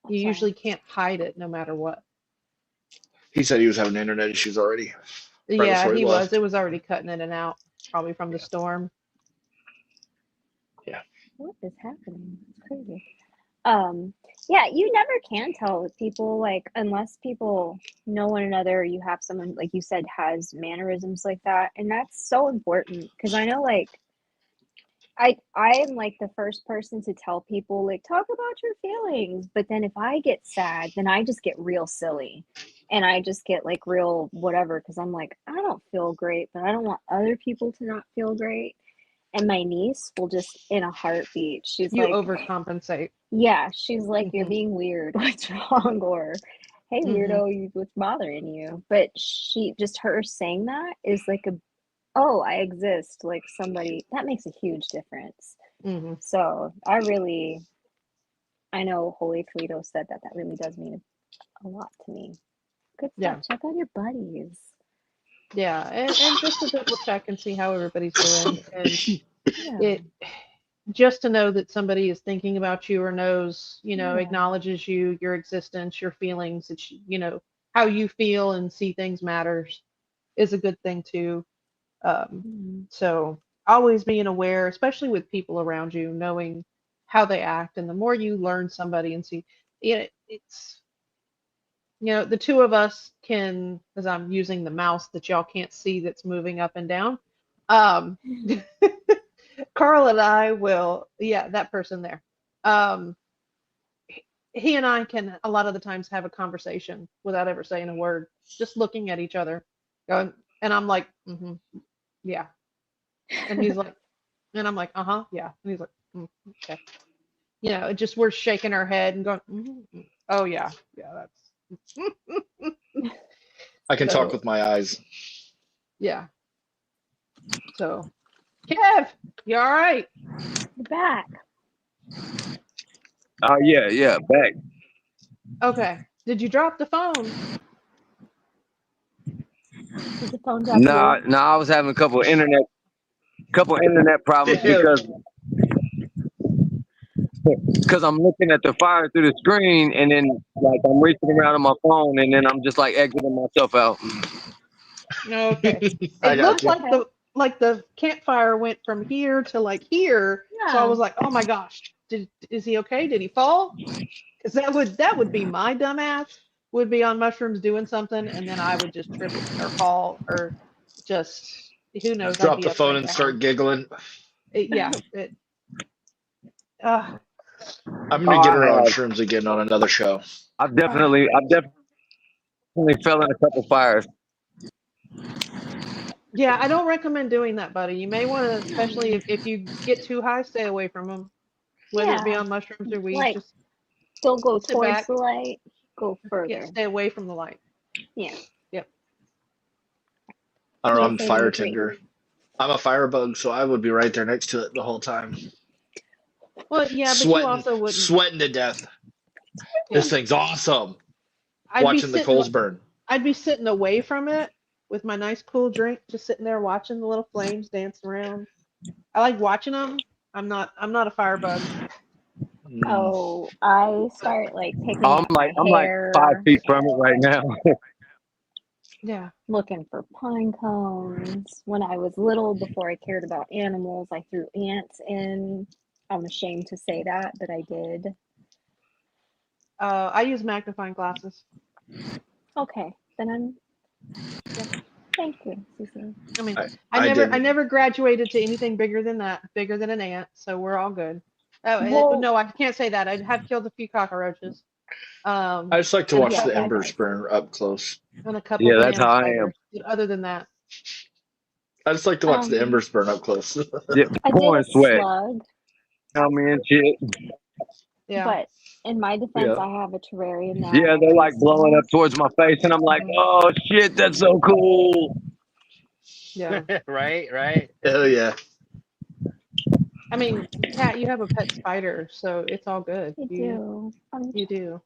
I'm you sorry. usually can't hide it no matter what. He said he was having internet issues already right Yeah, before he he was. left. It was already cutting in and out, probably from the Yeah. storm. Yeah. What is happening? It's crazy. Um, yeah, you never can tell with people, like, unless people know one another, you have someone, like you said, has mannerisms like that. And that's so important because I know, like, I am like the first person to tell people, like, talk about your feelings. But then if I get sad, then I just get real silly and I just get like real whatever because I'm like, I don't feel great, but I don't want other people to not feel great. And my niece will just, in a heartbeat, she's You like, overcompensate. yeah, she's like, you're Hmm. being weird. What's wrong? Or, hey, Hmm. weirdo, what's bothering you? But she, just her saying that is like a, oh, I exist. Like somebody, that makes a huge difference. Hmm. So I know Holy Toledo said that that really does mean a lot to me. Good stuff. Yeah. Check on your buddies. Yeah. And just to double check and see how everybody's doing. And Yeah. it just to know that somebody is thinking about you or knows, Yeah. acknowledges you, your existence, your feelings, that how you feel and see things matters is a good thing too. Um, Mhm. so always being aware, especially with people around you, knowing how they act, and the more you learn somebody and see, it's the two of us can, as I'm using the mouse that y'all can't see that's moving up and down. Um, Carl and I will, yeah, that person there. Um, he and I can a lot of the times have a conversation without ever saying a word, just looking at each other, going, and I'm like, yeah, and he's like, and I'm like, yeah, and he's like, okay, it just we're shaking our head and going, oh yeah, yeah, that's I can talk so with my eyes. yeah, so Kev, you all right? You're back. oh yeah, back. Okay, did you drop the phone? Did the phone drop Nah, you? nah, I was having a couple internet problems Damn. because I'm looking at the fire through the screen and then like I'm reaching around on my phone and then I'm just like exiting myself out. Okay. I It got looked That's you. okay. like the campfire went from here to like here. So I Yeah. was like, "Oh my gosh, is he okay? Did he fall?" Because that would be my dumbass would be on mushrooms doing something, and then I would just trip or fall or just who knows? I'd Drop be the phone upside and down. start giggling. Yeah. Uh, I'm Oh, gonna get I her on have. shrooms again on another show. uh, I've definitely fell in a couple fires. yeah, I don't recommend doing that, buddy. You may want to, especially No. if you get too high, stay away from them. Whether it be Yeah. on mushrooms or weed, Like, just don't go sit towards back. the light, go Yeah, further. stay away from the light. Yeah. Yep. I don't know. I'm PSA fire number 3. tender. I'm a firebug, so I would be right there next to it the whole time, Well, yeah, but you sweating, also wouldn't. sweating to death. Yeah, This thing's awesome. I'd be Watching the sitting. coals burn. I'd be sitting away from it with my nice cool drink, just sitting there watching the little flames dance around. I like watching them. I'm not a firebug. Mm. Oh, I start like picking I'm at like my I'm like 5 hair. feet from it right now. Yeah. looking for pine cones. When I was little, before I cared about animals, I threw ants in. I'm ashamed to say that, but I did. I use magnifying glasses. Okay, then I'm. Yeah. Thank you, Susie. I mean, I, I I never, I didn't. never graduated to anything bigger than that, bigger than an ant. So we're all good. Oh, Well, no, I can't say that. I have killed a few cockroaches, I just like to and a watch yeah, the couple, bad embers guys. burn up close. and a couple Yeah, that's banana how I am. spiders. But other than that, I just like to watch the Um, embers burn up close. Yeah, I did a pouring sweat. slug, Tell me and shit. yeah. but in my defense, Yeah. I have a terrarium now and Yeah, I they're like chase blowing up them. towards my face, and I'm like, Mhm. oh shit, that's so cool. Yeah. Right. Hell yeah. I mean, Kat, you have a pet spider, so it's all good. I You do. you do.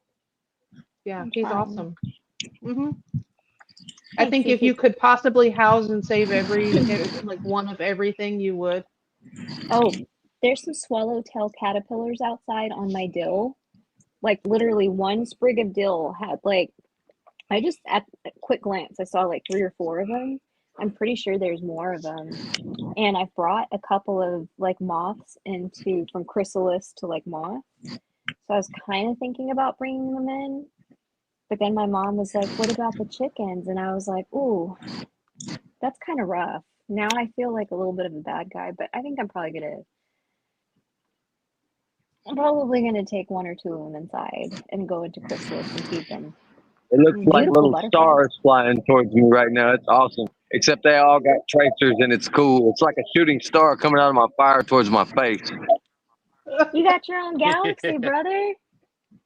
Yeah, I'm he's trying. awesome. Hmm. I Thanks, think if you Susie. could possibly house and save like one of everything, you would. Oh, there's some swallowtail caterpillars outside on my dill. Like literally one sprig of dill had like I just at a quick glance I saw like three or four of them. I'm pretty sure there's more of them. And I've brought a couple of like moths into from chrysalis to like moth. So I was kind of thinking about bringing them in, but then my mom was like, "What about the chickens?" And I was like, "Ooh, that's kind of rough." Now I feel like a little bit of a bad guy, but I think I'm probably gonna take one or two of them inside and go into chrysalis and feed them. It looks like Beautiful little butterflies. stars flying towards me right now. It's awesome. Except they all got tracers, and it's cool. It's like a shooting star coming out of my fire towards my face. You got your own galaxy, brother.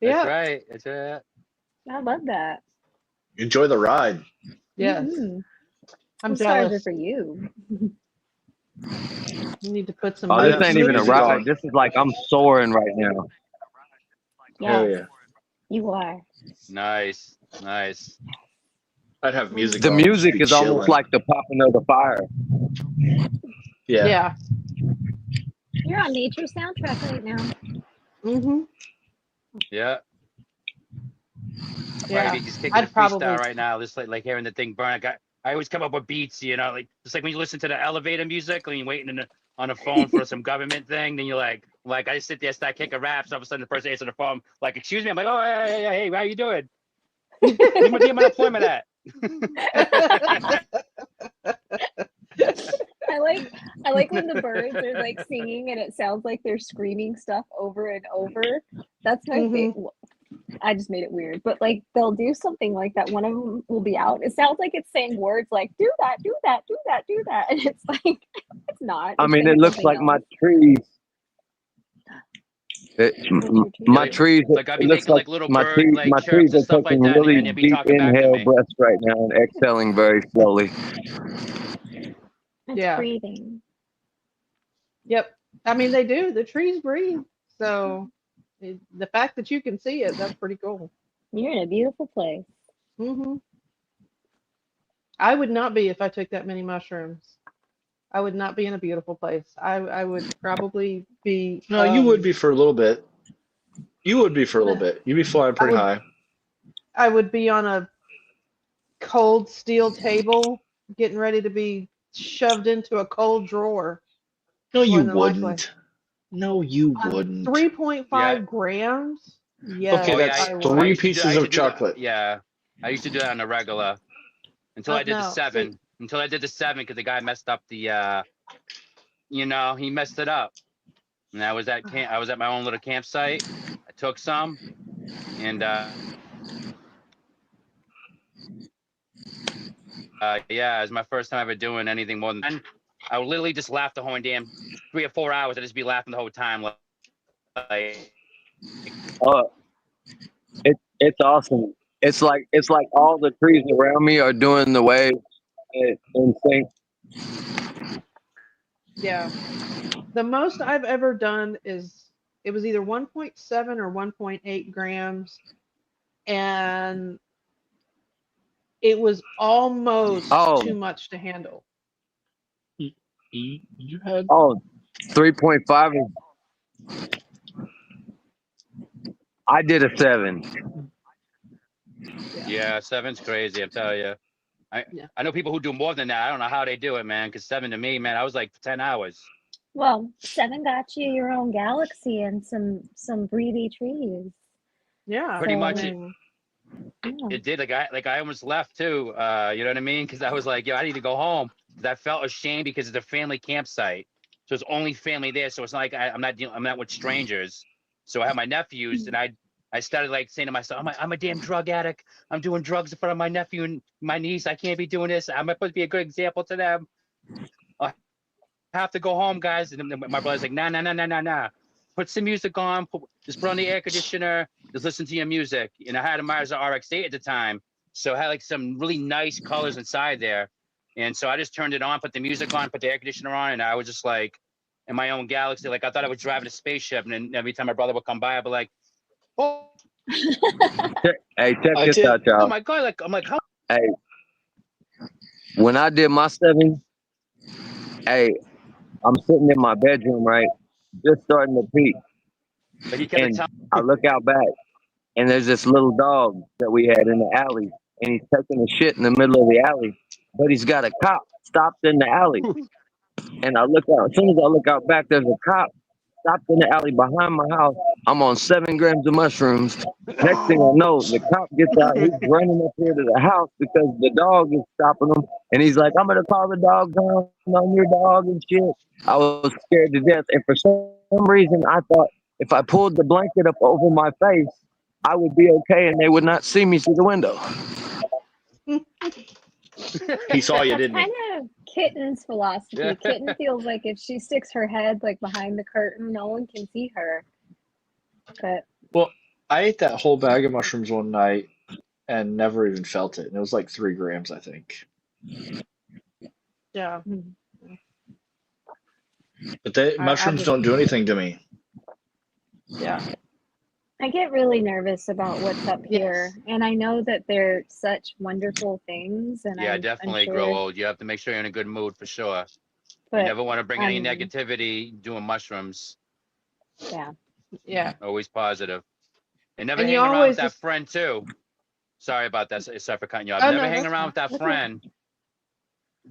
That's Yeah. right. That's right. I love that. Enjoy the ride. Yes. The I'm stars are jealous. for you. You need to put some Oh, I'd this have mood ain't some even a music music on. ride. on. This is like I'm soaring right now. Hell Yes, yeah. you are. Nice. I'd have music The on and just music be is almost chilling. like the popping of the fire. Yeah. Yeah. You're on nature soundtrack right now. Hmm. Yeah. I'll probably Yeah. be just kicking a I'd freestyle probably. right now, just like hearing the thing burn. I always come up with beats, like just like when you listen to the elevator music when you're waiting on the phone for some government thing, then you're like I just sit there, start kicking raps, all of a sudden the person answers the phone, like, excuse me, I'm like, oh hey, how you doing? Where my unemployment at? I like I like when the birds are like singing and it sounds like they're screaming stuff over and over. That's my Hmm. favorite. I just made it weird, but like they'll do something like that. One of them will be out. It sounds like it's saying words like "do that, do that, do that, do that," and it's like it's not. I It's mean, it saying looks something like my else. trees. What's your tree My Yeah, say? trees. like I'll It be looks making like like little my bird like trees chirps and are stuff like taking that, really and they'll be deep talking back to inhale me. breaths right now and exhaling very slowly. It's Yeah. breathing. Yep. I mean, they do. The trees breathe. So the fact that you can see it, that's pretty cool. You're in a beautiful place. Hmm. I would not be if I took that many mushrooms. I would not be in a beautiful place. I would probably be No, you would be for a little bit. You would be for a little nah, bit. You'd be flying I pretty would high. I would be on a cold steel table getting ready to be shoved into a cold drawer No, you more than likely. wouldn't. No, you On wouldn't. Yeah. 3.5 grams, Okay, Oh yes, yeah. that's I I would. three used to do. I pieces used to of do that. chocolate. Yeah, I used to do that on the regular until I did the No, see, 7. Until I did the 7 because the guy messed up the. He messed it up. And I was at my own little campsite. I took some, and yeah, it was my first time ever doing anything more than. And I would literally just laugh the whole damn 3 or 4 hours. I'd just be laughing the whole time, like Uh, it's awesome. It's like all the trees around me are doing the waves in sync. yeah. The most I've ever done is it was either 1.7 or 1.8 grams, and it was almost too Oh, much to handle. You had. oh, 3.5 is. I did a 7. Yeah. yeah, 7's crazy. I'm telling you. I know people who do more than that. I don't know how they do it, man. Because 7 to me, man, I was like 10 hours. Well, 7 got you your own galaxy and some breathy trees. Yeah. Pretty I much, mean, Yeah. it did. I almost left too. You know what I mean? Because I was like, yo, I need to go home. Because I felt ashamed because it's a family campsite, so it's only family there. So it's not like I'm not with strangers. So I had my nephews, and I started like saying to myself, I'm a damn drug addict. I'm doing drugs in front of my nephew and my niece. I can't be doing this. I'm supposed to be a good example to them. I have to go home, guys. And then my brother's like, nah. Put some music on. Just put on the air conditioner. Just listen to your music. And I had a Mazda RX-8 at the time, so it had like some really nice colors inside there. And so I just turned it on, put the music on, put the air conditioner on, and I was just like in my own galaxy. Like I thought I was driving a spaceship. And then every time my brother would come by, I'd be like, oh, Check I this did. out, oh y'all. my God. Like, I'm like, how? Hey, when I did my 7, hey, I'm sitting in my bedroom, right, just starting to pee, Like he kept and telling I look out back, and there's this little dog that we had in the alley, and he's taking a shit in the middle of the alley, but he's got a cop stopped in the alley, and I look out. As soon as I look out back, there's a cop stopped in the alley behind my house. I'm on 7 grams of mushrooms. Next thing I know, the cop gets out. He's running up here to the house because the dog is stopping him. And he's like, I'm going to call the dog down on your dog and shit. I was scared to death. And for some reason, I thought if I pulled the blanket up over my face, I would be okay and they would not see me through the window. He saw you, That's didn't kind he? of Kitten's philosophy. Kitten feels like if she sticks her head like behind the curtain, no one can see her. But Well, I ate that whole bag of mushrooms one night and never even felt it. And it was like 3 grams, I think. yeah. mm, But they I mushrooms just, don't do anything to me. yeah. I get really nervous about what's up Yes. here, and I know that they're such wonderful things, and yeah, I'm definitely grow sure, old. You have to make sure you're in a good mood for sure. You but never want to bring any um, negativity doing mushrooms. yeah. Yeah. Always positive. And never And you hang around with always that just, friend too. Sorry about that. Sorry for cutting you off. oh Never no, hang that's around fine. with that Okay. friend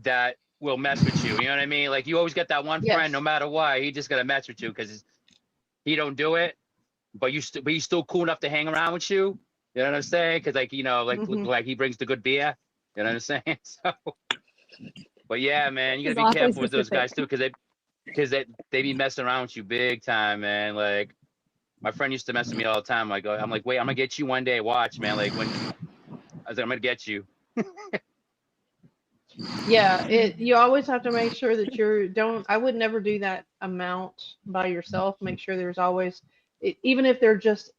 that will mess with you. You know what I mean? Like you always get that one friend, no Yes. matter what, he just gonna mess with you because he don't do it, but but he's still cool enough to hang around with you. You know what I'm saying? Because like Hmm. like he brings the good beer. You know what I'm saying? So, but yeah, man, you This gotta is be awfully careful with those specific. guys too, because they be messing around with you big time, man. Like my friend used to mess with me all the time. Like I'm like, wait, I'm gonna get you one day. Watch, man. Like when I was like, I'm gonna get you. Yeah, you always have to make sure that you're don't I would never do that amount by yourself. Make sure there's always even if they're just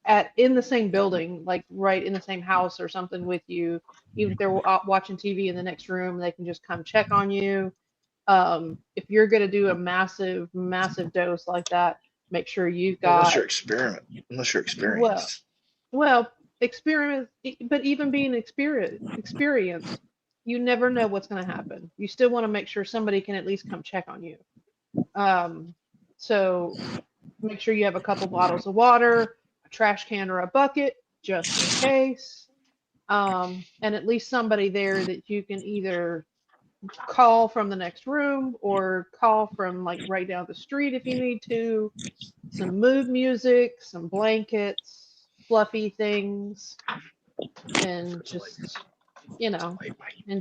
at in the same building, like right in the same house or something with you, even if they're watching TV in the next room, they can just come check on you. If you're going to do a massive dose like that, make sure you've Well, got unless you're well, experienced. well, experiment, but even being experienced, you never know what's going to happen. You still want to make sure somebody can at least come check on you. Um, so make sure you have a couple bottles of water, a trash can or a bucket, just in case. And at least somebody there that you can either call from the next room or call from like right down the street if you need to. Some mood music, some blankets, fluffy things, and just, you know,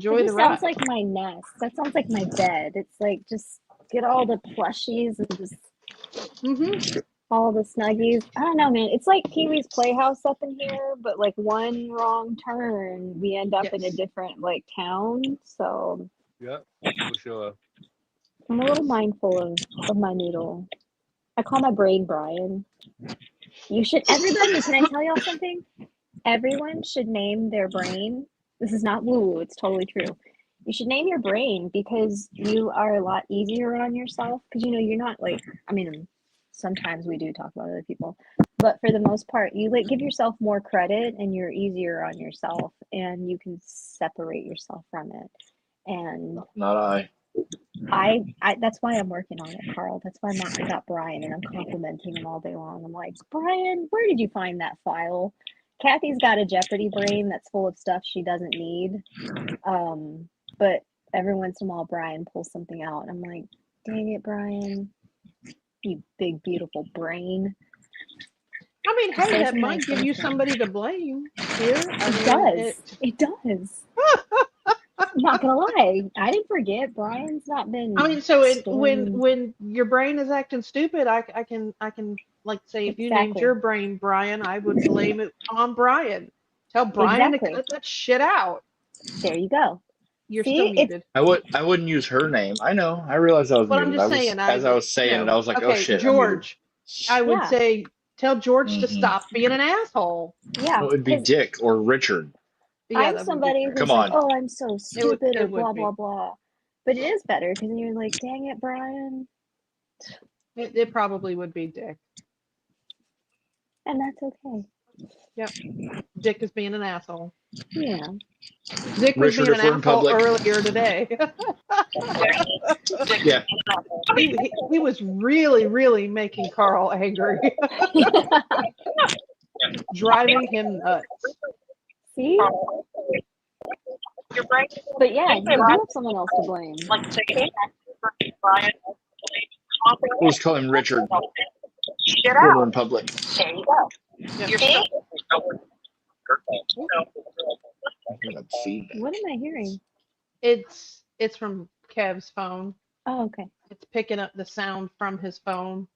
That enjoy the just sounds ride. like my nest. That sounds like my bed. It's like just get all the plushies and just Hmm. all the snuggies. I don't know, man. It's like Pee Wee's Playhouse up in here, but like one wrong turn, we end up in a Yes. different like town. So Yeah, for sure. I'm a little mindful of my noodle. I call my brain Brian. You should, everybody, can I tell y'all something? Everyone should name their brain. This is not woo woo, it's totally true. You should name your brain because you are a lot easier on yourself. Because you're not like, I mean, sometimes we do talk about other people, but for the most part, you like give yourself more credit and you're easier on yourself and you can separate yourself from it. And Not I. I that's why I'm working on it, Carl. That's why I got Brian and I'm complimenting him all day long. I'm like, Brian, where did you find that file? Kathy's got a Jeopardy brain that's full of stuff she doesn't need. But every once in a while, Brian pulls something out, and I'm like, dang it, Brian, you big, beautiful brain. I mean, Say hey, that some might nice give things you to him. somebody to blame here. I It mean, does. It does. I'm not gonna lie. I didn't forget. Brian's not been I mean, so storming. when your brain is acting stupid, I can like say if you named Exactly. your brain Brian, I would blame it on Brian. Tell Brian to Exactly. cut that shit out. There you go. You're still See, it's muted. I wouldn't use her name. I know. I realized I was But I'm muted. I just was saying, as I was saying it, I was like, oh okay, shit, I'm muted. George. I would yeah, say tell George to Mm-mm. stop being an asshole. yeah. It would be Because Dick or Richard. Yeah, I'm that would be somebody fair. who's Come like, on. oh, I'm so stupid or It would blah blah be. blah. But it is better because you're like, dang it, Brian, It probably would be Dick. and that's okay. Yep. Dick is being an asshole. Yeah. Dick was Richard, being an if we're in asshole public. earlier today. Yeah. He was really making Carl angry, driving him nuts. See? But yeah, you do have someone else to blame. We'll just call him Richard when we're in public. Yep. What am I hearing? It's from Kev's phone. Oh, okay. It's picking up the sound from his phone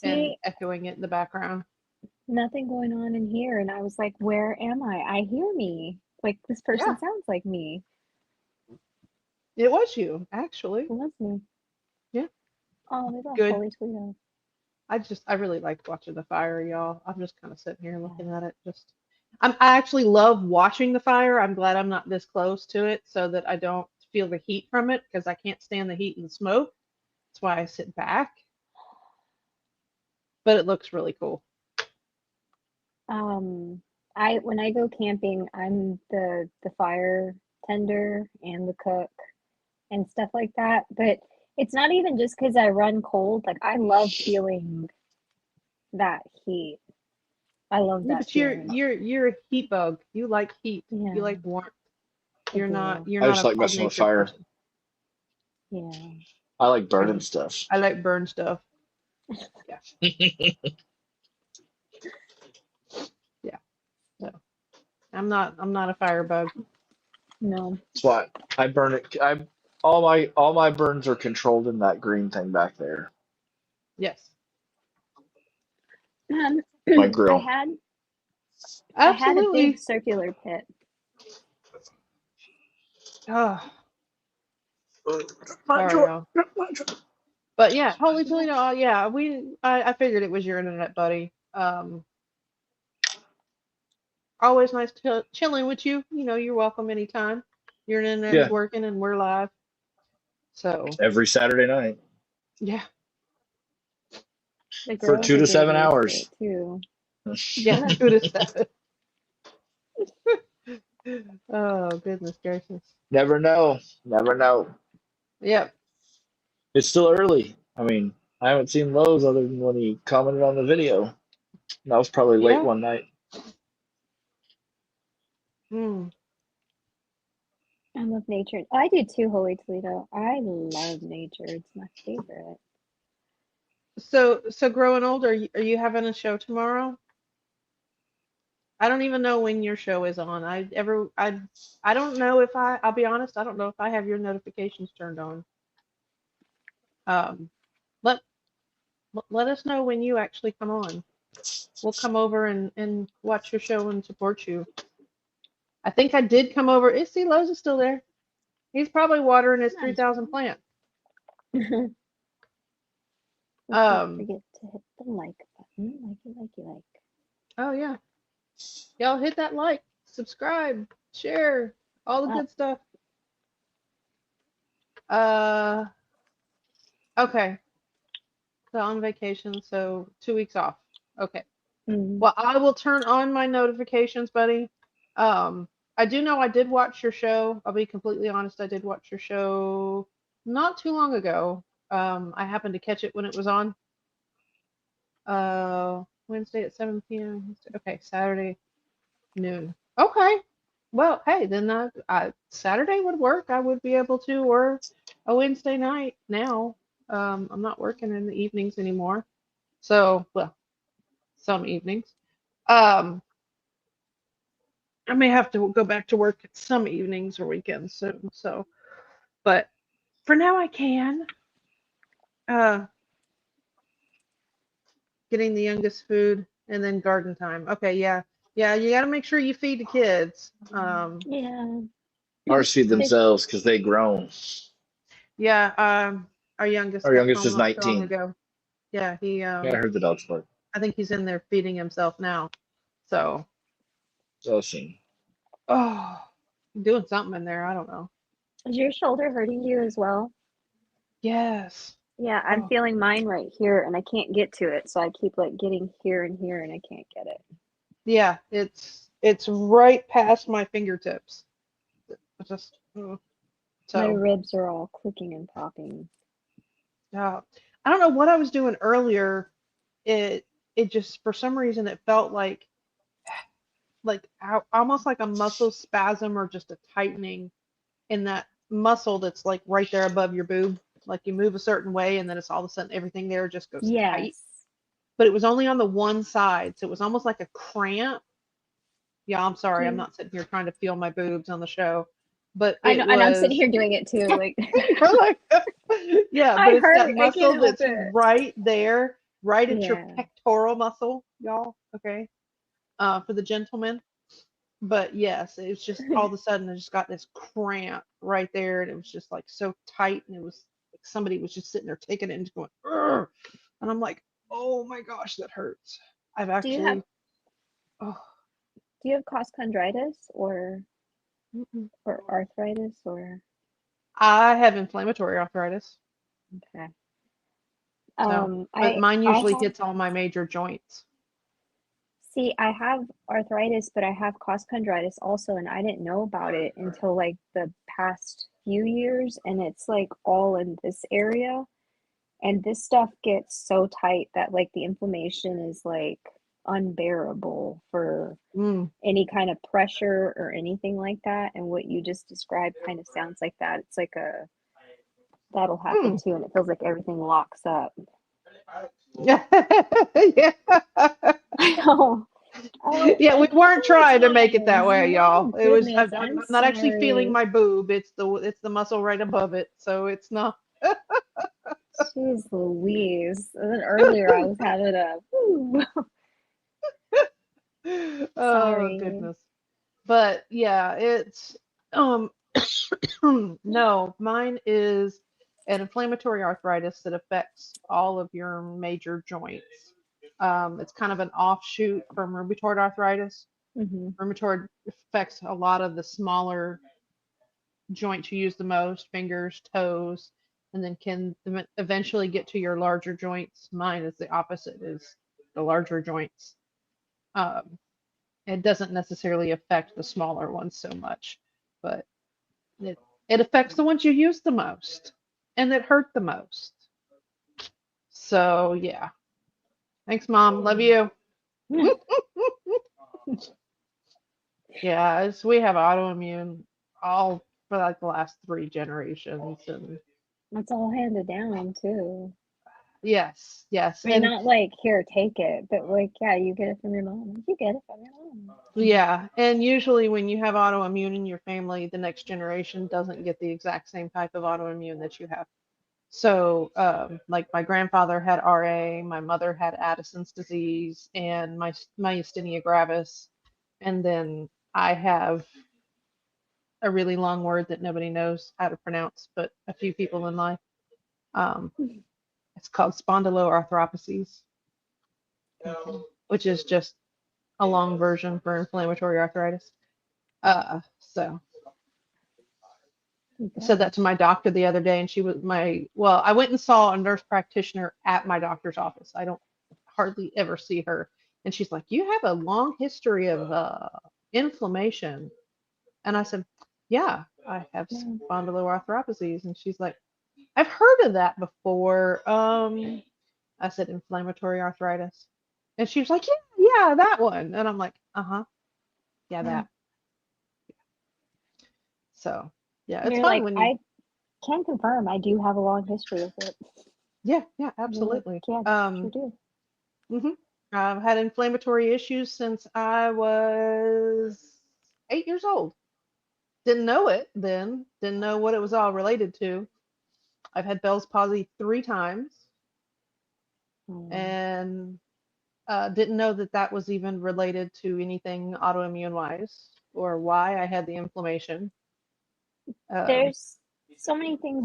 and See, echoing it in the background. nothing going on in here. And I was like, where am I? I hear me. Like, this person Yeah, sounds like me. it was you, actually. It was me. Yeah, Oh, my gosh, good. holy Toledo. I really like watching the fire, y'all. I'm just kind of sitting here looking at it. I actually love watching the fire. I'm glad I'm not this close to it so that I don't feel the heat from it because I can't stand the heat and the smoke. That's why I sit back. But it looks really cool. When I go camping, I'm the fire tender and the cook and stuff like that. But it's not even just because I run cold. Like I love feeling that heat. I love Yeah, that but feeling. you're a heat bug. You like heat. Yeah, You like warmth. I do. You're I not just a like cold messing with nature fire. person. Yeah. I like burning stuff. I like burn stuff. Yeah. Yeah. So I'm not a fire bug. No. That's why I burn it. All my burns are controlled in that green thing back there. Yes. My I grill. had a big Absolutely. circular pit. Oh, sorry, y'all. But yeah, Holy Toledo. Yeah, I figured it was your internet buddy. Always nice chilling with you. You know, you're welcome anytime. Your internet's Yeah, working and we're live. So every Saturday night yeah, The for girls two are to getting seven used to it hours. too. yeah, 2 to 7. Oh goodness gracious. Never know. Never know. Yep. It's still early. I mean, I haven't seen Lowe's other than when he commented on the video. That was probably late Yeah. one night. Mm. I love nature. I do too, Holy Toledo. I love nature. It's my favorite. So growing old, are you having a show tomorrow? I don't even know when your show is on. I don't know if I'll be honest, I don't know if I have your notifications turned on. Um, let let us know when you actually come on. We'll come over and watch your show and support you. I think I did come over. See, Lowe's is still there. He's probably watering his Nice. 3,000 plants. Let's not Um, forget to hit the like button. Like. oh yeah. Y'all hit that like, subscribe, share, all the Oh, good stuff. Uh, okay. So on vacation, so 2 weeks off. Okay. mm, Well, I will turn on my notifications, buddy. I do know I did watch your show. I'll be completely honest, I did watch your show not too long ago. I happened to catch it when it was on. Wednesday at 7 p.m. Okay, Saturday. Noon. Okay. Well, hey, then Saturday would work. I would be able to, or a Wednesday night now. I'm not working in the evenings anymore. So, well, some evenings. Um, I may have to go back to work at some evenings or weekends soon. So, but for now I can. Uh, Getting the youngest food and then garden time. Okay, yeah. Yeah, you got to make sure you feed the kids. Yeah. Ours feed They- themselves because they grown. Yeah, our youngest Our got youngest home is not too long 19. ago. Yeah, Yeah, I heard the dogs bark. I think he's in there feeding himself now. So, So soon. oh, doing something in there. I don't know. Is your shoulder hurting you as well? Yes. Yeah, I'm Oh, feeling mine right here and I can't get to it. So I keep like getting here and here and I can't get it. yeah, it's right past my fingertips. Just My so. ribs are all clicking and popping. I don't know what I was doing earlier. It it just for some reason it felt like almost like a muscle spasm or just a tightening in that muscle that's like right there above your boob. Like you move a certain way and then it's all of a sudden everything there just goes tight. Yes. But it was only on the one side, so it was almost like a cramp. Yeah, I'm Do sorry, I'm you, not sitting here trying to feel my boobs on the show, but I know, it and I'm sitting was here doing it too. Like you're like yeah, but I it's hurt. that I can't muscle help that's it. right there, right at your Yeah. pectoral muscle, y'all. Okay, for the gentleman. But yes, it was just all of a sudden I just got this cramp right there, and it was just like so tight, and it was like somebody was just sitting there taking it and just going, "Ugh," and I'm like, oh my gosh, that hurts. I've Do you have actually, oh, costochondritis mm-mm. or arthritis or I have inflammatory arthritis, okay. so but I mine I usually have hits all my major joints. see I have arthritis, but I have costochondritis also, and I didn't know about it until like the past few years, and it's like all in this area. And this stuff gets so tight that like the inflammation is like unbearable for Mm. any kind of pressure or anything like that. And what you just described kind of sounds like that. It's like a that'll happen Mm. too, and it feels like everything locks up. Yeah. I know. Oh, Yeah, we I'm weren't trying to make it that apologize. way, My y'all. It was goodness, I'm I'm not actually feeling sorry. my boob. It's the muscle right above it, so it's not. Jeez Louise. And then earlier I was having a woo. Oh Sorry. goodness. But yeah, it's um no, mine is an inflammatory arthritis that affects all of your major joints. It's kind of an offshoot from rheumatoid arthritis. Hmm. Rheumatoid affects a lot of the smaller joints you use the most, fingers, toes, and then can eventually get to your larger joints. Mine is the opposite, is the larger joints. Um, it doesn't necessarily affect the smaller ones so much, but it it affects the ones you use the most and that hurt the most. So yeah. Thanks, Mom. Love you. Yeah, we have autoimmune all for like the last 3 generations, and That's all handed down too. yes, yes, I mean, and not like here, take it, but like, yeah, you get it from your mom. You get it from your mom. yeah, and usually when you have autoimmune in your family, the next generation doesn't get the exact same type of autoimmune that you have. So, like my grandfather had RA, my mother had Addison's disease, and my myasthenia gravis, and then I have a really long word that nobody knows how to pronounce, but a few people in life. Um, it's called spondyloarthropathies, Okay. which is just a long version for inflammatory arthritis. So I said that to Gosh. my doctor the other day, and she was well, I went and saw a nurse practitioner at my doctor's office. I don't hardly ever see her. And she's like, "You have a long history of inflammation." And I said, "Yeah, I have Yeah. spondyloarthropathies." And she's like, "I've heard of that before." I said, "Inflammatory arthritis." And she was like, "Yeah, yeah, that one." And I'm like, "Uh-huh." Yeah, Yeah. that. So yeah, And it's you're fun like, when you. I can confirm I do have a long history with it. Yeah, You're like, absolutely. yeah, sure do. Mhm. I've had inflammatory issues since I was 8 years old. Didn't know it then. Didn't know what it was all related to. I've had Bell's palsy 3 times, Mm. and didn't know that that was even related to anything autoimmune wise or why I had the inflammation. Um, There's so many things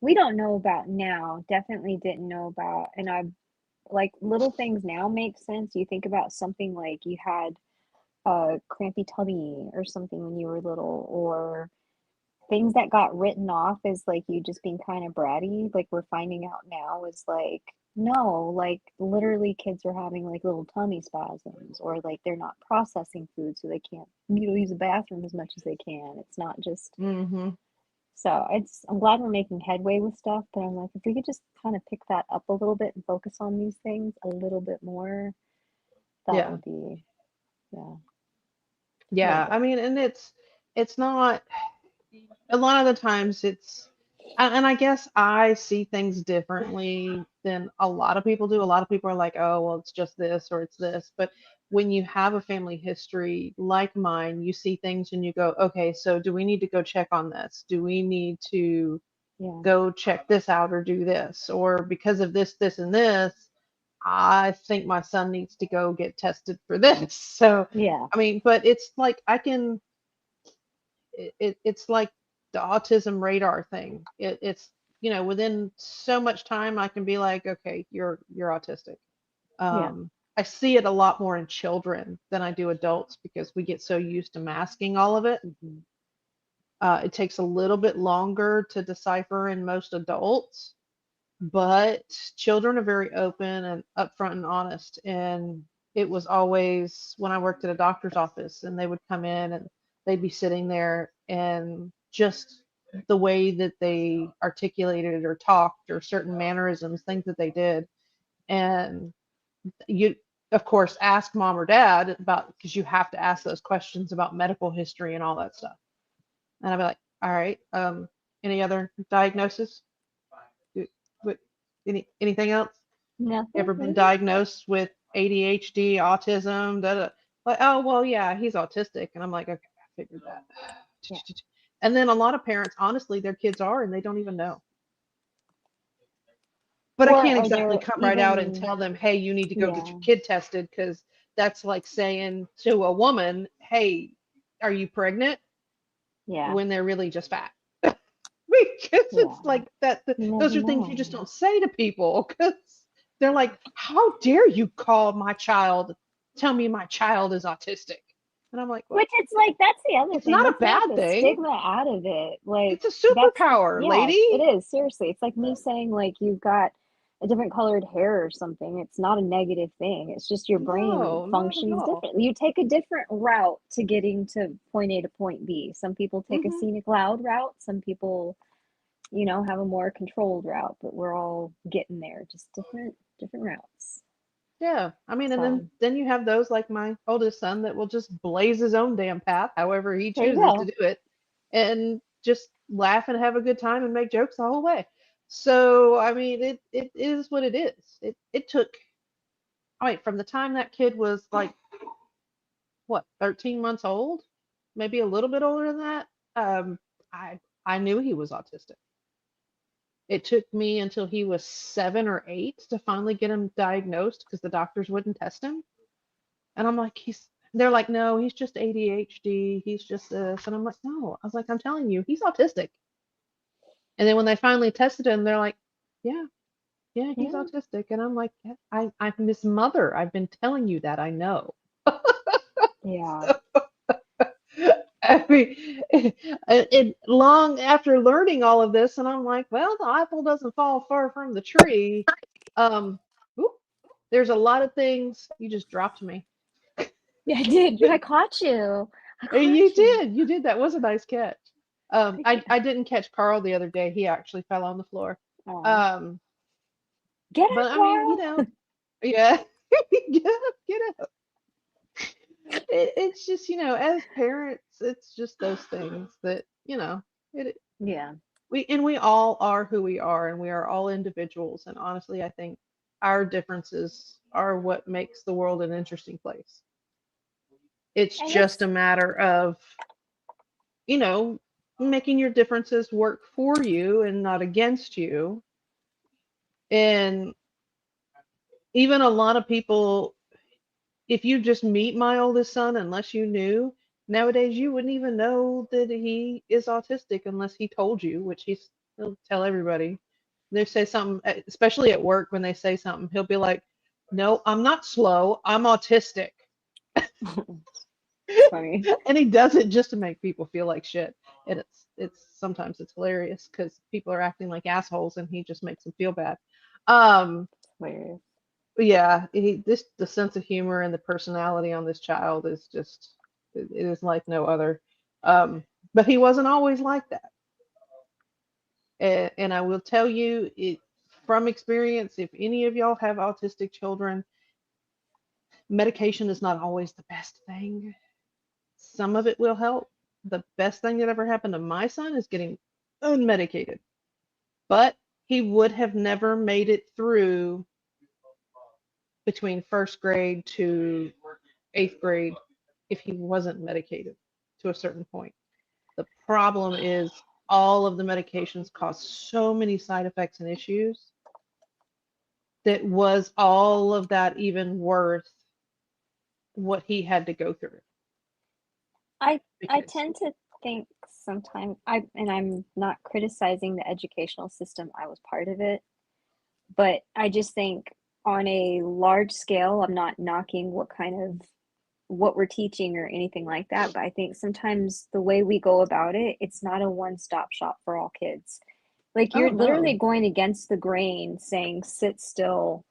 we don't know about now. Definitely didn't know about, and I like little things now make sense. You think about something like you had a crampy tummy or something when you were little, or things that got written off as like you just being kind of bratty, like we're finding out now is like, no, like literally kids are having like little tummy spasms, or like they're not processing food so they can't, use the bathroom as much as they can. It's not just, hmm so I'm glad we're making headway with stuff, but I'm like, if we could just kind of pick that up a little bit and focus on these things a little bit more, that Yeah. would be, yeah, a little Yeah. bit. I mean, and it's not a lot of the times it's and I guess I see things differently than a lot of people do. A lot of people are like, oh, well, it's just this or it's this. But when you have a family history like mine, you see things and you go, okay, so do we need to go check on this? Do we need to Yeah, go check this out or do this? Or because of this, this, and this, I think my son needs to go get tested for this. So, yeah, I mean, but it's like I can it's like the autism radar thing. It's within so much time I can be like, okay, you're autistic. yeah, I see it a lot more in children than I do adults because we get so used to masking all of it. hmm, It takes a little bit longer to decipher in most adults, but children are very open and upfront and honest. And it was always when I worked at a doctor's office and they would come in and they'd be sitting there and just the way that they articulated or talked or certain mannerisms, things that they did. And you, of course, ask mom or dad about because you have to ask those questions about medical history and all that stuff. And I'd be like, all right, any other diagnosis? What, anything else? nothing, Ever been maybe. diagnosed with ADHD, autism? Da, da. Like, oh, well, yeah, he's autistic. And I'm like, okay, I figured that. Yeah, And then a lot of parents, honestly, their kids are, and they don't even know. But I or can't are exactly there come right out and even, tell them, hey, you need to go get yeah, your kid tested because that's like saying to a woman, hey, are you pregnant? yeah, When they're really just fat. Because yeah, it's like that, you never those are things you just know. don't say to people because they're like, how dare you call my child, tell me my child is autistic? And I'm like, well, Which it's like, that's the other it's thing. not a Let's knock bad the thing. stigma out of it. Like, It's a that's, superpower, yeah, it lady. is. Seriously. It's like me saying, like, you've got a different colored hair or something. It's not a negative thing. It's just your brain No, not at functions all. differently. You take a different route to getting to point A to point B. Some people take a hmm scenic loud route. Some people, have a more controlled route, but we're all getting there, just different routes. Yeah, I mean, and then So then you have those like my oldest son that will just blaze his own damn path, however he there you chooses to go. do it, and just laugh and have a good time and make jokes the whole way. So I mean, it is what it is. It took, I mean, from the time that kid was like what 13 months old, maybe a little bit older than that. Um, I knew he was autistic. It took me until he was 7 or 8 to finally get him diagnosed because the doctors wouldn't test him. And I'm like, they're like, no, he's just ADHD. He's just this. And I'm like, no. I was like, I'm telling you, he's autistic. And then when they finally tested him, they're like, yeah, yeah, he's Yeah. autistic. And I'm like, yeah, I'm his mother. I've been telling you that. I know. Yeah. I mean, long after learning all of this, and I'm like, well, the apple doesn't fall far from the tree. Um, oop, there's a lot of things. You just dropped me. Yeah, I did. I caught you. I You caught you. did. You did. That was a nice catch. Thank you. I didn't catch Carl the other day. He actually fell on the floor. Oh, Um, get but up, I mean, Carl. yeah, get up, get up. it's just, as parents, it's just those things that, it, Yeah. we all are who we are, and we are all individuals. And honestly, I think our differences are what makes the world an interesting place. It's And just it's a matter of, you know, making your differences work for you and not against you. And even a lot of people, if you just meet my oldest son, unless you knew, nowadays you wouldn't even know that he is autistic unless he told you, which he'll tell everybody. They say something, especially at work, when they say something, he'll be like, "No, I'm not slow. I'm autistic." it's funny. And he does it just to make people feel like shit. And it's sometimes it's hilarious because people are acting like assholes, and he just makes them feel bad. Um, Hilarious. yeah, the sense of humor and the personality on this child is just, it is like no other. But he wasn't always like that. And I will tell you it from experience, if any of y'all have autistic children, medication is not always the best thing. Some of it will help. The best thing that ever happened to my son is getting unmedicated. But he would have never made it through between first grade to eighth grade if he wasn't medicated to a certain point. The problem is all of the medications cause so many side effects and issues that was all of that even worth what he had to go through? I I Because, tend to think sometimes I'm not criticizing the educational system. I was part of it, but I just think on a large scale, I'm not knocking what we're teaching or anything like that, but I think sometimes the way we go about it, it's not a one-stop shop for all kids. Like oh you're literally no. going against the grain saying sit still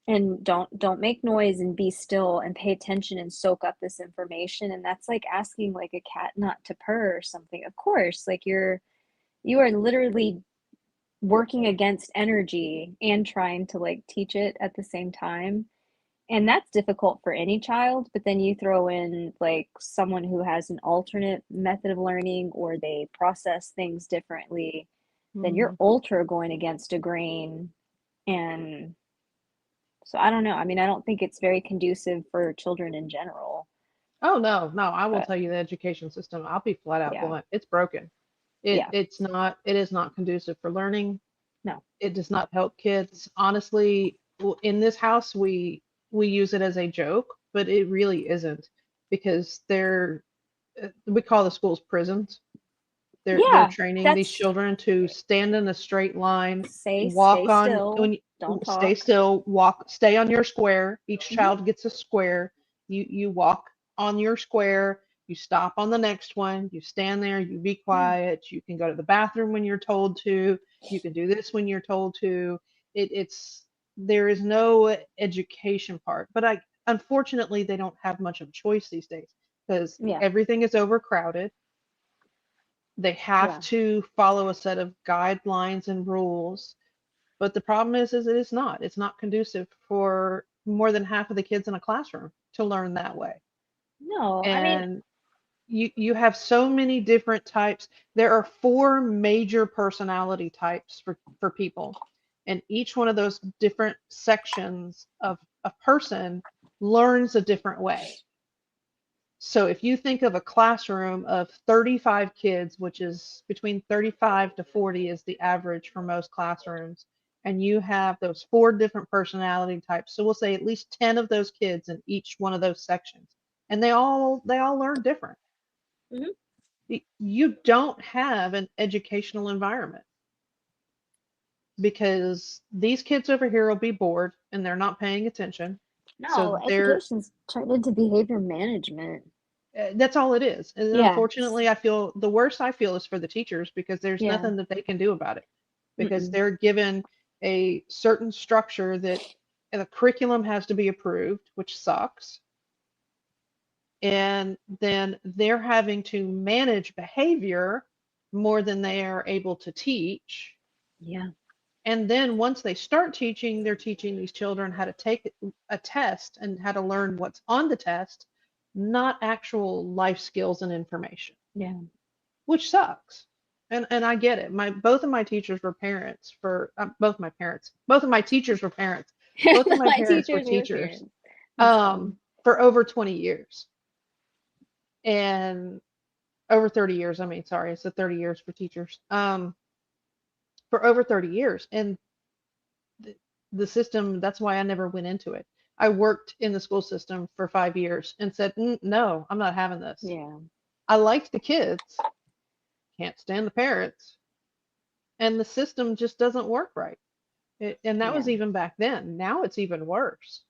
and don't make noise and be still and pay attention and soak up this information, and that's like asking like a cat not to purr or something. Of course, like you are literally working against energy and trying to like teach it at the same time, and that's difficult for any child. But then you throw in like someone who has an alternate method of learning or they process things differently, then you're Hmm. ultra going against a grain. And so I don't know. I mean, I don't think it's very conducive for children in general, Oh no, no, I will but tell you the education system, I'll be flat out yeah, blunt. It's broken. yeah, It is not conducive for learning. no, It does not help kids. Honestly, in this house we use it as a joke, but it really isn't, because we call the schools prisons. They're yeah, training these that's children to stand in a straight line, stay walk on still, when don't stay talk. still, walk, stay on your square. Each Hmm. child gets a square. You walk on your square, you stop on the next one, you stand there, you be Yeah, quiet, you can go to the bathroom when you're told to, you can do this when you're told to. It's there is no education part, but I unfortunately they don't have much of a choice these days because yeah, everything is overcrowded. They have yeah. to follow a set of guidelines and rules. But the problem is it's not conducive for more than half of the kids in a classroom to learn that way. No, I mean, And you have so many different types. There are four major personality types for people. And each one of those different sections of a person learns a different way. So if you think of a classroom of 35 kids, which is between 35 to 40 is the average for most classrooms, and you have those four different personality types. So we'll say at least 10 of those kids in each one of those sections. And they all learn different. mhm. You don't have an educational environment because these kids over here will be bored and they're not paying attention. No, So they're education's turned into behavior management. That's all it is. And Yeah, unfortunately, I feel the worst I feel is for the teachers because there's yeah. nothing that they can do about it because Mm-mm. they're given a certain structure that the curriculum has to be approved, which sucks. And then they're having to manage behavior more than they are able to teach. Yeah. And then once they start teaching, they're teaching these children how to take a test and how to learn what's on the test, not actual life skills and information, Yeah. which sucks. And I get it. Both of my teachers were parents for both of my teachers were parents. Both of my My parents were teachers were teachers parents. That's funny. for over 20 years. And over 30 years, I mean, sorry, it's 30 years for teachers. For over 30 years. And the, the system, that's why I never went into it. I worked in the school system for 5 years and said, no, I'm not having this. Yeah. I liked the kids, can't stand the parents, and the system just doesn't work right. And that Yeah. was even back then. Now it's even worse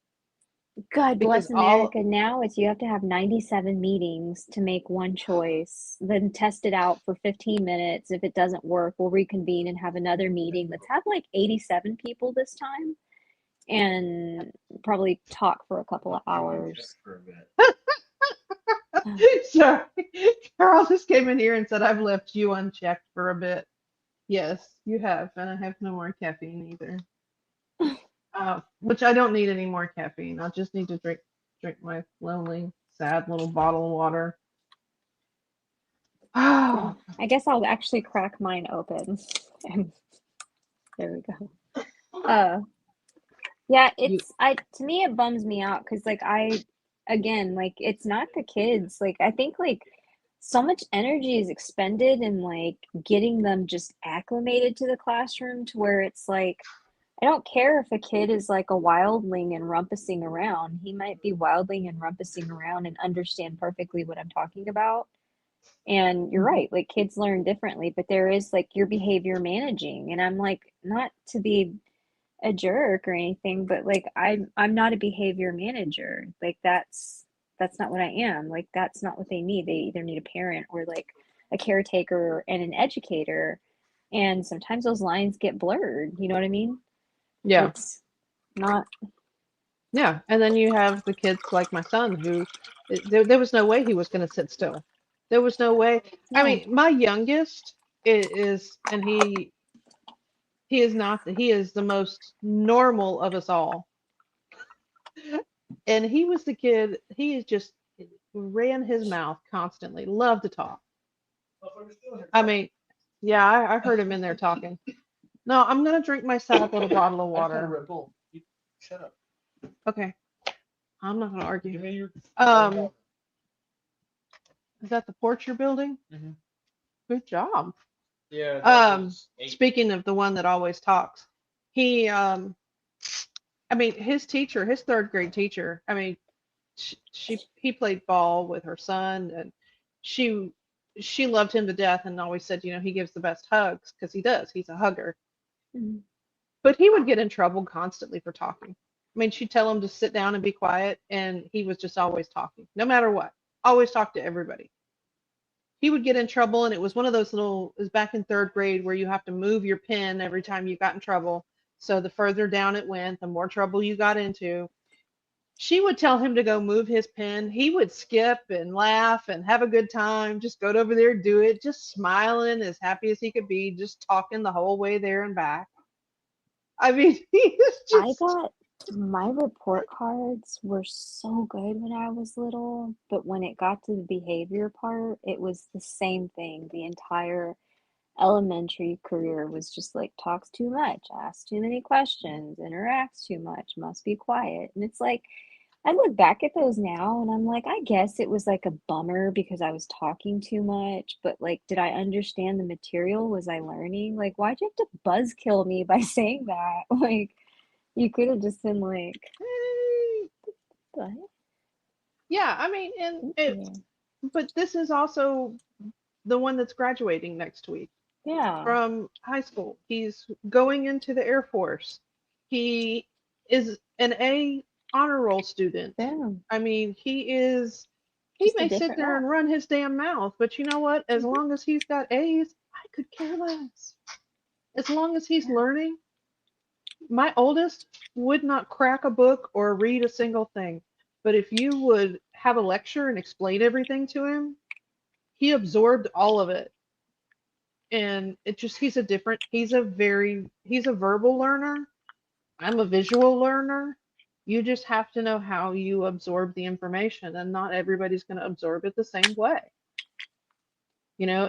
God because bless all, America. Now it's you have to have 97 meetings to make one choice, then test it out for 15 minutes. If it doesn't work, we'll reconvene and have another meeting. Let's have like 87 people this time and probably talk for a couple of hours. sorry, Carl just came in here and said, I've left you unchecked for a bit. Yes, you have, and I have no more caffeine either. Which I don't need any more caffeine. I just need to drink my lonely, sad little bottle of water. Oh, I guess I'll actually crack mine open. And there we go. Yeah, you, it's I to me it bums me out because like I again like it's not the kids. Like I think like so much energy is expended in like getting them just acclimated to the classroom to where it's like I don't care if a kid is like a wildling and rumpusing around. He might be wildling and rumpusing around and understand perfectly what I'm talking about. And you're Mhm. right, like kids learn differently, but there is like your behavior managing. And I'm like, not to be a jerk or anything, but like I'm not a behavior manager. Like that's not what I am. Like that's not what they need. They either need a parent or like a caretaker and an educator. And sometimes those lines get blurred. You know what I mean? Yeah, It's not yeah. And then you have the kids like my son who there was no way he was going to sit still. There was no way. I no. mean, my youngest is, and he is not, he is the most normal of us all. And he was the kid, he is just ran his mouth constantly, loved to talk. I mean, yeah, I heard him in there talking. No, I'm gonna drink my sad little bottle of water. Shut up. Okay, I'm not gonna argue. Um, is that the porch you're building? Mhm. Good job. Yeah. Speaking of the one that always talks, he, I mean, his teacher, his third grade teacher, I mean, he played ball with her son, and she she loved him to death, and always said, he gives the best hugs because he does. He's a hugger. Mm. But he would get in trouble constantly for talking. I mean, she'd tell him to sit down and be quiet, and he was just always talking, no matter what. Always talk to everybody. He would get in trouble, and it was one of those little, it was back in third grade where you have to move your pen every time you got in trouble. So the further down it went, the more trouble you got into. She would tell him to go move his pen. He would skip and laugh and have a good time, just go over there, do it, just smiling, as happy as he could be, just talking the whole way there and back. I mean, he is I just, got my report cards were so good when I was little, but when it got to the behavior part, it was the same thing. The entire elementary career was just like talks too much, asks too many questions, interacts too much, must be quiet. And it's like I look back at those now and I'm like, I guess it was like a bummer because I was talking too much, but like, did I understand the material? Was I learning? Like, why'd you have to buzzkill me by saying that? Like, you could have just been like, eh, what? yeah, I mean, and it, Yeah. but this is also the one that's graduating next week Yeah. from high school. He's going into the Air Force. He is an A honor roll student. Yeah. I mean, he Just a may sit different there route. and run his damn mouth, but you know what? As Mhm. long as he's got A's, I could care less. As long as he's Yeah. learning, my oldest would not crack a book or read a single thing. But if you would have a lecture and explain everything to him, he absorbed all of it. And it just, he's a verbal learner. I'm a visual learner. You just have to know how you absorb the information, and not everybody's going to absorb it the same way.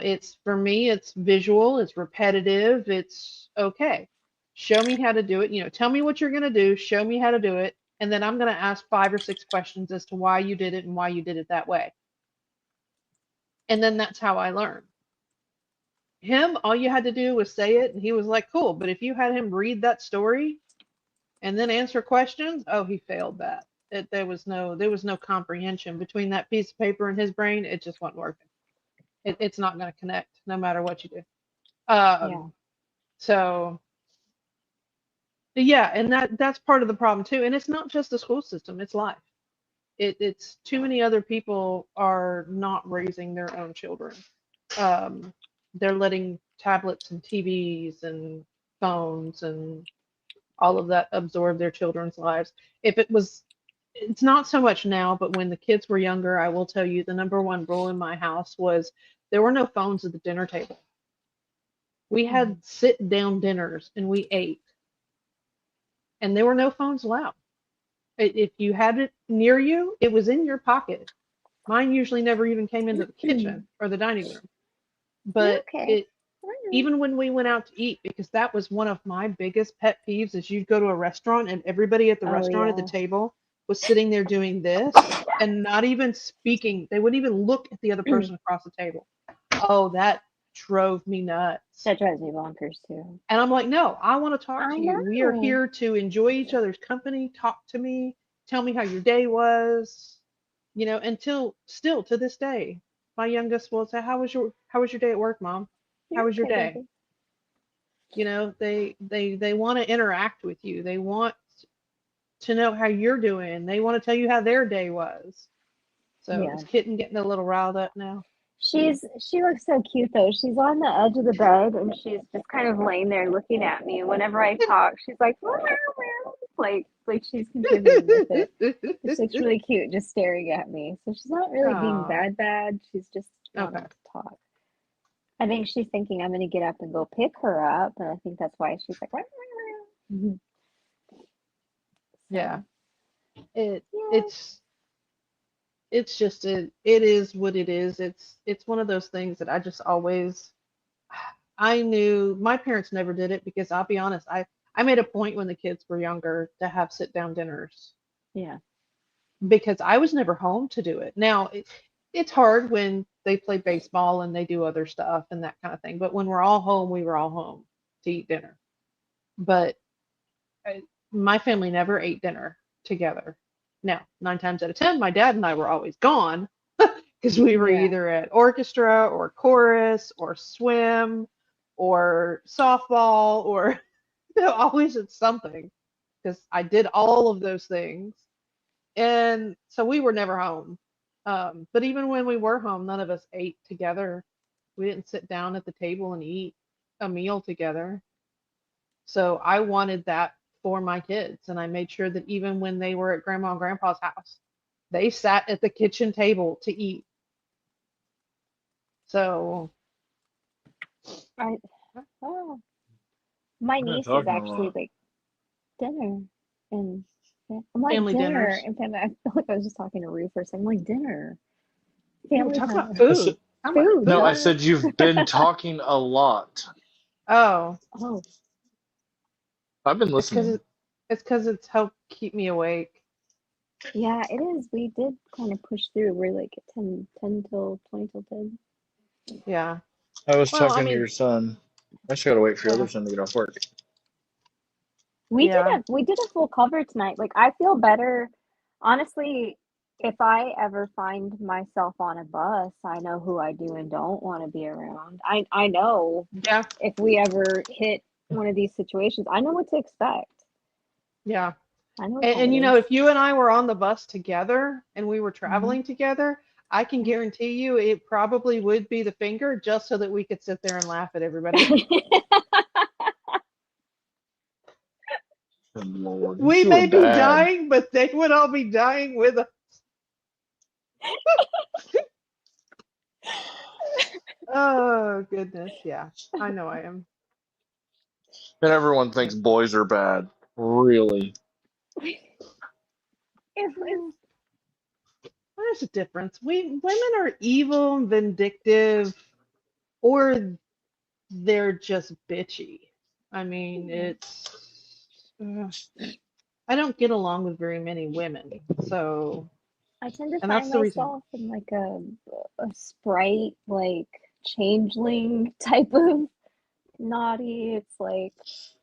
It's for me, it's visual, it's repetitive, it's okay. Show me how to do it. Tell me what you're going to do, show me how to do it, and then I'm going to ask 5 or 6 questions as to why you did it and why you did it that way. And then that's how I learn. Him, all you had to do was say it, and he was like, cool. But if you had him read that story and then answer questions, oh, he failed that. There was no comprehension between that piece of paper and his brain. It just wasn't working. It's not going to connect no matter what you do. Yeah. So yeah, and that's part of the problem too. And it's not just the school system; it's life. It's too many other people are not raising their own children. Um, they're letting tablets and TVs and phones and all of that absorb their children's lives. If it was, it's not so much now, but when the kids were younger, I will tell you the number one rule in my house was there were no phones at the dinner table. We had sit down dinners and we ate, and there were no phones allowed. If you had it near you, it was in your pocket. Mine usually never even came into the kitchen or the dining room. But Okay. even when we went out to eat, because that was one of my biggest pet peeves, is you'd go to a restaurant and everybody at the Oh, restaurant at the yeah. table was sitting there doing this and not even speaking. They wouldn't even look at the other person across the table. Oh, that drove me nuts. That drives me bonkers too. And I'm like, no, I want to talk I to you. We are know. here to enjoy each other's company. Talk to me. Tell me how your day was. Until still to this day, my youngest will say, how was your day at work, Mom? How You're was your okay, day? baby. They want to interact with you. They want to know how you're doing. They want to tell you how their day was. So Yeah. is Kitten getting a little riled up now? She looks so cute though. She's on the edge of the bed and she's just kind of laying there looking at me. Whenever I talk, she's like meow, meow, like she's contributing with it. It's looks really cute just staring at me. So she's not really being Aw, bad. She's just wanting okay. to talk. I think she's thinking I'm gonna get up and go pick her up, and I think that's why she's like meow, meow, meow. Yeah. So It yeah. it's just it is what it is. It's one of those things that I just always I knew my parents never did it because I'll be honest, I made a point when the kids were younger to have sit down dinners Yeah. because I was never home to do it. Now it's hard when they play baseball and they do other stuff and that kind of thing. But when we're all home, we were all home to eat dinner. But I, my family never ate dinner together. Now, 9 times out of 10, my dad and I were always gone because we were Yeah. either at orchestra or chorus or swim or softball or always at something because I did all of those things. And so we were never home. But even when we were home, none of us ate together. We didn't sit down at the table and eat a meal together. So I wanted that for my kids. And I made sure that even when they were at grandma and grandpa's house, they sat at the kitchen table to eat. So, I oh my I've been niece is talking a actually lot. like dinner and yeah, I'm like family dinner dinners. and family. I feel like I was just talking to Ruth for a second. I'm like dinner, Yeah, we're family talking about time, I said, food. I'm like, food. no, I food. Duh. said you've been talking a lot. Oh, Oh I've been it's because listening. it's helped keep me awake. yeah, it is. We did kind of push through. We're like at 10 till 20 till 10. Yeah. I was Well, I talking to your mean, son. I just gotta wait for your other yeah, son to get off work. yeah, We did a full cover tonight. Like I feel better. Honestly, if I ever find myself on a bus, I know who I do and don't want to be around. I know yeah, if we ever hit one of these situations, I know what to expect. yeah. I know what And time it is. if you and I were on the bus together and we were Hmm. traveling together, I can guarantee you it probably would be the finger just so that we could sit there and laugh at everybody. Oh, Lord, We you are may be bad. dying, but they would all be dying with us. Oh, goodness. Yeah, I know I am. And everyone thinks boys are bad. Really? It was, There's a difference. Women are evil and vindictive, or they're just bitchy. I mean, I don't get along with very many women, so I tend to and find that's the reason. myself in like a sprite, like changeling type of naughty. It's like,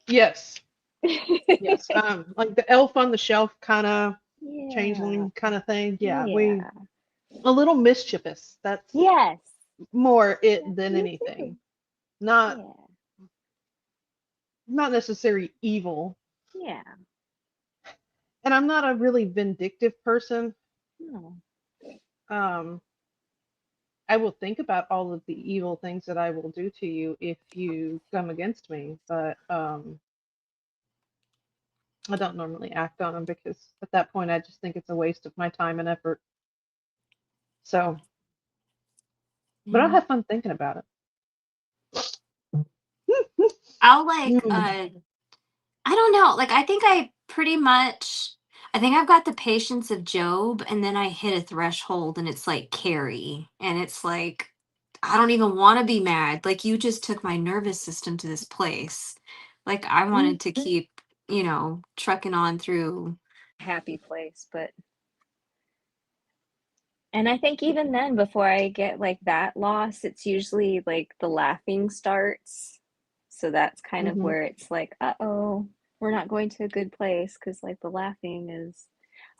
Yes, yes. Like the elf on the shelf kind of yeah, changeling kind of thing. Yeah, we yeah, a little mischievous. That's yes, more yeah, it than me too. anything. Not Yeah, not necessarily evil. yeah, And I'm not a really vindictive person. no, Um, I will think about all of the evil things that I will do to you if you come against me, but I don't normally act on them because at that point I just think it's a waste of my time and effort. So, but I'll yeah. have fun thinking about it. I'll like Mm, I don't know. Like I think I think I've got the patience of Job and then I hit a threshold and it's like Carrie and it's like I don't even want to be mad. Like you just took my nervous system to this place. Like I mm. wanted to keep, trucking on through. Happy place, but and I think even then, before I get like that loss, it's usually like the laughing starts. So that's kind of Mhm. where it's like, uh-oh, we're not going to a good place because like the laughing is,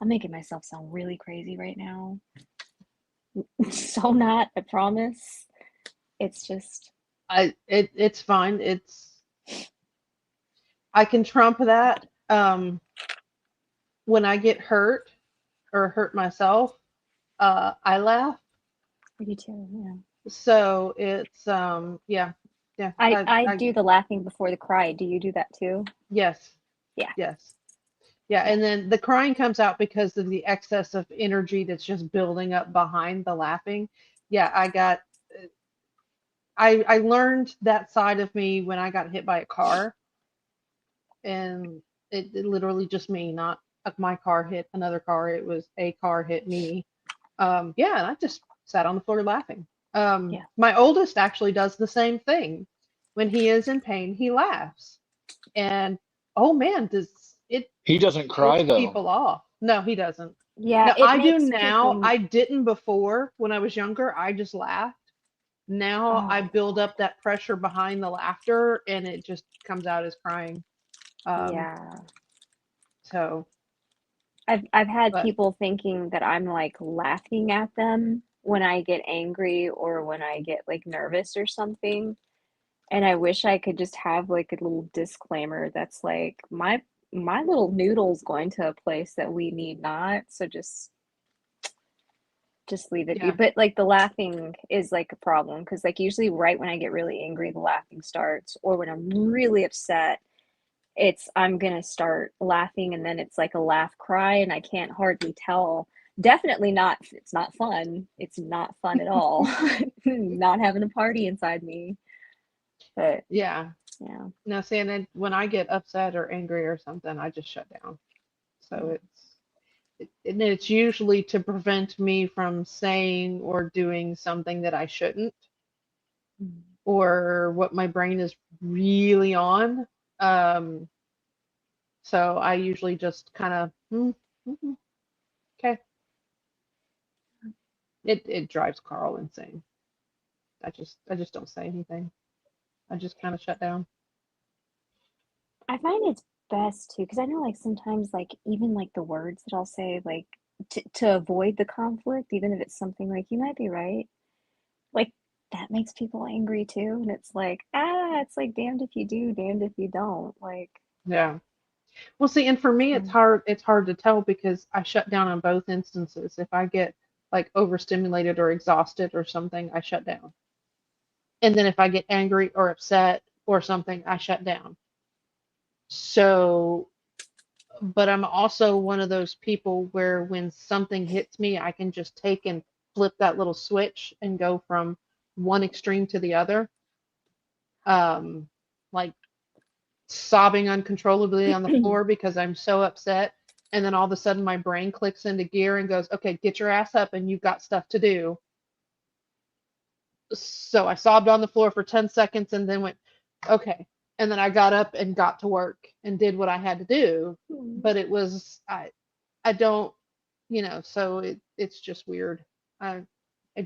I'm making myself sound really crazy right now. So not, I promise. It's just, It's fine. I can trump that. When I get hurt or hurt myself, I laugh. you too, yeah. So it's yeah, yeah. I I do the laughing before the cry. Do you do that too? yes, Yeah, yes. Yeah, yeah. and then the crying comes out because of the excess of energy that's just building up behind the laughing. Yeah, I learned that side of me when I got hit by a car, and it literally just me, not my car hit another car. It was a car hit me. Yeah, and I just sat on the floor laughing. Yeah. My oldest actually does the same thing. When he is in pain, he laughs, and oh man, does it He doesn't cry throws though. people off. No, he doesn't. Yeah, Now it I do makes now. people, I didn't before when I was younger. I just laughed. Now I oh, build up that pressure behind the laughter, and it just comes out as crying. Um, yeah. so, I've had but people thinking that I'm like laughing at them when I get angry or when I get like nervous or something. And I wish I could just have like a little disclaimer that's like my little noodle's going to a place that we need not. So just leave it be. yeah, But like the laughing is like a problem because like usually right when I get really angry, the laughing starts, or when I'm really upset, it's I'm gonna start laughing and then it's like a laugh cry and I can't hardly tell. Definitely not, it's not fun. It's not fun at all. Not having a party inside me. But yeah. yeah, No, see, and then when I get upset or angry or something, I just shut down. So yeah. and it's usually to prevent me from saying or doing something that I shouldn't, Mm. or what my brain is really on. Um, so I usually just kind of, okay. It drives Carl insane. I just don't say anything. I just kind of shut down. I find it's best too, because I know like sometimes like even like the words that I'll say like to avoid the conflict, even if it's something like you might be right, like that makes people angry too. And it's like, it's like damned if you do, damned if you don't. Like, Yeah. Well, see, and for me, it's mm, hard. It's hard to tell because I shut down on both instances. If I get like overstimulated or exhausted or something, I shut down. And then if I get angry or upset or something, I shut down. So, but I'm also one of those people where when something hits me, I can just take and flip that little switch and go from one extreme to the other. Like sobbing uncontrollably on the floor because I'm so upset And then all of a sudden my brain clicks into gear and goes, okay, get your ass up and you've got stuff to do. So I sobbed on the floor for 10 seconds and then went, okay. And then I got up and got to work and did what I had to do. But it was, I don't, so it's just weird. I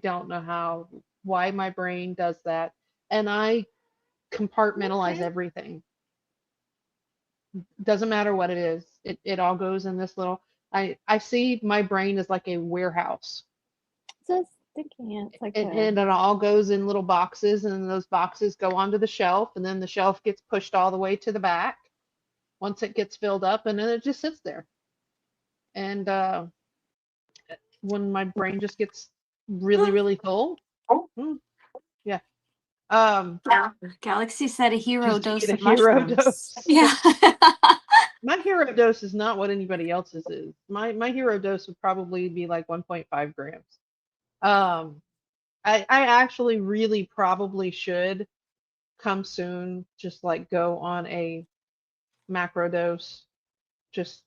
don't know why my brain does that. And I compartmentalize Okay. everything. Doesn't matter what it is. It all goes in this little, I see my brain as like a warehouse. So I was thinking it's like And it all goes in little boxes, and those boxes go onto the shelf, and then the shelf gets pushed all the way to the back once it gets filled up, and then it just sits there. And when my brain just gets really, really full, mm, yeah. Galaxy said a hero Just dose eat a of hero mushrooms. dose. Yeah. My hero dose is not what anybody else's is. My hero dose would probably be like 1.5 grams. Um, I actually really probably should come soon, just like go on a macro dose, just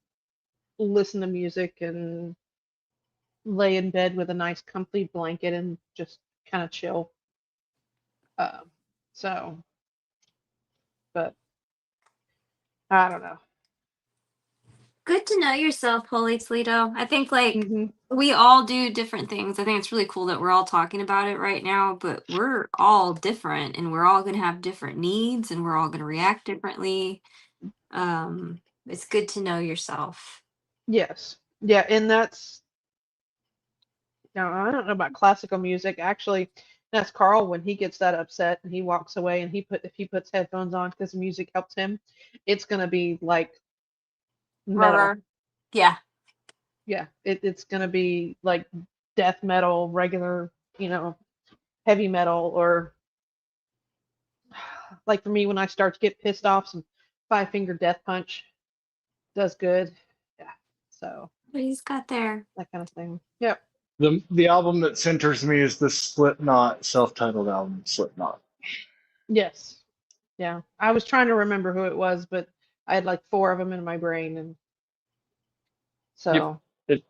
listen to music and lay in bed with a nice comfy blanket and just kind of chill. Um, so, but I don't know. Good to know yourself, Holy Toledo. I think like Hmm. we all do different things. I think it's really cool that we're all talking about it right now, but we're all different and we're all going to have different needs and we're all going to react differently. It's good to know yourself. Yes. Yeah, and that's now I don't know about classical music. Actually, that's Carl when he gets that upset and he walks away and if he puts headphones on because music helps him, it's gonna be like metal. Rubber. Yeah. Yeah, it's gonna be like death metal, regular, heavy metal, or like for me when I start to get pissed off, some Five Finger Death Punch does good. Yeah, so What he's got there. that kind of thing. Yep. The album that centers me is the Slipknot self-titled album, Slipknot. Yes. Yeah. I was trying to remember who it was, but I had like four of them in my brain, and Yep, so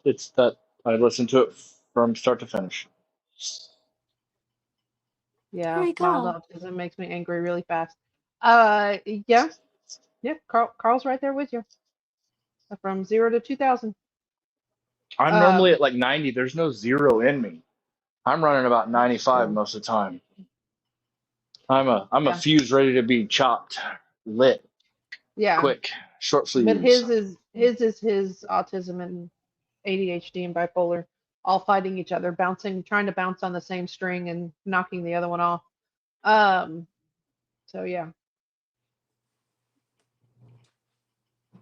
it's that I listened to it from start to finish. yeah, There you mild go. autism makes me angry really fast. Yeah, yeah. Carl's right there with you from 0 to 2,000. I'm normally Um, at like 90. There's no zero in me. I'm running about that's 95 true. most of the time. I'm a Yeah, fuse ready to be chopped, lit, yeah. quick, short But fuse. his autism and ADHD and bipolar all fighting each other, trying to bounce on the same string and knocking the other one off. Um, so yeah,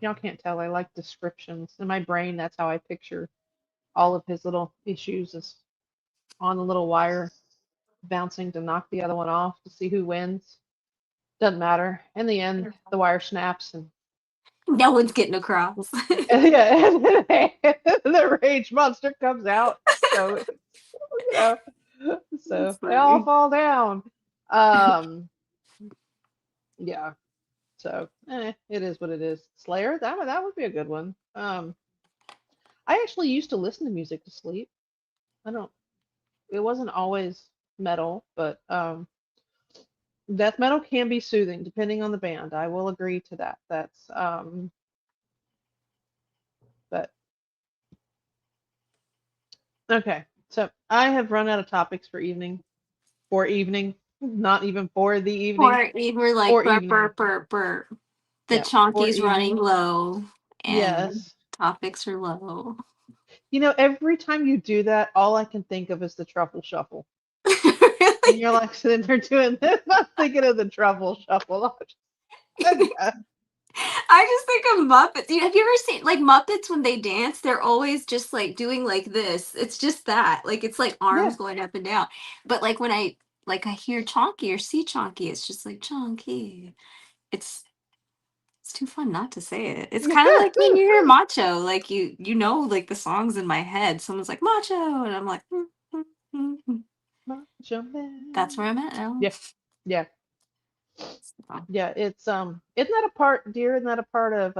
y'all can't tell. I like descriptions in my brain. That's how I picture all of his little issues is on the little wire, bouncing to knock the other one off to see who wins. Doesn't matter. In the end, the wire snaps and No one's getting across. yeah, the rage monster comes out. So you know, so That's they all funny. fall down. Um, yeah. So it is what it is. Slayer, that would be a good one. I actually used to listen to music to sleep. I don't. It wasn't always metal, but death metal can be soothing depending on the band. I will agree to that. That's but okay. So I have run out of topics for evening, not even for the evening, Or we were like for burp, evening. burp, burp, burp. The Yeah, for chonky's running evening. low and Yes. topics are low. Every time you do that, all I can think of is the truffle shuffle. And Really? you're like sitting there doing this, I'm thinking of the truffle shuffle. Okay. I just think of Muppets. Have you ever seen like Muppets when they dance? They're always just like doing like this. It's just that. Like it's like Yeah. arms going up and down. But like when I hear Chonky or see Chonky, it's just like Chonky. It's it's too fun not to say it. It's kind of like when you hear Macho, like you know like the songs in my head. Someone's like Macho, and I'm like, Macho that's where Man. I'm at now. Yeah. Yeah. So, Yeah. It's isn't that a part, dear? Isn't that a part of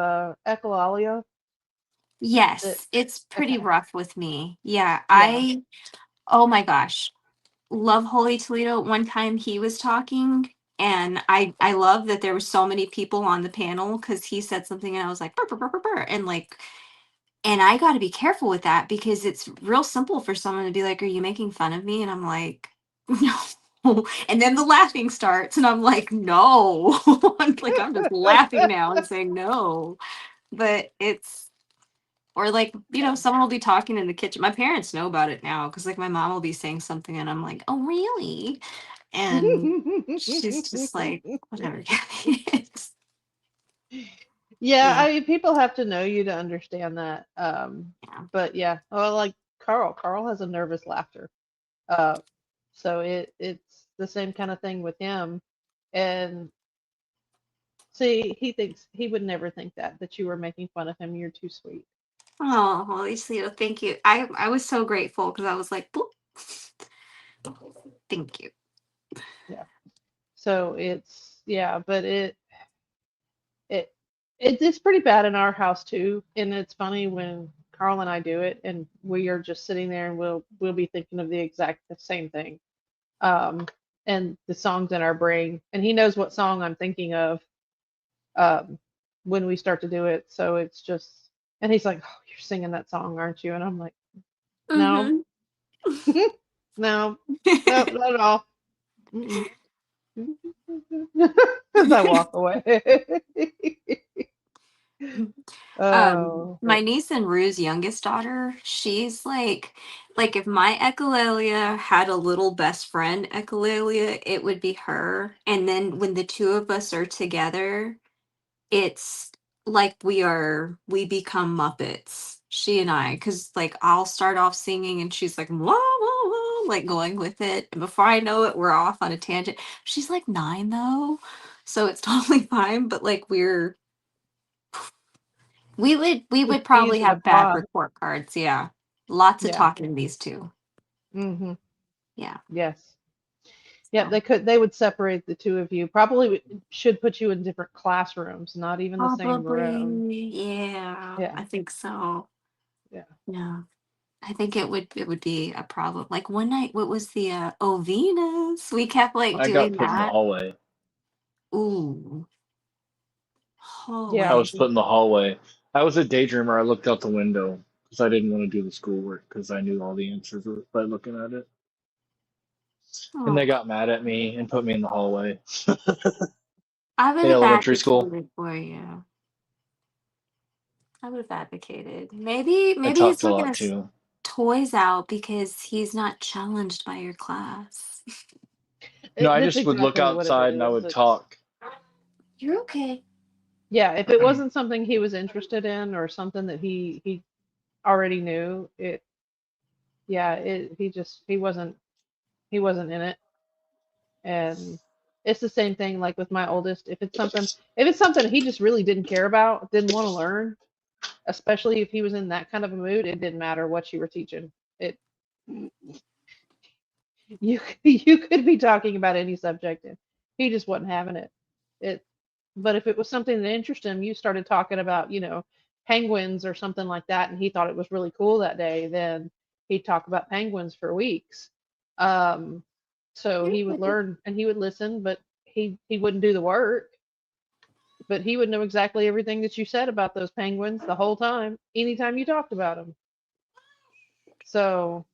echolalia? That Yes, it's pretty okay. rough with me. Yeah, Yeah. oh my gosh, love Holy Toledo. One time he was talking, and I love that there were so many people on the panel because he said something, and I was like, "Burr, burr, burr, burr, burr," and like, and I got to be careful with that because it's real simple for someone to be like, "Are you making fun of me?" And I'm like, "No." And then the laughing starts, and I'm like, "No." I'm like, I'm just laughing now and saying no. But it's, or like, Yeah. someone will be talking in the kitchen. My parents know about it now because like my mom will be saying something and I'm like, "Oh, really?" And she's just like, "Whatever, Kathy." Yeah, Yeah. I mean, people have to know you to understand that. Yeah. But yeah, well, like Carl has a nervous laughter. Uh, so it's the same kind of thing with him. And see, he would never think that you were making fun of him. You're too sweet. Oh, Holy Toledo, thank you. I was so grateful because I was like, "Boop." Thank you. Yeah. So it's yeah, but it it's pretty bad in our house too. And it's funny when Carl and I do it, and we are just sitting there, and we'll be thinking of the same thing. Um, and the songs in our brain, and he knows what song I'm thinking of um, when we start to do it. So it's just, and he's like, "Oh, you're singing that song, aren't you?" And I'm like, "No, Mm-hmm. no, no, not at all." Mm-mm. As I walk away. Oh, My but niece and Rue's youngest daughter, she's like if my echolalia had a little best friend echolalia, it would be her. And then when the two of us are together, it's like we become Muppets. She and I, because like I'll start off singing and she's like wah, wah, wah, like going with it. And before I know it, we're off on a tangent. She's like 9 though. So it's totally fine. But like we would the probably peas in a have bad pod. report cards. Yeah. Lots of Yeah. talking these two. Hmm. Yeah. Yes. Yeah, So they would separate the two of you. Probably should put you in different classrooms, not even the same room. probably, yeah, Yeah. I think so. Yeah. Yeah. I think it would be a problem. Like one night, what was the oh, Venus? We kept like I got doing put in the that. hallway. Ooh, I Yeah. hallway. was put in the hallway. I was a daydreamer. I looked out the window because I didn't want to do the schoolwork because I knew all the answers by looking at it. And Oh, they got mad at me and put me in the hallway I would in have elementary school. advocated for you. I would have advocated. Maybe I he's talked a looking lot his too. toys out because he's not challenged by your class. No, I That's just would look exactly what it outside and I is. would It's talk. You're okay. yeah, if it wasn't something he was interested in or something that he already knew, it yeah, he wasn't in it. And it's the same thing like with my oldest. If it's something he just really didn't care about, didn't want to learn, especially if he was in that kind of a mood, it didn't matter what you were teaching. It you you could be talking about any subject and he just wasn't having it. It but if it was something that interested him, you started talking about, penguins or something like that, and he thought it was really cool that day, then he'd talk about penguins for weeks. Um, so You're he would good. learn and he would listen, but he wouldn't do the work. But he would know exactly everything that you said about those penguins the whole time, anytime you talked about them. So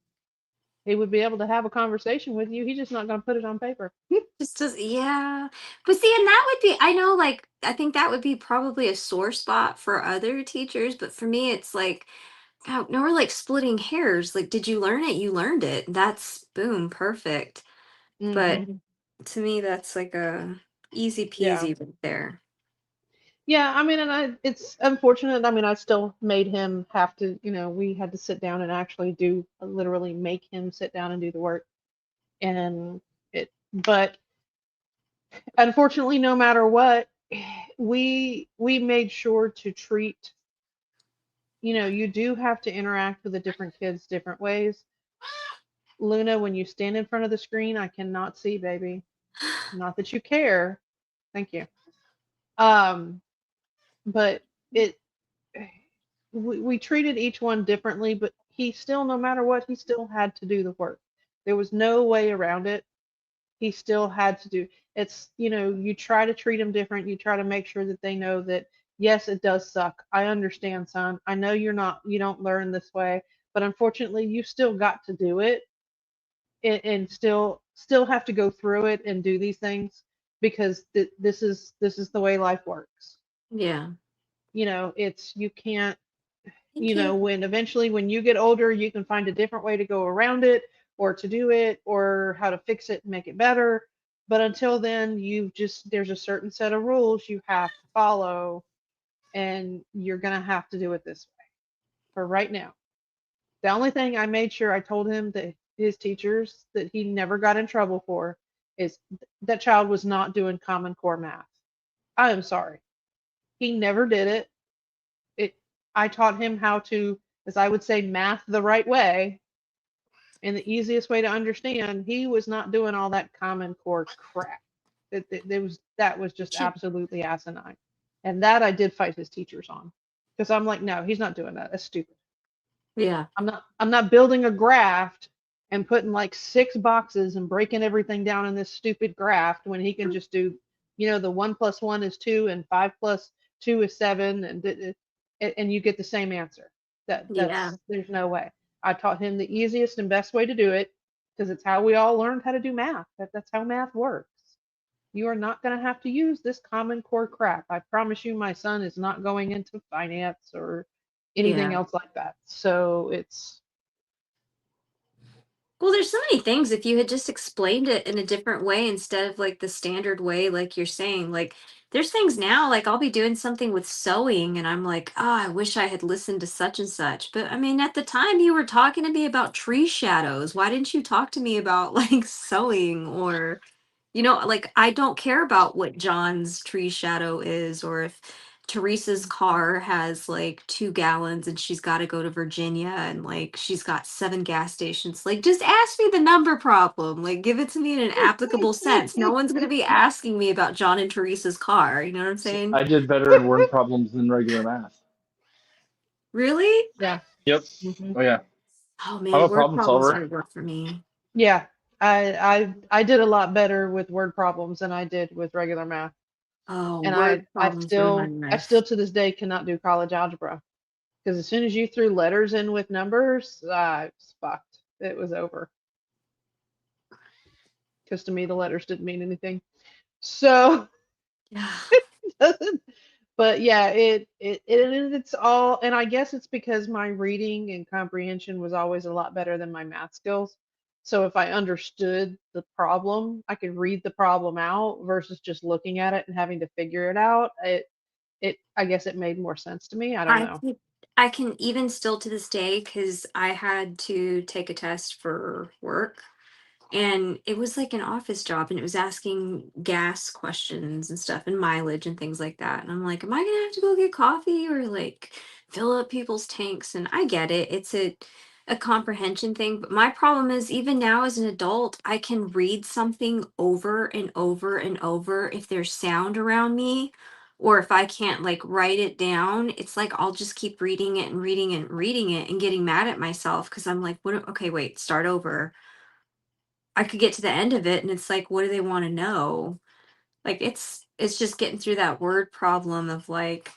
he would be able to have a conversation with you. He's just not going to put it on paper. Yeah. But see, and that would be, I know, like, I think that would be probably a sore spot for other teachers. But for me, it's like, God, no, we're like splitting hairs. Like, did you learn it? You learned it. That's boom, perfect. But Hmm. to me, that's like a easy Yeah. peasy right there. Yeah, I mean, and it's unfortunate. I mean, I still made him have to, we had to sit down and actually literally make him sit down and do the work. And but unfortunately, no matter what, we made sure to treat, you do have to interact with the different kids different ways. Luna, when you stand in front of the screen, I cannot see, baby. Not that you care. Thank you. Um, but it we treated each one differently, but he still, no matter what, he still had to do the work. There was no way around it. He still had to do. It's, you try to treat them different. You try to make sure that they know that yes, it does suck. I understand, son. I know you don't learn this way, but unfortunately, you still got to do it, and still have to go through it and do these things because this is the way life works. Yeah. It's you can't, Thank you. when you get older, you can find a different way to go around it or to do it or how to fix it and make it better. But until then, there's a certain set of rules you have to follow, and you're going to have to do it this way for right now. The only thing I made sure I told him that his teachers that he never got in trouble for is that child was not doing Common Core math. I am sorry. He never did it. It I taught him how to, as I would say, math the right way and the easiest way to understand. He was not doing all that Common Core crap. That was just Should- absolutely asinine. And that I did fight his teachers on. Because I'm like, no, he's not doing that. That's stupid. Yeah. I'm not building a graft and putting like 6 boxes and breaking everything down in this stupid graft when he can just do, the 1 + 1 is 2 and 5 + 2 is 7, and you get the same answer. Yeah. There's no way. I taught him the easiest and best way to do it because it's how we all learned how to do math. That's how math works. You are not going to have to use this Common Core crap. I promise you, my son is not going into finance or anything Yeah. else like that. So it's Well, there's so many things. If you had just explained it in a different way instead of like the standard way, like you're saying, like there's things now, like I'll be doing something with sewing and I'm like, oh, I wish I had listened to such and such. But I mean, at the time you were talking to me about tree shadows. Why didn't you talk to me about like sewing or like I don't care about what John's tree shadow is or if Teresa's car has like 2 gallons and she's got to go to Virginia and like she's got 7 gas stations. Like, just ask me the number problem. Like, give it to me in an applicable sense. No one's going to be asking me about John and Teresa's car. You know what I'm saying? I did better in word problems than regular math. Really? yeah. Yep. Hmm. Oh yeah. Oh I'm man, a word problem problems solver. don't work for me. Yeah. I did a lot better with word problems than I did with regular math. Oh, And word I problems ruin my still I life. still to this day cannot do college algebra because as soon as you threw letters in with numbers, I was fucked. It was over because to me the letters didn't mean anything. So Yeah. but yeah, it's all, and I guess it's because my reading and comprehension was always a lot better than my math skills. So if I understood the problem, I could read the problem out versus just looking at it and having to figure it out. I guess it made more sense to me. I don't I know. can, I can even still to this day because I had to take a test for work and it was like an office job and it was asking gas questions and stuff and mileage and things like that. And I'm like, am I gonna have to go get coffee or like fill up people's tanks? And I get it. It's a comprehension thing. But my problem is even now as an adult, I can read something over and over and over if there's sound around me. Or if I can't like write it down, it's like I'll just keep reading it and reading it and reading it and getting mad at myself because I'm like, what? Okay, wait, start over. I could get to the end of it and it's like, what do they want to know? Like it's just getting through that word problem of like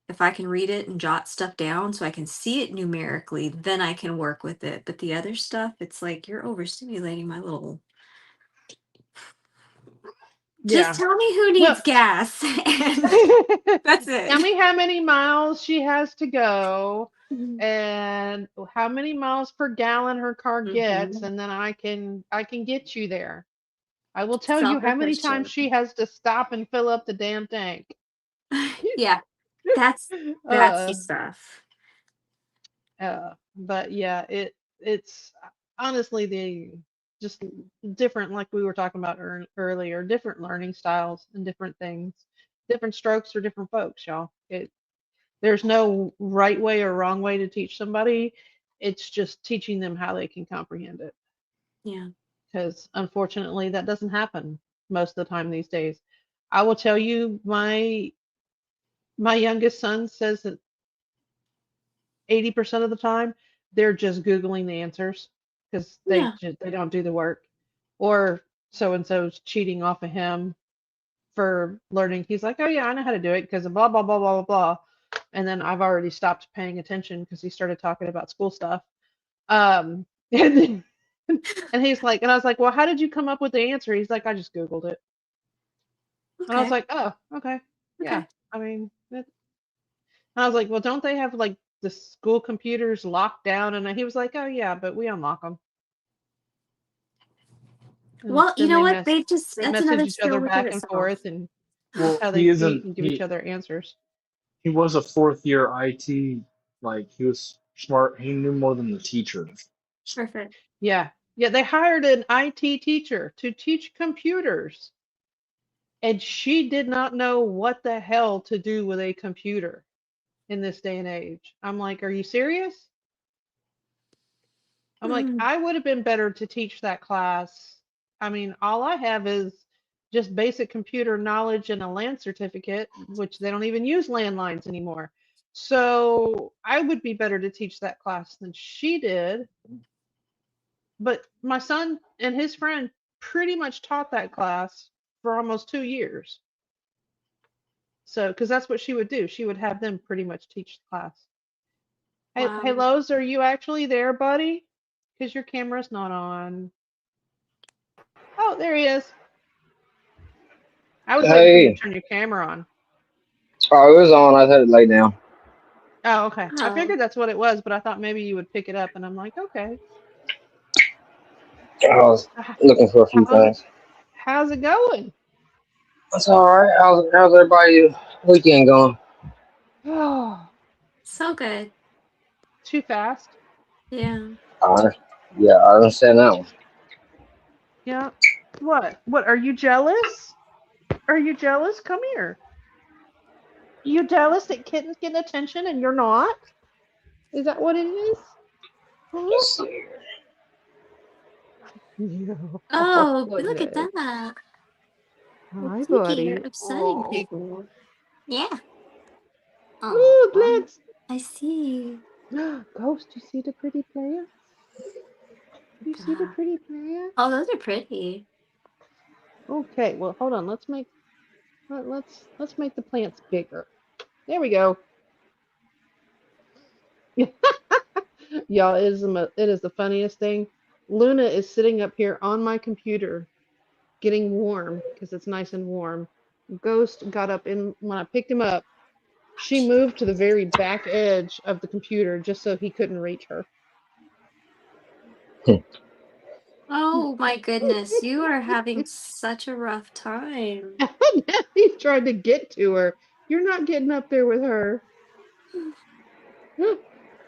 if I can read it and jot stuff down so I can see it numerically, then I can work with it. But the other stuff, it's like you're overstimulating my little. Just Yeah. tell me who Well, needs gas and that's tell it. me how many miles she has to go Mhm. and how many miles per gallon her car gets, Mhm. and then I can get you there. I will tell you how many times Self-efficient. she has to stop and fill up the damn tank. Yeah, that's that's the uh, stuff. but yeah, it's honestly the just different, like we were talking about earlier, different learning styles and different things, different strokes for different folks, y'all. There's no right way or wrong way to teach somebody. It's just teaching them how they can comprehend it. Yeah. Because unfortunately, that doesn't happen most of the time these days. I will tell you, my youngest son says that 80% of the time, they're just Googling the answers because Yeah. they don't do the work. Or so and so's cheating off of him for learning. He's like, oh yeah, I know how to do it because of blah blah blah blah blah blah. And then I've already stopped paying attention because he started talking about school stuff. And then, and he's like, and I was like, well, how did you come up with the answer? He's like, I just Googled it. And I was Okay. like, oh, okay, yeah. Okay. I mean, and I was like, well, don't they have like the school computers locked down? And he was like, oh yeah, but we unlock them. And Well, you then know what? they That's message another each skill other within back and itself. forth, and that's Well, how they he cheat isn't. and give each other answers. He was a fourth year IT. Like he was smart. He knew more than the teacher. Perfect. Yeah. Yeah, they hired an IT teacher to teach computers, and she did not know what the hell to do with a computer in this day and age. I'm like, are you serious? I'm like, Hmm. I would have been better to teach that class. I mean, all I have is just basic computer knowledge and a land certificate, which they don't even use landlines anymore. So I would be better to teach that class than she did. But my son and his friend pretty much taught that class for almost 2 years. So, because that's what she would do, she would have them pretty much teach the class. Hey, Wow. hey, Lowe's, are you actually there, buddy? Because your camera's not on. Oh, there he is. I was waiting for you to Hey, turn your camera on. oh, it was on. I had it laid down. Oh, okay. I Oh. figured that's what it was, but I thought maybe you would pick it up, and I'm like, okay. I was H- looking for a few How's it, things. how's it going? That's all right. How's everybody weekend going? Oh, So good. too fast. Yeah. I, yeah, I understand that one. Yeah. What? What? Are you jealous? Are you jealous? Come here. You jealous that kitten's getting attention and you're not? Is that what it is? Huh? Let's see. Yeah. Oh, look at Goodness. that. Well, Hi, Pinky, you're buddy. upsetting Oh. people. Yeah. Ooh, Oh, Blitz. I see. Ghost, you see the pretty player? You see the God. pretty player? Oh, those are pretty. Okay, well, hold on. Let's make the plants bigger. There we go. Y'all, it is the funniest thing. Luna is sitting up here on my computer getting warm because it's nice and warm. Ghost got up in when I picked him up. She moved to the very back edge of the computer just so he couldn't reach her. Oh my goodness, you are having such a rough time. Now he's trying to get to her. You're not getting up there with her.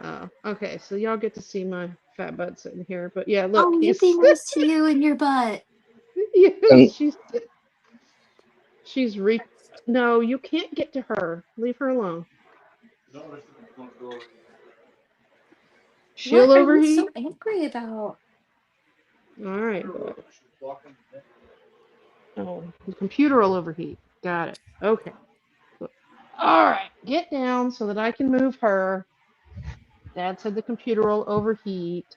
Oh, okay. So y'all get to see my fat butt sitting here. But yeah, look, Oh, he's yippee nice to you and your butt. yes, And she's re no, you can't get to her. Leave her alone. She'll What are you so overheat. angry about? All right, but oh, the computer will overheat. Got it. Okay. All right, get down so that I can move her. Dad said the computer will overheat.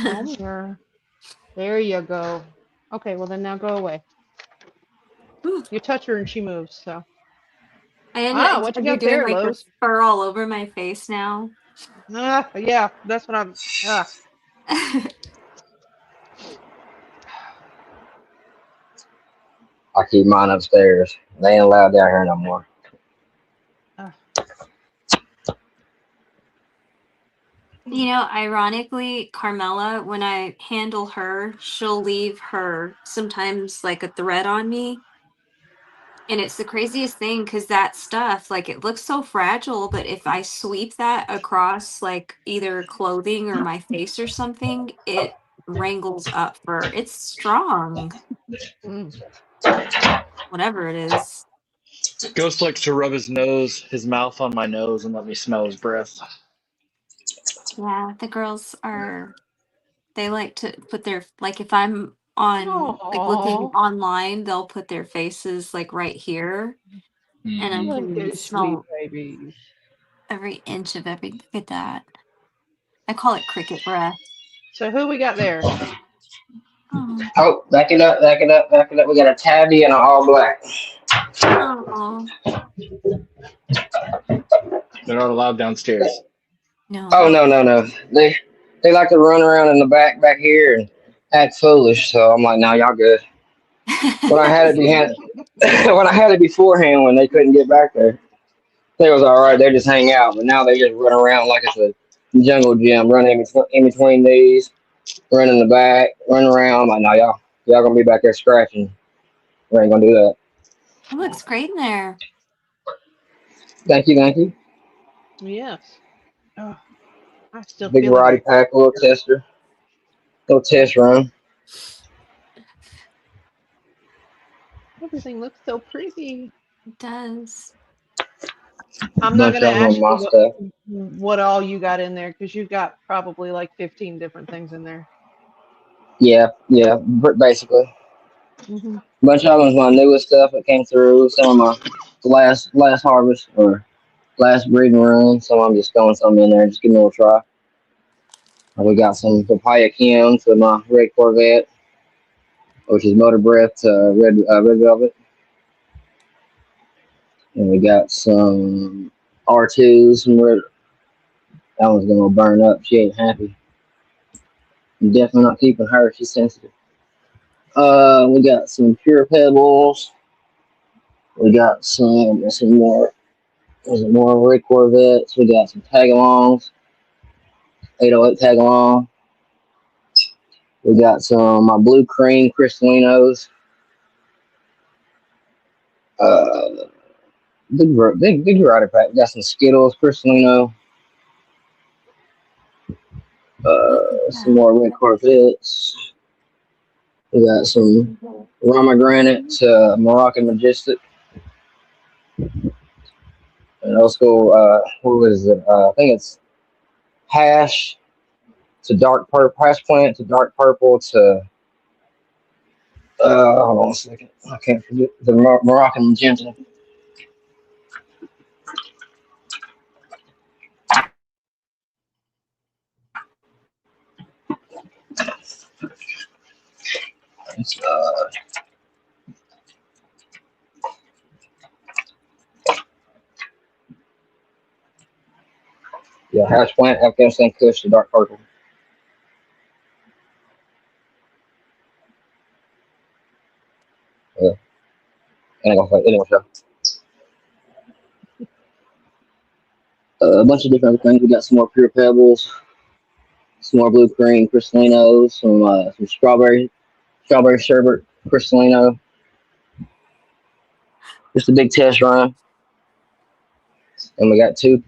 Come here. There you go. Okay, well then now go away. You touch her and she moves. So, ah, what you You're got doing there, like your Lowe's? fur all over my face now. Ah, yeah, that's what I'm. Ah, I keep mine upstairs. They ain't allowed down here no more. ah. You know, ironically, Carmela, when I handle her, she'll leave her sometimes like a thread on me. And it's the craziest thing because that stuff, like, it looks so fragile, but if I sweep that across like either clothing or my face or something, it wrangles up fur. It's strong, Mm. whatever it is. Ghost likes to rub his mouth on my nose, and let me smell his breath. Yeah, the girls are, they like to put their, like, if I'm on, like, looking Oh, online, they'll put their faces like right here and I Hmm. like can those sweet smell. babies. Every inch of every. Look at that. I call it cricket breath. So who we got there? Oh. Oh, back it up, back it up, back it up. We got a tabby and an all black. Oh. They're not allowed downstairs. Oh No. no. They like to run around in the back here and act foolish. So I'm like, no, y'all good. When I had it behind, when I had it beforehand, when they couldn't get back there, they was all right. They just hang out. But now they just run around like it's a jungle gym, running in between these, run in the back, run around. I'm like, no, y'all gonna be back there scratching. We ain't gonna do that. It looks great in there. Thank you, thank you. Yes. Oh, I'm still Big feeling variety it. pack, little tester, little test run. Everything looks so pretty. It does. I'm not Bunch gonna of them ask on my you stuff. what all you got in there because you've got probably like 15 different things in there. Yeah, basically. Hmm. Bunch of them is my newest stuff that came through. Some of my last harvest or last breeding run. Some I'm just throwing some in there, just give me a little try. We got some papaya Kims with my red Corvette, which is motor breath red velvet, and we got some R2s. Some red. That one's gonna burn up. She ain't happy. I'm definitely not keeping her. She's sensitive. We got some pure pebbles. We got some more. There's more red Corvettes. We got some tagalongs, 808 tagalong. We got some my blue cream crystalinos. Uh, big variety pack. We got some Skittles, Cristalino. Look at Some that. more red Corvettes. We got some Pomegranate, Moroccan Majestic, and old school. What was it? I think it's hash to dark purple, hash plant to dark purple to. Hold on a second. I can't forget the Moroccan Magenta. It's, yeah, hash plant, Afghanistan Kush to dark purple. Yeah, and I go anyway. So, a bunch of different things. We got some more pure pebbles, some more blue cream crystalinos, some strawberry sherbet crystalino. Just a big test run, and we got two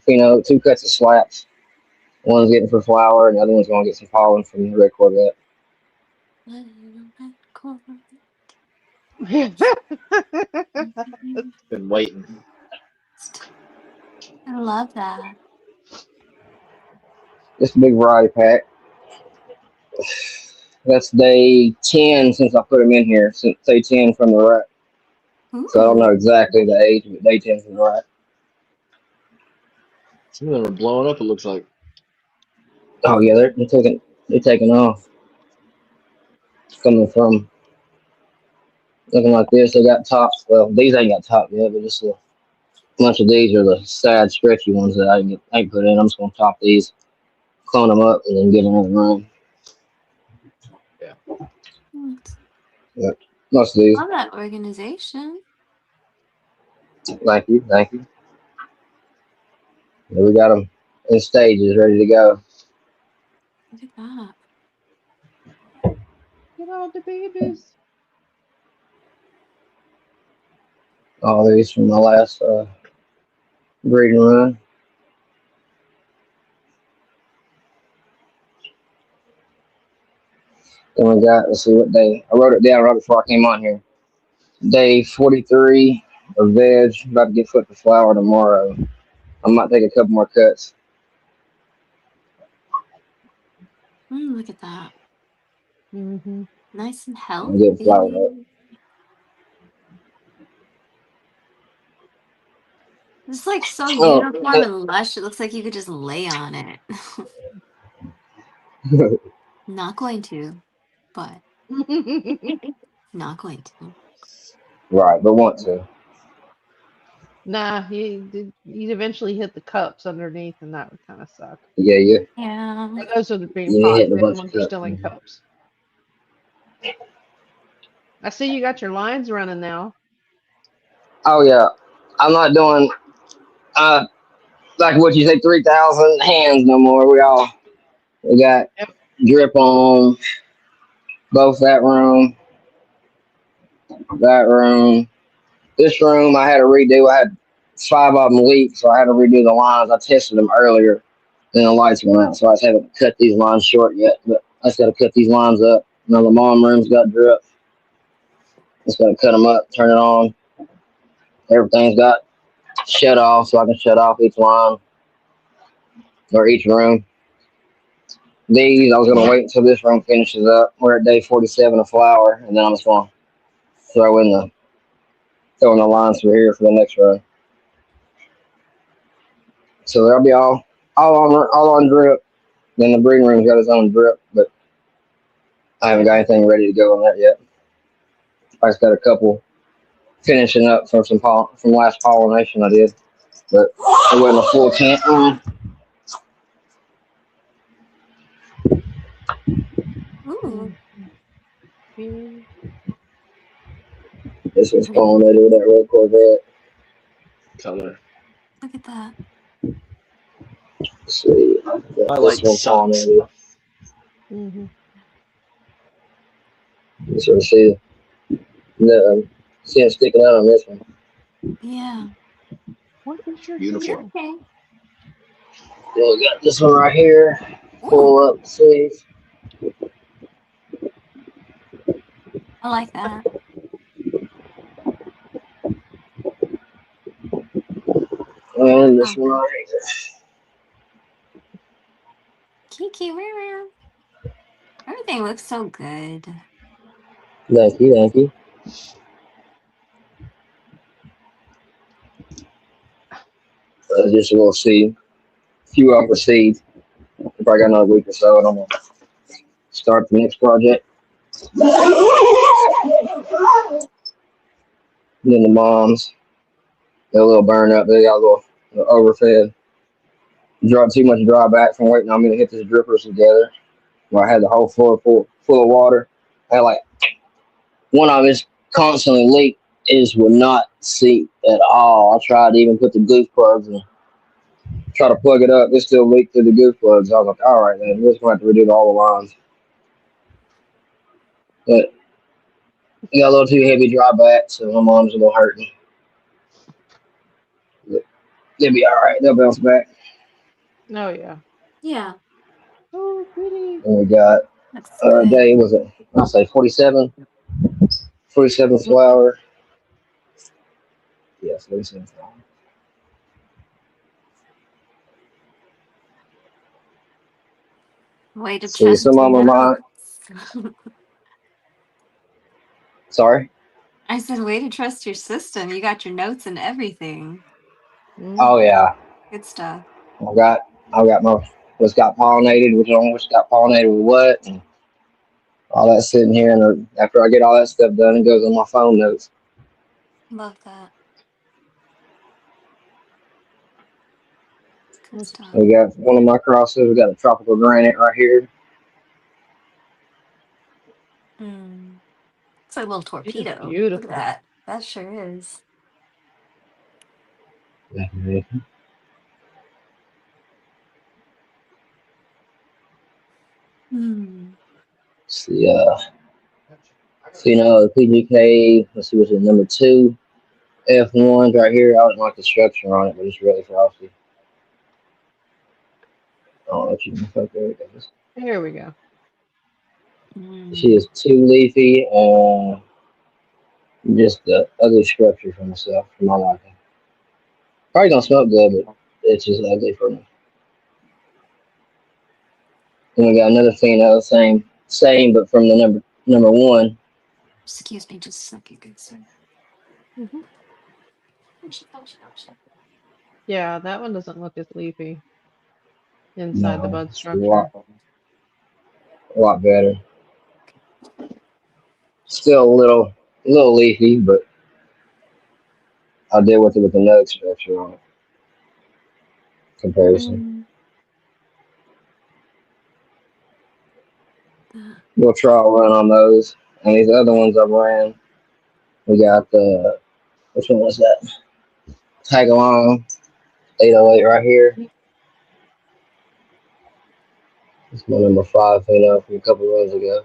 cuts of slaps. One's getting for flower, and the other one's gonna get some pollen from the red Corvette. Been waiting. I love that. Just a big variety pack. That's day 10 since I put them in here. Since day 10 from the rack. So I don't Ooh. know exactly the age, but day 10 from the rack. Some of them are blowing up. It looks like. Oh yeah, they're taking off. Coming from looking like this. They got tops. Well, these ain't got top yet, but just a bunch of these are the sad, stretchy ones that I ain't put in. I'm just gonna top these, clone them up, and then get another run. Yeah. Yep. Most of these. Love that organization. Thank you, thank you. Yeah, we got them in stages, ready to go. Look at that. Get all the babies. All these from my last breeding run. Then we got, let's see what day. I wrote it down right before I came on here. Day 43 of veg. About to get foot to flower tomorrow. I might take a couple more cuts. Look at that. Hmm. Nice and And get flowered up. healthy. It's like so Oh, uniform and lush. It looks like you could just lay on it. Not going to, but not going to. right, but want to. Nah, you'd eventually hit the cups underneath, and that would kind of suck. Yeah, yeah. Yeah. Or those would be You pot. hitting a The other bunch of ones are cups. still in cups. I see you got your lines running now. Oh yeah, I'm not doing like what you say, 3,000 hands no more. We got Yep. drip on both that room. This room I had to redo. I had 5 of them leak, so I had to redo the lines. I tested them earlier, then the lights went out, so I just haven't cut these lines short yet. But I just got to cut these lines up. Now the mom room's got drip. Just got to cut them up, turn it on. Everything's got shut off, so I can shut off each line or each room. These, I was going to wait until this room finishes up. We're at day 47 of flower, and then I'm just going to throw in the lines for here for the next row. So they'll be all on drip. Then the breeding room's got its own drip, but I haven't got anything ready to go on that yet. I just got a couple finishing up from from last pollination I did, but it wasn't a full tent. Ooh. This was pollinated with that red Corvette. Color. Look at that. Let's see, My this light one sucks. pollinated. Mm-hmm. You sort of see it sticking out on this one. Yeah. What is your Beautiful. deal? Okay. Then we got this one right here. Ooh, Pull up, see. I like that. And this Oh, one right here. Kiki, meow. Everything looks so good. Thank you, thank you. Just a little seed. A few upper seeds. Probably got another week or so, and I'm gonna start the next project. And then the moms, they're a little burned up. They got a little overfed. Draw too much dry back from waiting on me to hit these drippers together. Where I had the whole floor full of water. I had like one of them is constantly leak. It just would not seep at all. I tried to even put the goof plugs and try to plug it up. It still leaked through the goof plugs. I was like, all right, man, we're just going to have to redo all the lines. But it got a little too heavy dry back, so my mom's a little hurting. But they'll be all right. They'll bounce back. Oh yeah. Yeah, Oh, pretty. And we got looks good. day, was it, I'll say 47? 47 flower. Yeah, 47 flower. Way to See, trust some your of them are notes. sorry. I said, way to trust your system. You got your notes and everything. Oh, Mm-hmm. yeah. Good stuff. I got my what's got pollinated, which got pollinated with what, and all that sitting here. And after I get all that stuff done, it goes on my phone notes. Love that. Good That's stuff. We got one of my crosses. We got a tropical granite right here. Mm. It's like a little It's torpedo. Look at beautiful. that. That sure is. Hmm. See, the PGK. Let's see, what's it, number 2? F1's right here. I don't like the structure on it, but it's really frosty. I don't know if you can fuck there it goes. There we go. She is too leafy and just the ugly structure for myself, for my liking. Probably don't smell good, but it's just ugly for me. And we got another pheno, same, but from the number 1. Excuse me just a second, good sir. Mm-hmm. Where'd she go? She go. Yeah, that one doesn't look as leafy inside the No, bud it's structure. a lot better. Still a little leafy, but I'll deal with it with the nug structure on it. Comparison. Mm. Uh, We'll trial run on those. And these other ones I've ran, we got the, which one was that? Tag along 808 right here. It's my number 5 from a couple runs ago.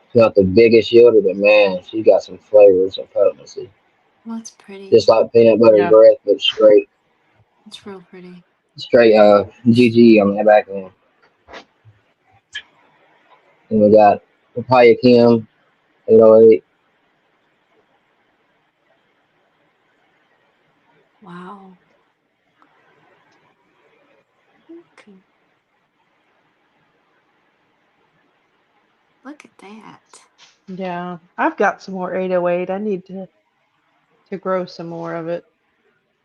It's not the biggest yielder, but man, she got some flavor and some potency. well, that's pretty. Just like peanut butter Yeah. breath, but It's real pretty. straight GG on that back end. And we got Papaya Kim 808. Wow. Okay. Look at that. Yeah. I've got some more 808. I need to grow some more of it.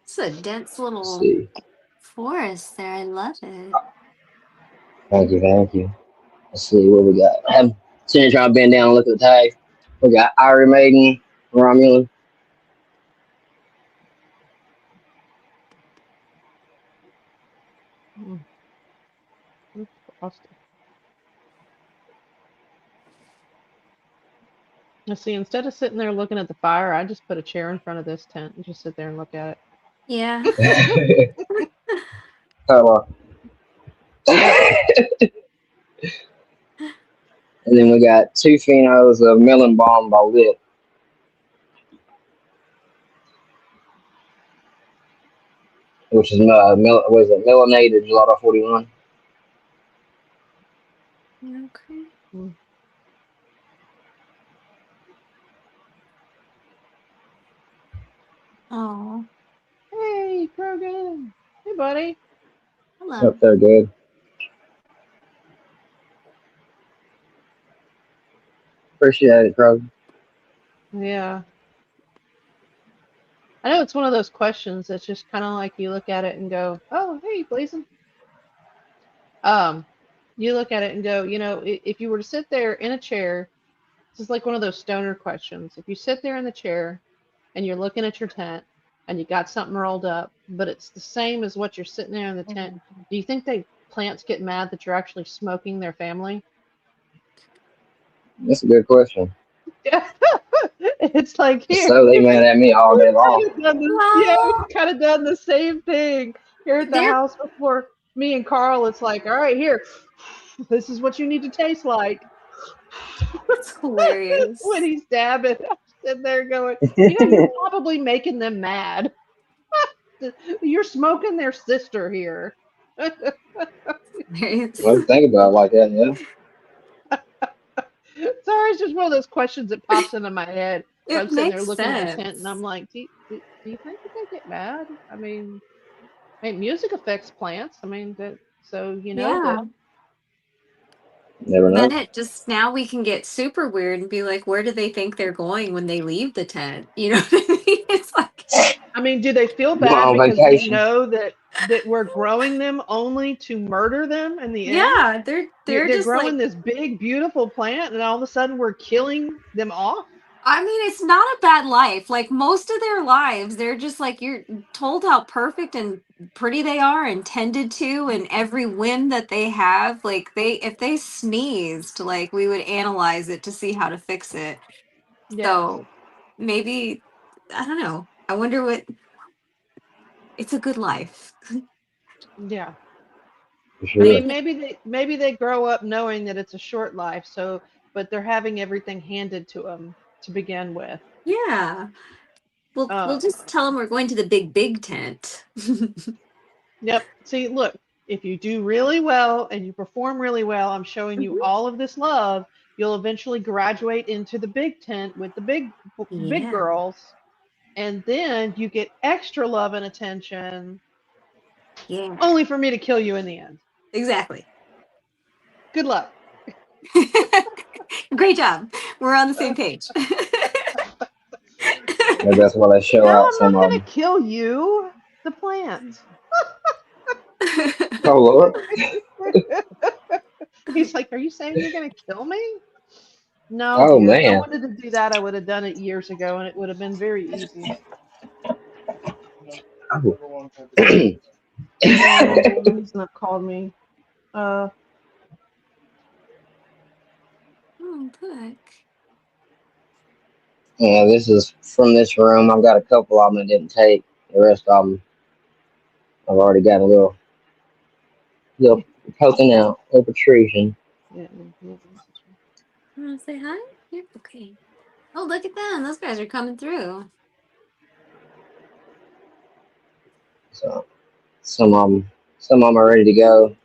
It's a dense Let's little see. forest there. I love it. Thank you, thank you. Let's see what we got. I'm sitting trying to bend down and look at the tag. We got Iron Maiden, Romulan. Mm, it's frosty. Now, see, instead of sitting there looking at the fire, I just put a chair in front of this tent and just sit there and look at Yeah. it. Come on. And then we got two phenos of Melon Balm by Lit, which is what is it, melanated gelato 41. Okay. Mm. Oh, Hey, Krogan. Hey, buddy. hello. Hope they're good. Appreciate it, bro. Yeah. I know it's one of those questions that's just kind of like you look at it and go, "Oh, hey, Blazing." Um, you look at it and go, if you were to sit there in a chair, this is like one of those stoner questions. If you sit there in the chair and you're looking at your tent and you got something rolled up, but it's the same as what you're sitting there in the tent, do you think plants get mad that you're actually smoking their family? That's a good question. Yeah. It's like here. So they mad at me all day long. Yeah, Well, we've kind of done the same thing here at the they're house before. Me and Carl, it's like, all right, here, this is what you need to taste like. it's When hilarious. he's dabbing, I'm sitting there going, you're probably making them mad. You're smoking their sister here. Hilarious. Well, think about it like that, yeah. Sorry, it's just one of those questions that pops into my head where I'm It sitting there makes looking at a tent and sense. I'm like, do you think that they get mad? I mean, music affects plants. I mean, that so you know Yeah. that. Never Then know. it just now we can get super weird and be like, where do they think they're going when they leave the tent? You know what I mean? It's like, I mean, do they feel Going bad on because they vacation. know that we're growing them only to murder them in the end? yeah, they're They're just growing like, this big, beautiful plant, and all of a sudden we're killing them off. I mean, it's not a bad life. Like most of their lives, they're just like you're told how perfect and pretty they are and tended to, and every whim that they have, like they if they sneezed, like we would analyze it to see how to fix it. Yes. So maybe I don't know. I wonder what it's a good life. Yeah. For I sure. mean, maybe they grow up knowing that it's a short life, so but they're having everything handed to them to begin with. Yeah. We'll Um, just tell them we're going to the big tent. Yep. See, look, if you do really well and you perform really well, I'm showing you Mhm. all of this love. You'll eventually graduate into the big tent with the big Yeah. girls, and then you get extra love and attention, Yeah. only for me to kill you in the end. Exactly. Good luck. Great job. We're on the same page. Like that's why they show No, out I'm some not of gonna them. kill you. The plant. Oh Lord. He's like, "Are you saying you're gonna kill me?" No, Oh dear. If I man. wanted to do that, I would have done it years ago, and it would have been very easy. Oh. No, he's not called me. Uh, Oh, look. Yeah, this is from this room. I've got a couple of them that didn't take. The rest of them, I've already got a little poking out, little protrusion. yeah, yeah. You want to say hi? Yeah, okay. Oh, look at them. Those guys are coming through. So some of them are ready to go.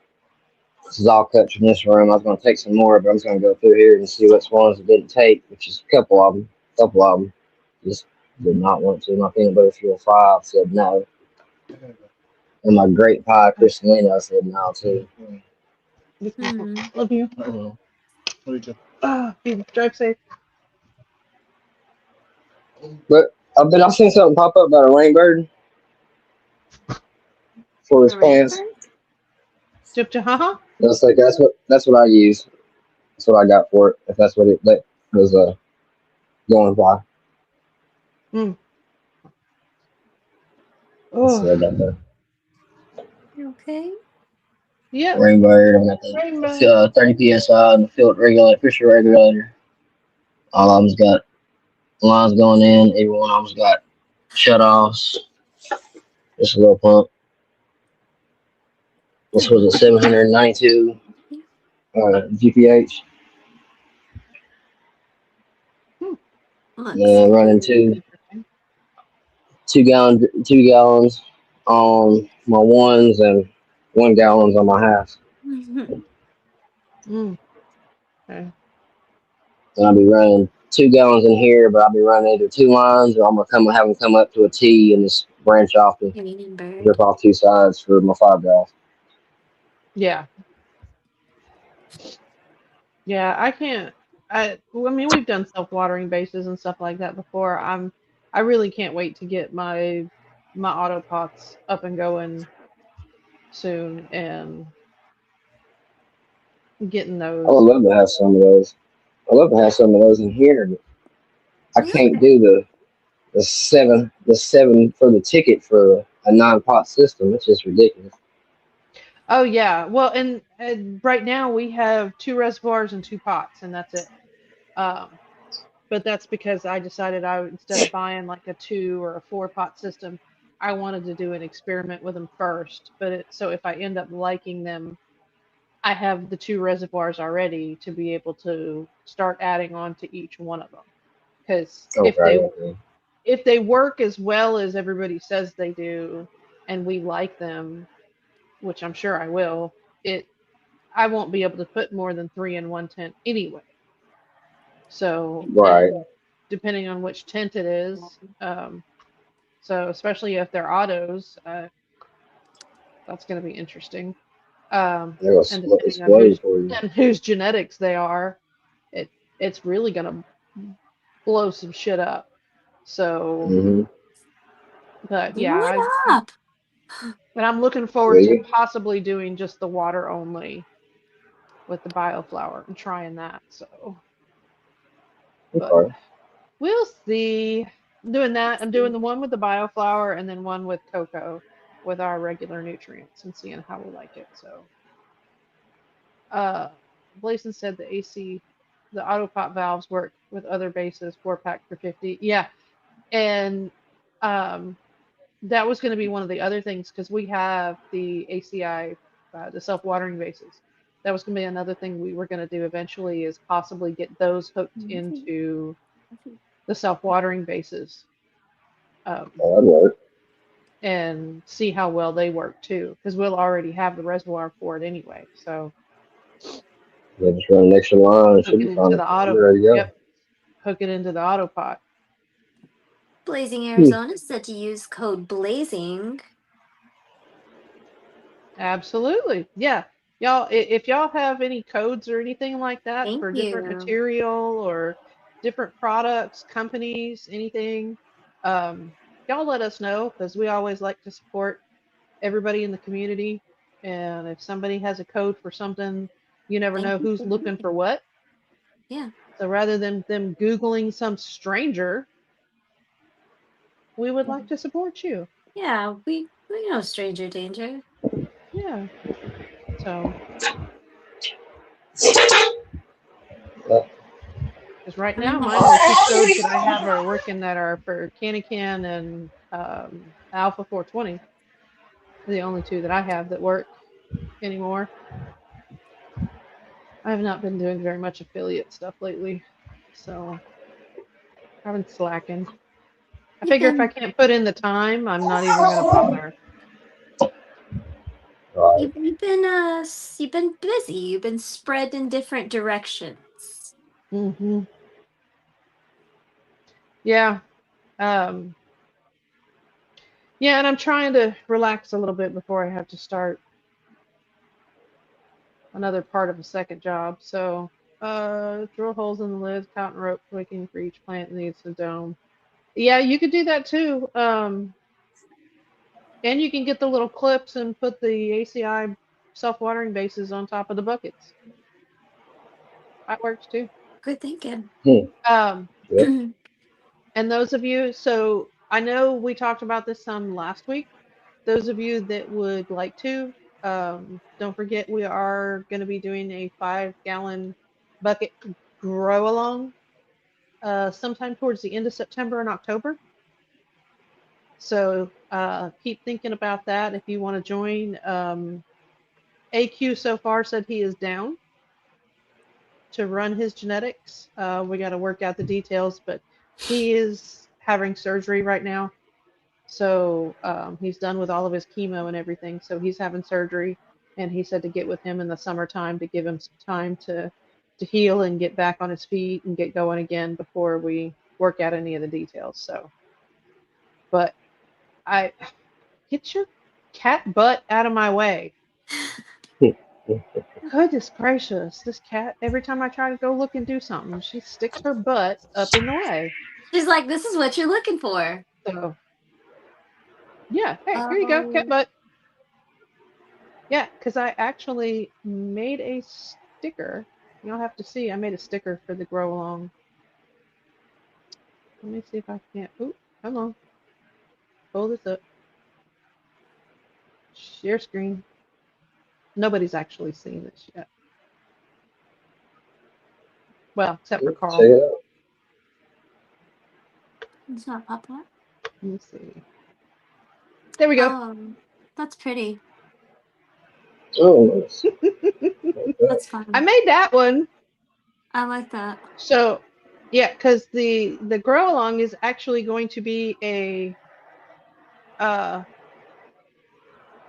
This is all cut from this room. I was going to take some more, but I'm just going to go through here and see which ones that didn't take, which is a couple of them. Just did not want to. My peanut butter fuel 5 said no. And my grape pie, Kristalina, said no too. Hmm. Love you. Drive safe. But I've seen something pop up about a rainbird for his A plants. rainbird? Haha. That's what I use. That's what I got for it. If that's what that was going by. Mm. Let's see, Oh, I got the You okay? yeah. rainbird. I got the Rainbow. 30 psi and the filter regulator, pressure regulator. All of them's got lines going in. Every one of them's got shut offs. Just a little pump. This Hmm. was a 792 GPH. Hmm. Let's And running Interesting. 2 gallons on my ones and 1 gallons on my halves. see. Mm. Okay. And I'll be running 2 gallons in here, but I'll be running either 2 lines or I'm gonna have them come up to a T and just branch off and Canadian bird. rip off 2 sides for my 5 gallons. Yeah. Yeah. I can't. Well, I mean, we've done self-watering bases and stuff like that before. I really can't wait to get my auto pots up and going soon and getting I would those. love to have some of those. I love to have some of those in here, but I can't Okay. do the seven for the ticket for a 9 pot system. It's just ridiculous. Oh yeah. Well, and right now we have two reservoirs and two pots, and that's it. Um, but that's because I decided instead of buying like a 2 or a 4 pot system, I wanted to do an experiment with them first. So if I end up liking them, I have the two reservoirs already to be able to start adding on to each one of them. Because Okay. if they work as well as everybody says they do, and we like them, which I'm sure I will, it I won't be able to put more than 3 in 1 tent anyway. So, Right. and depending on which tent it is, so especially if they're autos, that's going to be interesting. It'll And depending on explode for you. whose genetics they are, it it's really going to blow some shit up. So, Mm-hmm. but yeah, Blow it up. but I'm looking Will forward to you? possibly doing just the water only with the bioflower and trying that. So, but Okay. we'll see. I'm doing that. I'm doing the one with the bioflower and then one with cocoa with our regular nutrients and seeing how we like it. So, uh, Blason said the the auto pot valves work with other bases, 4 pack for 50. Yeah. And, um, that was going to be one of the other things because we have the ACI, the self-watering bases. That was going to be another thing we were going to do eventually is possibly get those hooked into the self-watering bases, um, Oh, that'd work. and see how well they work too, because we'll already have the reservoir for it anyway. So Yeah, just run an extra line. It hook should be it into fine. the auto. You're ready to go. Yep, hook it into the auto pot. Blazing Hmm. Arizona said to use code blazing. Absolutely, yeah. Y'all, if y'all have any codes or anything like that Thank for different you. material or different products, companies, anything, Y'all let us know because we always like to support everybody in the community. And if somebody has a code for something, you never Thank know you who's for looking for doing. what. Yeah. So rather than them Googling some stranger, we would like to support you. Yeah, we know stranger danger. Yeah. So, Well, because right I now, mean, my only two codes that I have are working that are for Can and Alpha 420. The only two that I have that work anymore. I have not been doing very much affiliate stuff lately. So, I've been slacking. I you've figure if I been can't put in the time, I'm not even going to bother. right. you've been busy. You've been spread in different directions. Hmm. Yeah. Um, yeah, and I'm trying to relax a little bit before I have to start another part of a second job. So, drill holes in the lids, cotton rope wicking for each plant needs a dome. Yeah, you could do that too. And you can get the little clips and put the ACI self-watering bases on top of the buckets. That works too. Good thinking. Hmm. Um, Yep. and those of you, so I know we talked about this some last week. Those of you that would like to, don't forget we are going to be doing a 5-gallon bucket grow along sometime towards the end of September and October. So keep thinking about that if you want to join. AQ so far said he is down to run his genetics. We got to work out the details, but he is having surgery right now. So he's done with all of his chemo and everything. So he's having surgery, and he said to get with him in the summertime to give him some time to heal and get back on his feet and get going again before we work out any of the details. So, but I get your cat butt out of my way. Goodness gracious, this cat, every time I try to go look and do something, she sticks her butt up in the way. She's like, this is what you're looking for. So, yeah, hey, here you go, cat Um, butt. Yeah, because I actually made a sticker. You'll have to see, I made a sticker for the grow along. Let me see if I can't. Oop, come on. Pull this up. Share screen. Nobody's actually seen this yet. Well, except for Check Carl. it out. it's not popping up. Let me see. There we go. Oh, that's pretty. Oh, nice. That's I fun. made that one. I like that. So, yeah, because the grow along is actually going to be a uh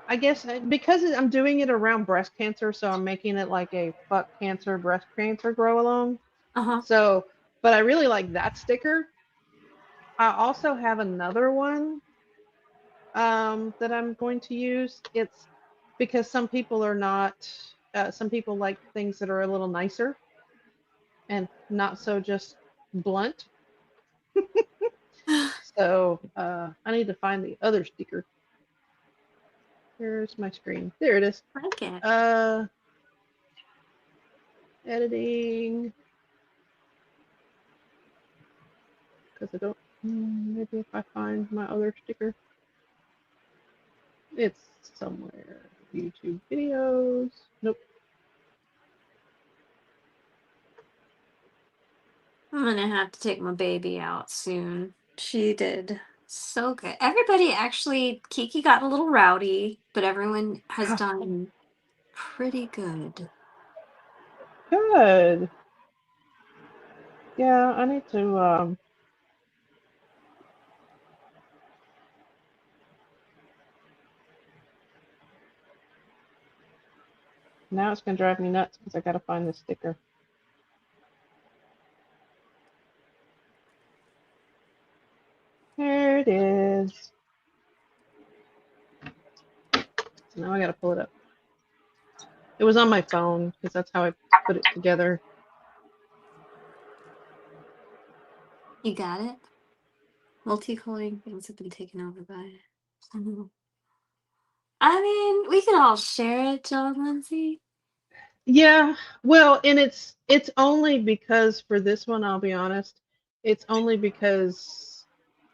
I guess because I'm doing it around breast cancer, so I'm making it like a fuck cancer, breast cancer grow along. Uh-huh. So, but I really like that sticker. I also have another one that I'm going to use. It's because some people are not, some people like things that are a little nicer and not so just blunt. So I need to find the other sticker. Here's my screen. There it is. Like it. Uh, editing. Because I don't. Maybe if I find my other sticker, it's somewhere. YouTube videos. Nope. I'm gonna have to take my baby out soon. She did so good. Everybody actually, Kiki got a little rowdy, but everyone has done pretty good. Good. Yeah, I need to. Now it's gonna drive me nuts because I gotta find this sticker. There it is. So now I gotta pull it up. It was on my phone because that's how I put it together. You got it? Multicoloring things have been taken over by. I mean, we can all share it, John Lindsay. Yeah, well, and it's only because for this one, I'll be honest, it's only because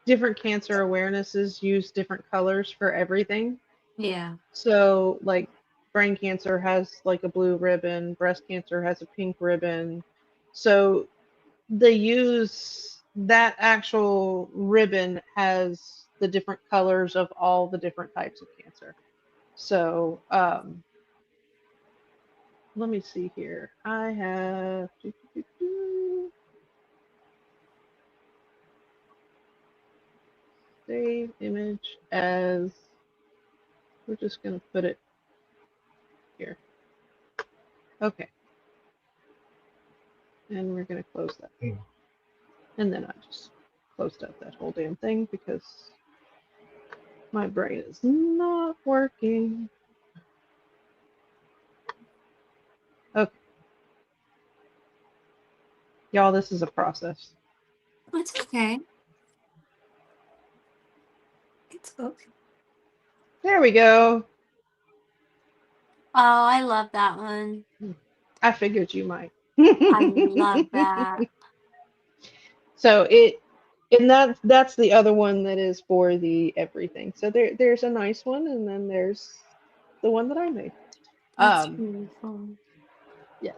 different cancer awarenesses use different colors for everything. Yeah. So, like, brain cancer has like a blue ribbon, breast cancer has a pink ribbon. So they use that actual ribbon has the different colors of all the different types of cancer. So, let me see here. I have save image as, we're just going to put it here. Okay. And we're going to close that. And then I just closed out that whole damn thing because my brain is not working. Okay. Y'all, this is a process. It's okay. It's okay. There we go. Oh, I love that one. I figured you might. I love that. So and that's the other one that is for the everything. So there's a nice one, and then there's the one that I made. That's beautiful. Yes.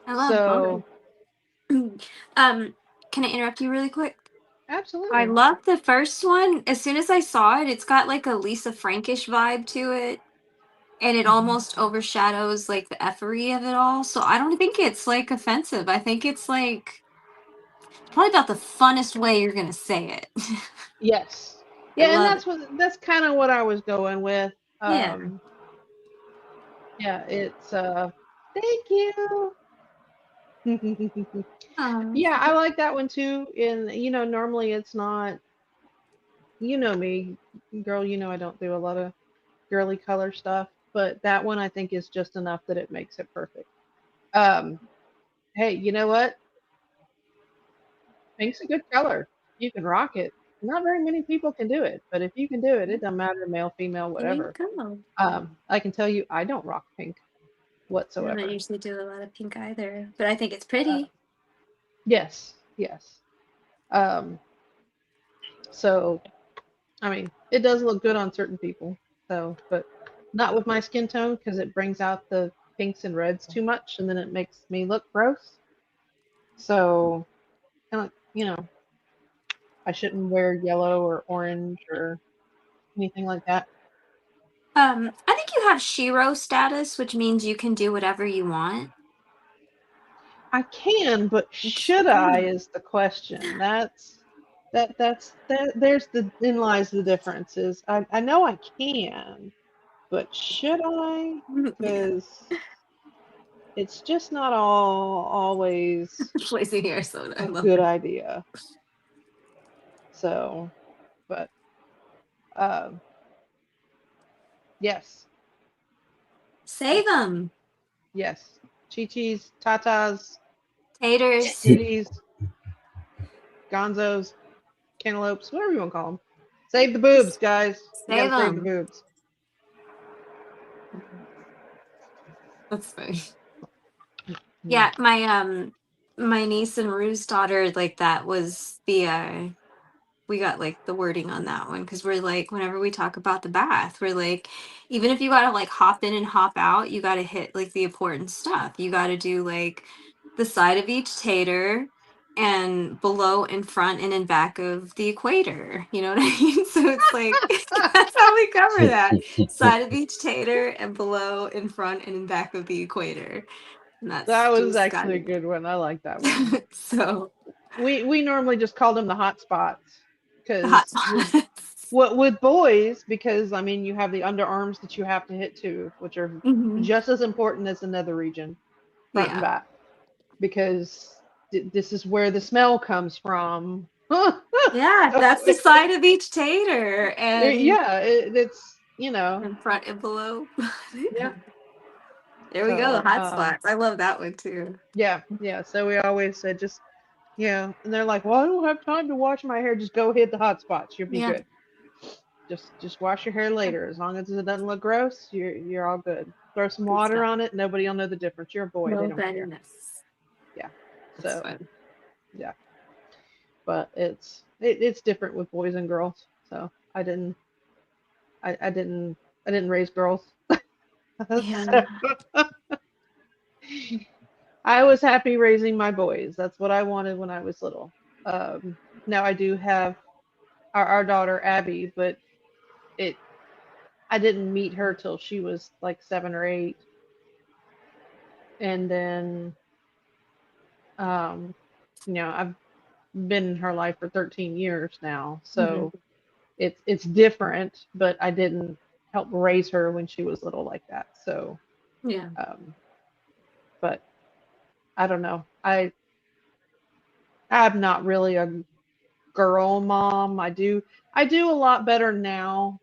I love So both. Can I interrupt you really quick? I absolutely. love the first one. As soon as I saw it, it's got like a Lisa Frankish vibe to it. And it almost overshadows like the effery of it all. So I don't think it's like offensive. I think it's like probably about the funnest way you're gonna say it. Yes. I Yeah, and love it. that's kind of what I was going with. Yeah. Yeah, it's thank you. Yeah, I like that one too. And normally it's not, me, girl, I don't do a lot of girly color stuff, but that one I think is just enough that it makes it perfect. Um, hey, you know what? Pink's a good color. You can rock it. Not very many people can do it, but if you can do it, it doesn't matter, male, female, There you whatever. go. I can tell you, I don't rock pink I don't whatsoever. usually do a lot of pink either, but I think it's Uh, pretty. yes, yes. Um, so I mean, it does look good on certain people. So, but not with my skin tone because it brings out the pinks and reds too much, and then it makes me look gross. So, kind of, I shouldn't wear yellow or orange or anything like that. I think you have Shiro status, which means you can do whatever you want. I can, but It's should I is the question. There's the in lies the differences. I know I can, but should I? yeah. Because it's just not always Placing your soda. I a love good it. idea. So, but um, yes, Save them. yes, Chi-Chi's, Tatas, Taters. Titties, Gonzos, cantaloupes, whatever you want to call them. Save the boobs, guys. You Save gotta save the them. boobs. That's funny. Yeah, my niece and Rue's daughter, like that was the we got like the wording on that one because we're like whenever we talk about the bath, we're like even if you gotta like hop in and hop out, you gotta hit like the important stuff. You gotta do like the side of each tater and below, in front, and in back of the equator. You know what I mean? So it's like that's how we cover that. Side of each tater and below, in front, and in back of the equator. And that's That was just actually gotta a good one. I like that one. so We normally just call them the hot spots the hot because spots. what with boys, because I mean you have the underarms that you have to hit too, which are Mhm. just as important as the nether region, front and Yeah. back, because this is where the smell comes from. Yeah, So, that's the side of each tater and yeah, it's in front and below. yeah. There we go, the So hot spots. I love that one too. yeah, yeah. So we always said just Yeah, and they're like, "Well, I don't have time to wash my hair." Just go hit the hot spots. You'll be Yeah. good. Just wash your hair later. As long as it doesn't look gross, you're all good. Throw some Good water stuff. on it. Nobody will know the difference. You're a boy. They Well, don't very care. nice. Yeah. That's So fun. yeah, but it's different with boys and girls. So I didn't raise girls. So Yeah. I was happy raising my boys. That's what I wanted when I was little. Now I do have our daughter Abby, but it I didn't meet her till she was like 7 or 8, and then um, I've been in her life for 13 years now, Hmm. so it's different. But I didn't help raise her when she was little like that. So, Yeah. um, but I don't know. I'm not really a girl mom. I do a lot better now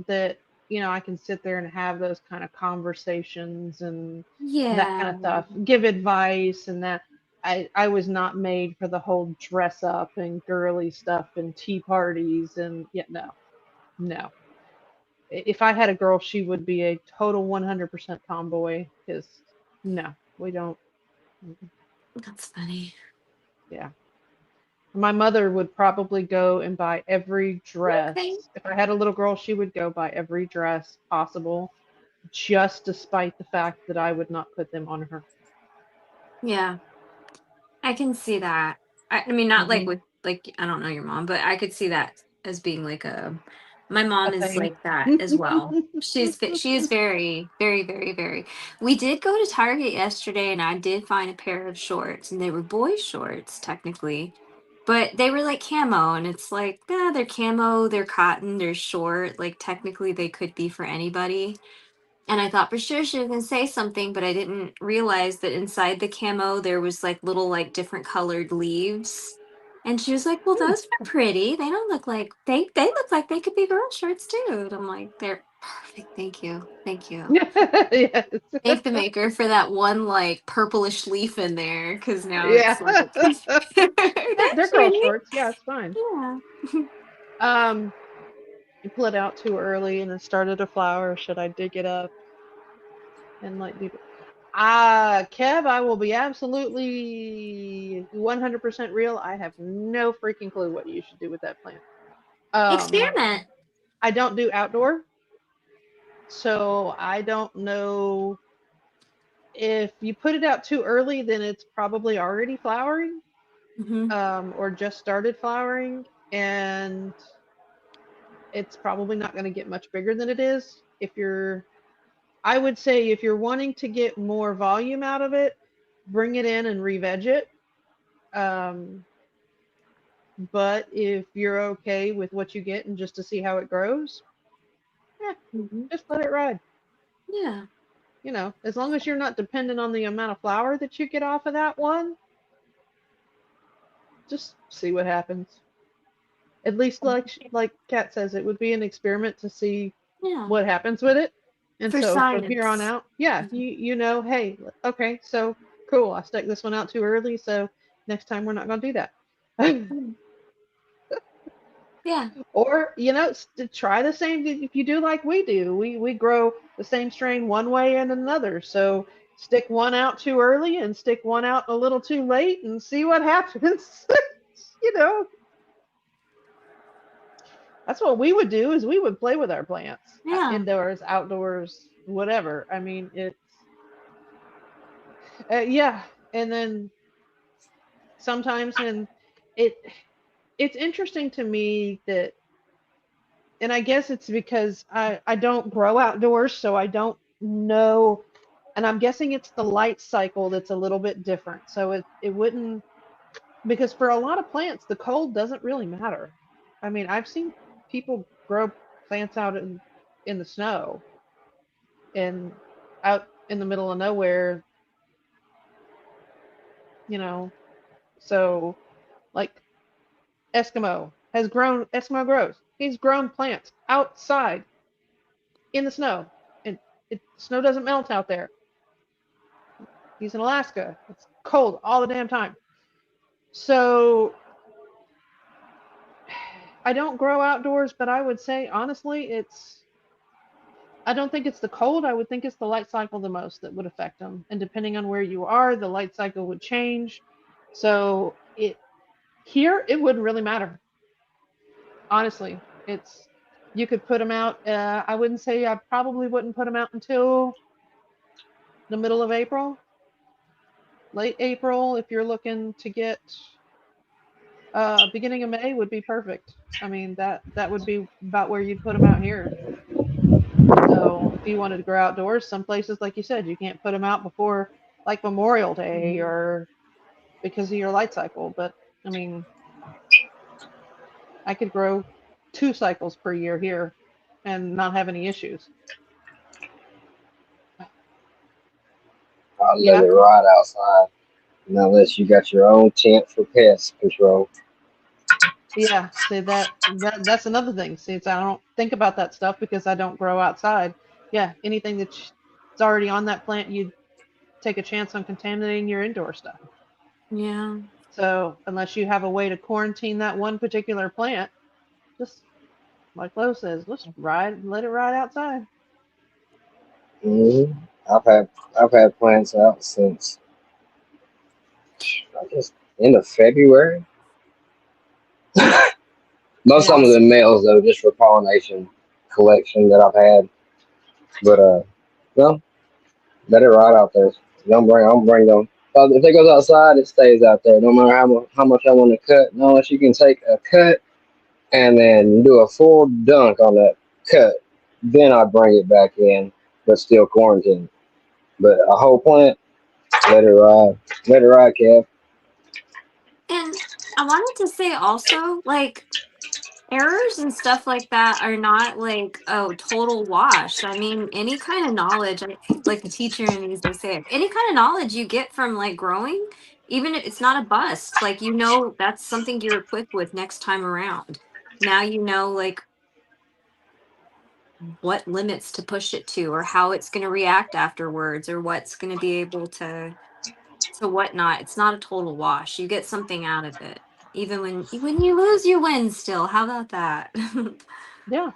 that I can sit there and have those kind of conversations and that kind Yeah. of stuff, give advice and that. I was not made for the whole dress up and girly stuff and tea parties and yeah, no, no. If I had a girl, she would be a total 100% tomboy because no, we don't. That's funny. Yeah. My mother would probably go and buy every Okay. dress. If I had a little girl, she would go buy every dress possible, just despite the fact that I would not put them on her. Yeah. I can see that. I mean, not like Hmm. with like I don't know your mom, but I could see that as being like a. My mom A is thing. like that as well. She is very, very, very, very. We did go to Target yesterday, and I did find a pair of shorts, and they were boys' shorts technically, but they were like camo, and it's like, they're camo, they're cotton, they're short. Like technically, they could be for anybody. And I thought for sure she was gonna say something, but I didn't realize that inside the camo there was like little like different colored leaves. And she was like, "Well, Hmm. those are pretty. They don't look like they look like they could be girl shirts too." And I'm like, "They're perfect. Thank you, thank you. Yes. Thank the maker for that one like purplish leaf in there, because now Yeah. it's like they're They're girl pretty." shorts. Yeah, it's fine. Yeah. Um, you pull it out too early and it started to flower. Should I dig it up and like do? Kev, I will be absolutely 100% real. I have no freaking clue what you should do with that plant. Um, Experiment. I don't do outdoor, so I don't know if you put it out too early, then it's probably already flowering, Hmm. or just started flowering, and it's probably not going to get much bigger than it is. I would say if you're wanting to get more volume out of it, bring it in and re-veg it. Um, but if you're okay with what you get and just to see how it grows, yeah, Hmm. just let it ride. Yeah. As long as you're not dependent on the amount of flour that you get off of that one, just see what happens. At least like Kat says, it would be an experiment to see Yeah. what happens with it. And For so from here on science. out, yeah, hey, okay, so cool. I stuck this one out too early, so next time we're not going to do that. Mhm. Yeah. Or, try the same if you do like we do. We grow the same strain one way and another. So stick one out too early and stick one out a little too late and see what happens. you know, that's what we would do is we would play with our plants, Yeah. indoors, outdoors, whatever. I mean, it's yeah, and then sometimes and it it's interesting to me that, and I guess it's because I don't grow outdoors, so I don't know, and I'm guessing it's the light cycle that's a little bit different. So it wouldn't, because for a lot of plants the cold doesn't really matter. I mean, I've seen people grow plants out in the snow and out in the middle of nowhere, you know. So like Eskimo grows. He's grown plants outside in the snow, and snow doesn't melt out there. He's in Alaska. It's cold all the damn time. So I don't grow outdoors, but I would say honestly, I don't think it's the cold. I would think it's the light cycle the most that would affect them. And depending on where you are, the light cycle would change. So here it wouldn't really matter. Honestly, it's you could put them out. I wouldn't say I probably wouldn't put them out until the middle of April, late April. If you're looking to get beginning of May would be perfect. I mean that would be about where you'd put them out here. So if you wanted to grow outdoors, some places, like you said, you can't put them out before like Memorial Day or because of your light cycle. But I mean, I could grow 2 cycles per year here and not have any issues. I let Yeah, it rot outside. And unless you got your own tent for pest control. yeah. See that's another thing. See, it's, I don't think about that stuff because I don't grow outside. Yeah, anything that's already on that plant, you take a chance on contaminating your indoor stuff. Yeah. So unless you have a way to quarantine that one particular plant, just like Lo says, let's let it ride outside. hmm I've had plants out since I guess end of February. Most Yeah, some of the males though, just for pollination collection that I've had. But no, let it ride out there. Don't bring them. If it goes outside, it stays out there. No matter how much I want to cut. Unless you can take a cut and then do a full dunk on that cut, then I bring it back in, but still quarantine. But a whole plant, let it ride. Let it ride, Kev. And I wanted to say also, like, errors and stuff like that are not like a total wash. I mean, any kind of knowledge, like the teacher in me used to say, any kind of knowledge you get from like growing, even if it's not a bust, like you know that's something you're equipped with next time around. Now you know like what limits to push it to or how it's going to react afterwards or what's going to be able to whatnot. It's not a total wash. You get something out of it. Even when you lose, you win still. How about that? yeah.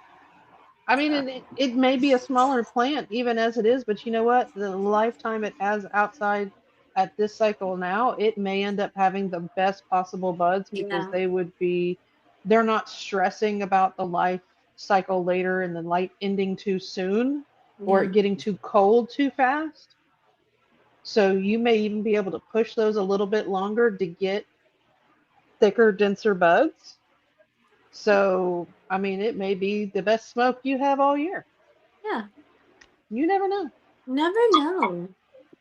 I mean, it may be a smaller plant even as it is, but you know what? The lifetime it has outside at this cycle now, it may end up having the best possible buds because Yeah. they're not stressing about the life cycle later and the light ending too soon or Yeah. it getting too cold too fast. So you may even be able to push those a little bit longer to get thicker, denser buds. So, I mean, it may be the best smoke you have all year. Yeah. You never know. Never know.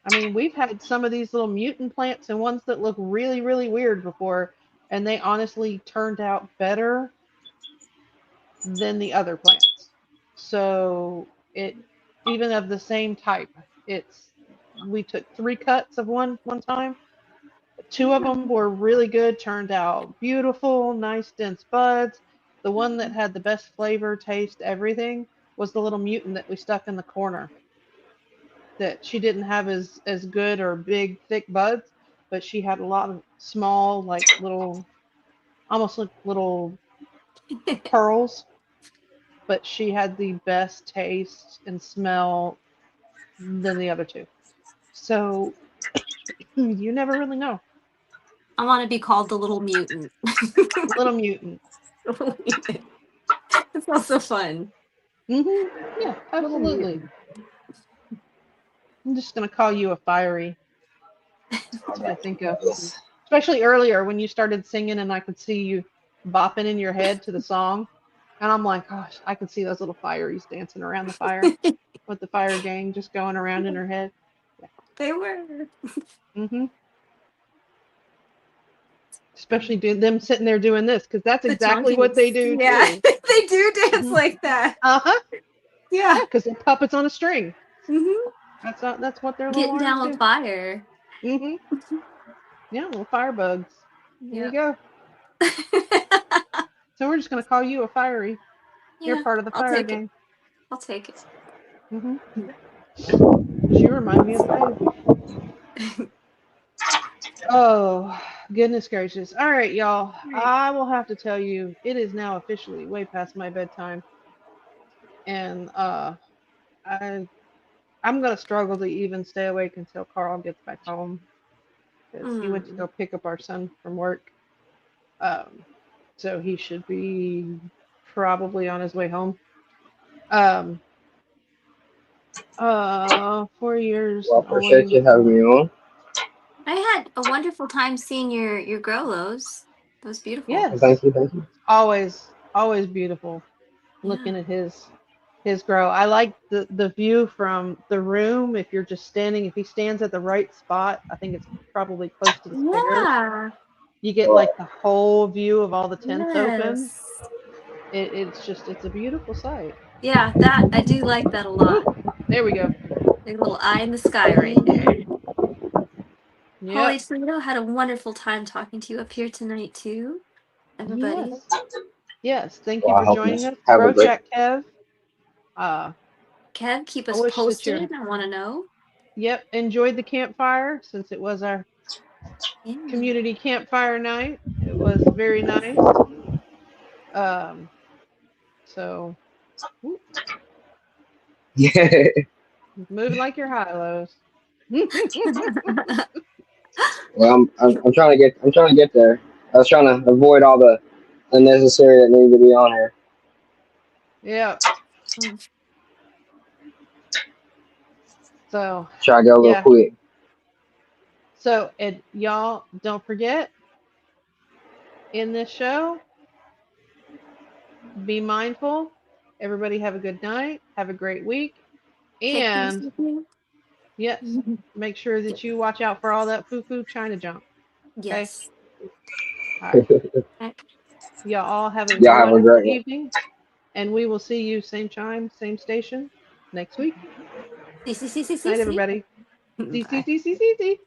I mean, we've had some of these little mutant plants and ones that look really, really weird before, and they honestly turned out better than the other plants. So it even of the same type, it's we took 3 cuts of one time. Two of them were really good, turned out beautiful, nice dense buds. The one that had the best flavor, taste, everything was the little mutant that we stuck in the corner. That she didn't have as good or big thick buds, but she had a lot of small, like little, almost like little pearls. But she had the best taste and smell than the other two. So you never really know. I want to be called the little mutant. Little mutant. Little mutant. It's also fun. Yeah, Little absolutely. mutant. I'm just gonna call you a fiery. That's what I think of. Yes. Especially earlier when you started singing and I could see you bopping in your head to the song. And I'm like, gosh, I could see those little fireys dancing around the fire with the fire gang just going around in her head. Yeah. They were hmm Especially them sitting there doing this because that's the exactly what chunkies. they do Yeah, too. they do dance hmm like that. Uh-huh. Yeah, Yeah. because they're puppets on a string. Hmm. That's what their little Getting arms down with do. fire. hmm Yeah, little firebugs. There you Yep. go. So we're just gonna call you a fiery. You're Yeah, part of the I'll fire take it. gang. I'll take it. Because you remind me of Dave. Oh, Goodness gracious. All right, y'all. Right. I will have to tell you, it is now officially way past my bedtime, and I I'm gonna struggle to even stay awake until Carl gets back home because he went to Mm. go pick up our son from work. Um, so he should be probably on his way home. Um, 4 years Well, I and appreciate only you having me on. I had a wonderful time seeing your Growlos. That was beautiful. Thank yes, you, thank you. always beautiful Yeah. looking at his grow. I like the view from the room. If you're just standing, if he stands at the right spot, I think it's probably close to the stairs. Yeah. You get Right. like the whole view of all the tents open. Yes. It's a beautiful sight. Yeah, that I do like that a lot. Ooh, there we go. Like a little eye in the sky right Hmm. there. Holy Yep. Toledo had a wonderful time talking to you up here tonight too, everybody. Yes. Yes. Thank you Well, I for hope you joining us. have a Grow great. Chat Kev. Uh, Kev, keep I us wish that you're. posted. I want to know. Yep. Enjoyed the campfire since it was our Yeah. community campfire night. It was very nice. Um. So ooh, Yeah. moving like your high lows. Well, I'm trying to get there. I was trying to avoid all the unnecessary that needed to be on here. Yeah. Mm. So Try to go a little yeah. quick. So and y'all don't forget in this show, be mindful. Everybody have a good night. Have a great week. Take things And with you. yes, make sure that you watch out for all that foo-foo China junk. Okay? Yes. All right. Okay. Y'all all have a Y'all have a wonderful great one. evening. And we will see you same time, same station next week. See, see, see, see, see, Night, see. everybody. See, see, Bye. see, see, see, see.